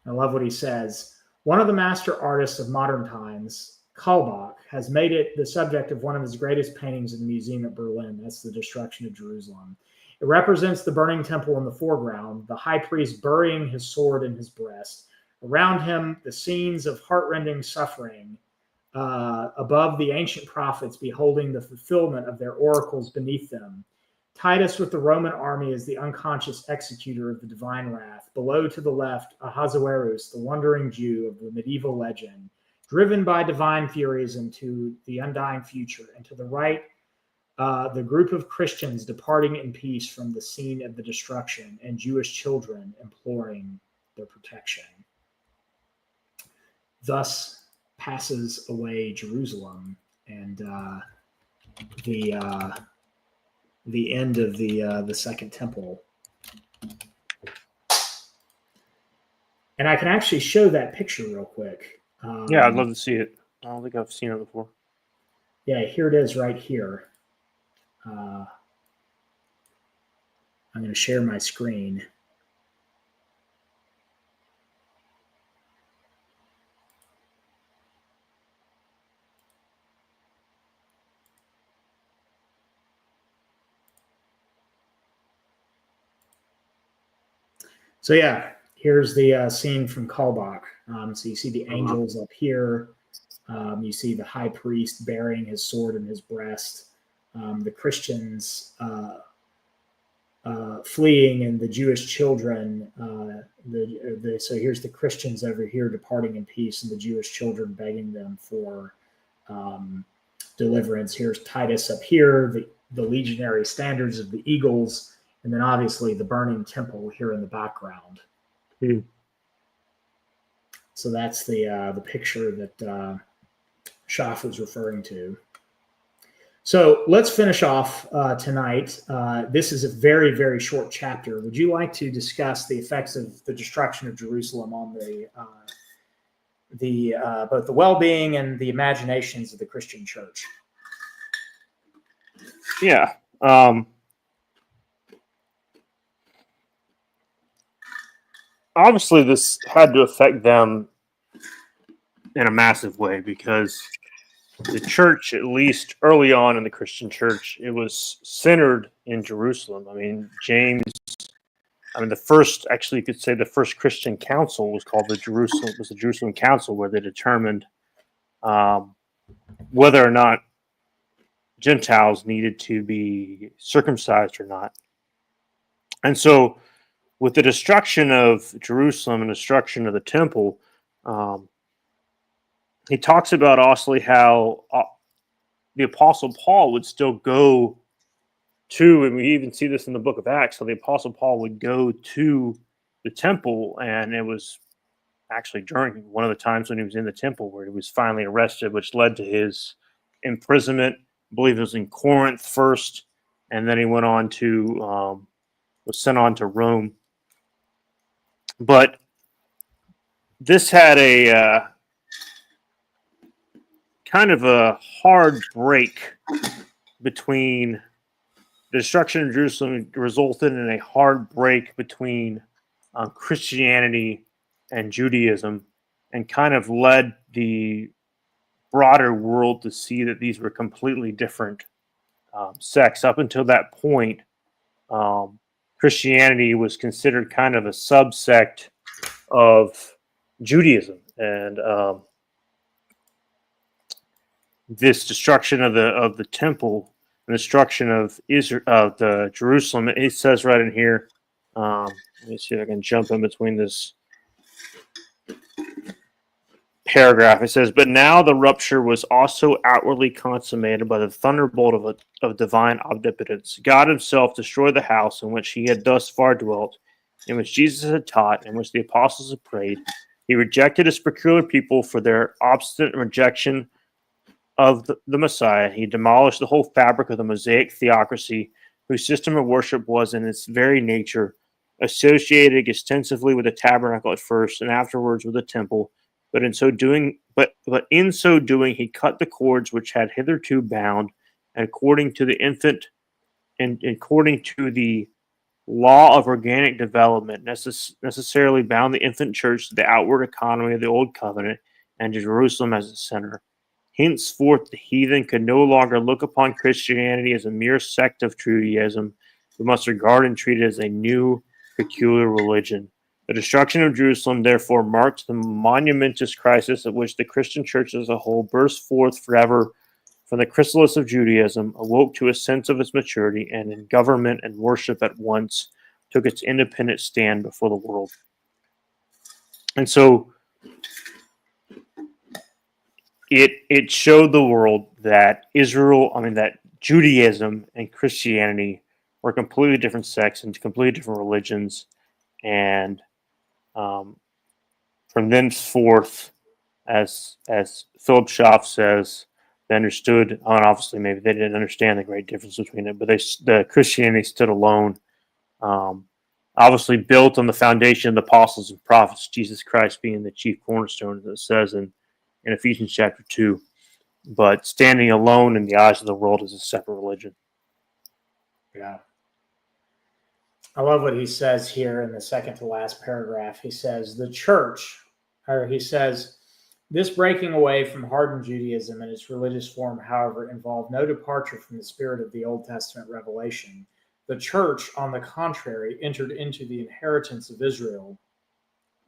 A: I love what he says. One of the master artists of modern times, Kaulbach, has made it the subject of one of his greatest paintings in the museum at Berlin. That's the destruction of Jerusalem. It represents the burning temple in the foreground, the high priest burying his sword in his breast. Around him, the scenes of heartrending suffering. Above, the ancient prophets beholding the fulfillment of their oracles beneath them. Titus with the Roman army as the unconscious executor of the divine wrath. Below to the left, Ahasuerus, the wandering Jew of the medieval legend, driven by divine furies into the undying future. And to the right, the group of Christians departing in peace from the scene of the destruction, and Jewish children imploring their protection. Thus passes away Jerusalem, and the end of the Second Temple. And I can actually show that picture real quick.
B: Yeah, I'd love to see it. I don't think I've seen it before.
A: Yeah, here it is right here. I'm going to share my screen. So yeah, here's the scene from Kaulbach. So you see the angels up here. You see the high priest bearing his sword in his breast. The Christians fleeing, and the Jewish children. So here's the Christians over here departing in peace, and the Jewish children begging them for deliverance. Here's Titus up here, the legionary standards of the eagles. And then obviously the burning temple here in the background. So that's the picture that Schaff was referring to. So let's finish off tonight. This is a very, very short chapter. Would you like to discuss the effects of the destruction of Jerusalem on both the well-being and the imaginations of the Christian church?
B: Yeah. Obviously, this had to affect them in a massive way, because the church, at least early on in the Christian church, it was centered in Jerusalem. I mean, the first, actually, you could say the first Christian council was called the Jerusalem Council, where they determined whether or not Gentiles needed to be circumcised or not. And so, with the destruction of Jerusalem and destruction of the temple, he talks about also how the Apostle Paul would still go to, and we even see this in the book of Acts, so the Apostle Paul would go to the temple, and it was actually during one of the times when he was in the temple where he was finally arrested, which led to his imprisonment. I believe it was in Corinth first, and then he went on to, was sent on to Rome. But this had a kind of a hard break between the destruction of Jerusalem, resulted in a hard break between Christianity and Judaism, and kind of led the broader world to see that these were completely different sects. Up until that point, Christianity was considered kind of a subsect of Judaism, and this destruction of the temple and destruction of the Jerusalem. It says right in here. Let me see if I can jump in between this paragraph. It says, "But now the rupture was also outwardly consummated by the thunderbolt of divine omnipotence. God himself destroyed the house in which he had thus far dwelt, in which Jesus had taught, in which the apostles had prayed. The He rejected his peculiar people for their obstinate rejection of the Messiah. He demolished the whole fabric of the Mosaic theocracy, whose system of worship was in its very nature associated extensively with the tabernacle at first and afterwards with the temple. But in so doing, he cut the cords which had hitherto bound, and according to the law of organic development, necessarily bound the infant church to the outward economy of the old covenant and to Jerusalem as the center. Henceforth, the heathen could no longer look upon Christianity as a mere sect of Judaism, but must regard and treat it as a new, peculiar religion. The destruction of Jerusalem, therefore, marked the monumentous crisis at which the Christian church as a whole burst forth forever from the chrysalis of Judaism, awoke to a sense of its maturity, and in government and worship at once took its independent stand before the world. And so it showed the world that that Judaism and Christianity were completely different sects and completely different religions. And from thenceforth, as Philip Schaff says, they understood, and obviously maybe they didn't understand the great difference between it, but the Christianity stood alone, obviously built on the foundation of the apostles and prophets, Jesus Christ being the chief cornerstone, as it says in Ephesians chapter 2, but standing alone in the eyes of the world as a separate religion.
A: Yeah. I love what he says here in the second to last paragraph. He says, this breaking away from hardened Judaism and its religious form, however, involved no departure from the spirit of the Old Testament revelation. The church, on the contrary, entered into the inheritance of Israel.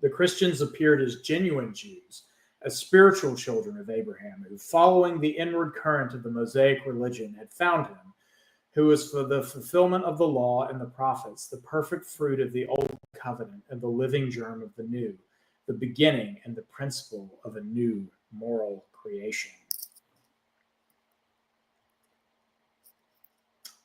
A: The Christians appeared as genuine Jews, as spiritual children of Abraham, who, following the inward current of the Mosaic religion, had found him, who was for the fulfillment of the law and the prophets, the perfect fruit of the old covenant and the living germ of the new, the beginning and the principle of a new moral creation.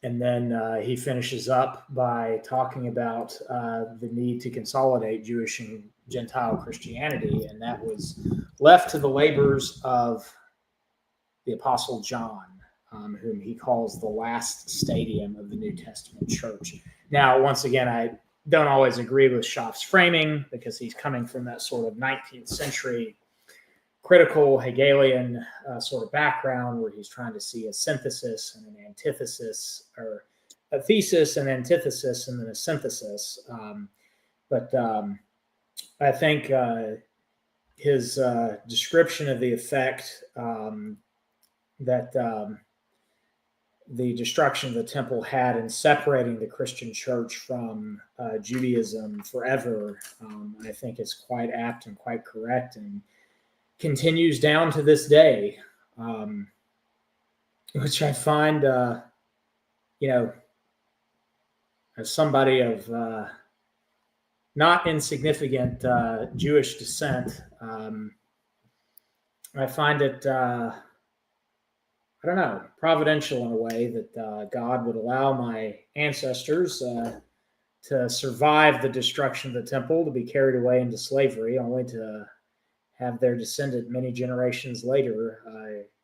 A: And then he finishes up by talking about the need to consolidate Jewish and Gentile Christianity, and that was left to the labors of the Apostle John, whom he calls the last stadium of the New Testament church. Now, once again, I don't always agree with Schaff's framing because he's coming from that sort of 19th century critical Hegelian sort of background where he's trying to see a synthesis and an antithesis, or a thesis and antithesis and then a synthesis. But I think his description of the effect that the destruction of the temple had in separating the Christian church from Judaism forever, I think is quite apt and quite correct, and continues down to this day, which I find, as somebody of not insignificant Jewish descent, I find it providential in a way that God would allow my ancestors to survive the destruction of the temple, to be carried away into slavery, only to have their descendant many generations later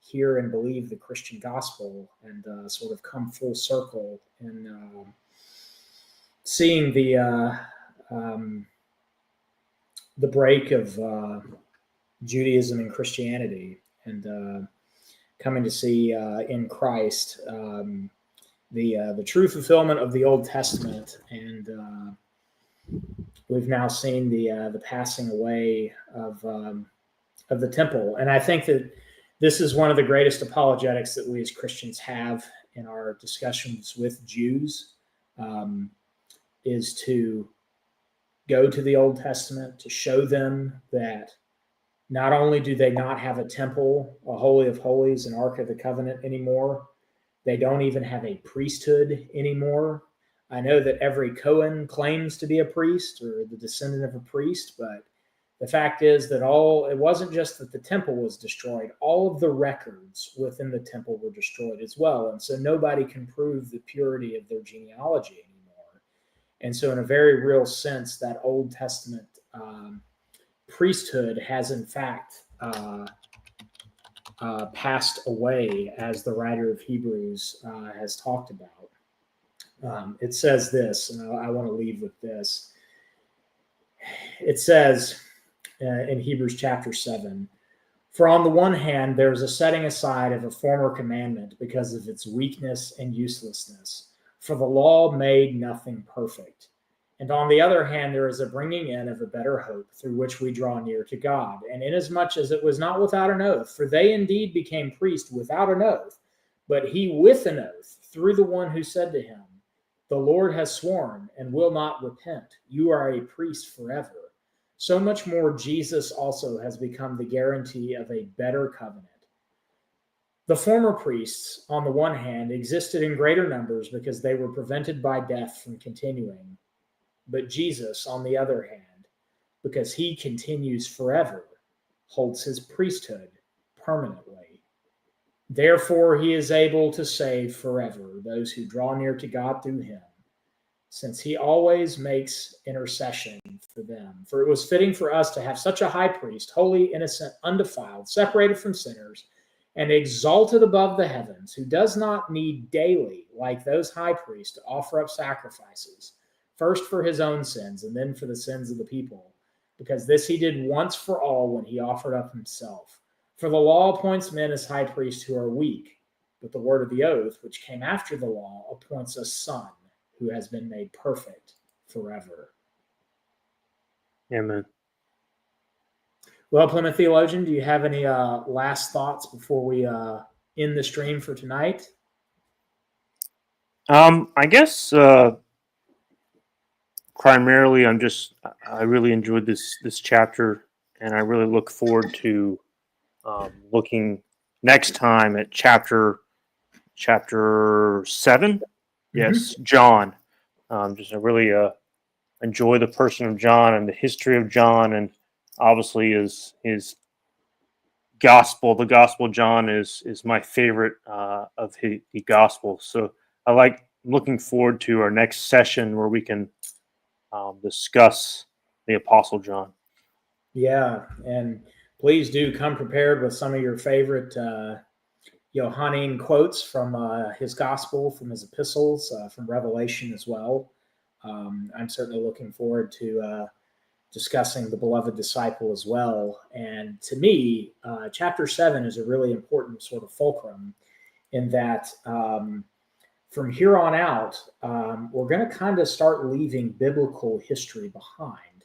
A: hear and believe the Christian gospel and sort of come full circle in seeing the break of Judaism and Christianity, and coming to see in Christ the true fulfillment of the Old Testament, and we've now seen the passing away of the temple. And I think that this is one of the greatest apologetics that we as Christians have in our discussions with Jews, is to go to the Old Testament to show them that not only do they not have a temple, a Holy of Holies, an Ark of the Covenant anymore, they don't even have a priesthood anymore. I know that every Cohen claims to be a priest or the descendant of a priest, but the fact is that it wasn't just that the temple was destroyed, all of the records within the temple were destroyed as well. And so nobody can prove the purity of their genealogy anymore. And so in a very real sense, that Old Testament priesthood has in fact passed away, as the writer of Hebrews has talked about. It says this, and I want to leave with this. It says in Hebrews chapter 7, "For on the one hand, there is a setting aside of a former commandment because of its weakness and uselessness, for the law made nothing perfect. And on the other hand, there is a bringing in of a better hope through which we draw near to God. And inasmuch as it was not without an oath, for they indeed became priests without an oath, but he with an oath, through the one who said to him, the Lord has sworn and will not repent. You are a priest forever. So much more Jesus also has become the guarantee of a better covenant. The former priests, on the one hand, existed in greater numbers because they were prevented by death from continuing. But Jesus, on the other hand, because he continues forever, holds his priesthood permanently. Therefore, he is able to save forever those who draw near to God through him, since he always makes intercession for them. For it was fitting for us to have such a high priest, holy, innocent, undefiled, separated from sinners, and exalted above the heavens, who does not need daily, like those high priests, to offer up sacrifices, first for his own sins and then for the sins of the people, because this he did once for all when he offered up himself. For the law appoints men as high priests who are weak, but the word of the oath, which came after the law, appoints a son who has been made perfect forever."
B: Amen.
A: Well, Plymouth Theologian, do you have any last thoughts before we end the stream for tonight?
B: I guess primarily I really enjoyed this chapter, and I really look forward to looking next time at chapter 7. Yes, John. I really enjoy the person of John and the history of John, and obviously his gospel. The Gospel of John is my favorite of the gospel. So looking forward to our next session where we can discuss the Apostle John.
A: Yeah, and please do come prepared with some of your favorite Johannine quotes from his gospel, from his epistles, from Revelation as well. I'm certainly looking forward to discussing the beloved disciple as well. And to me, chapter 7 is a really important sort of fulcrum in that from here on out, we're going to kind of start leaving biblical history behind.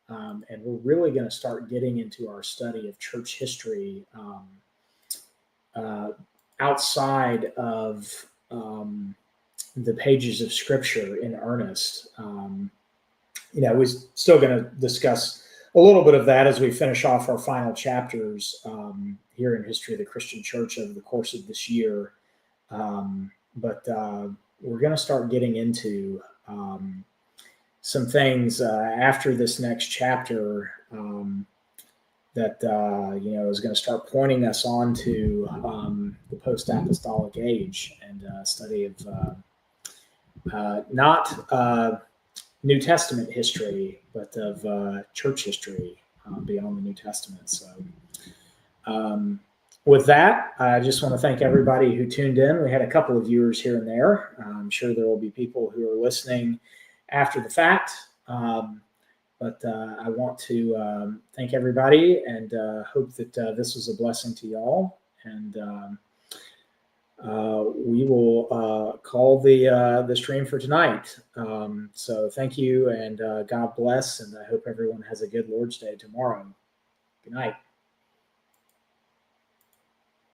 A: And we're really going to start getting into our study of church history outside of the pages of Scripture in earnest. We're still going to discuss a little bit of that as we finish off our final chapters here in History of the Christian Church over the course of this year. But we're going to start getting into some things after this next chapter that is going to start pointing us on to the post-apostolic age and study of not New Testament history, but of church history beyond the New Testament. So with that, I just want to thank everybody who tuned in. We had a couple of viewers here and there. I'm sure there will be people who are listening after the fact. But I want to thank everybody and hope that this was a blessing to y'all. And we will call the stream for tonight. So thank you, and God bless. And I hope everyone has a good Lord's Day tomorrow. Good night.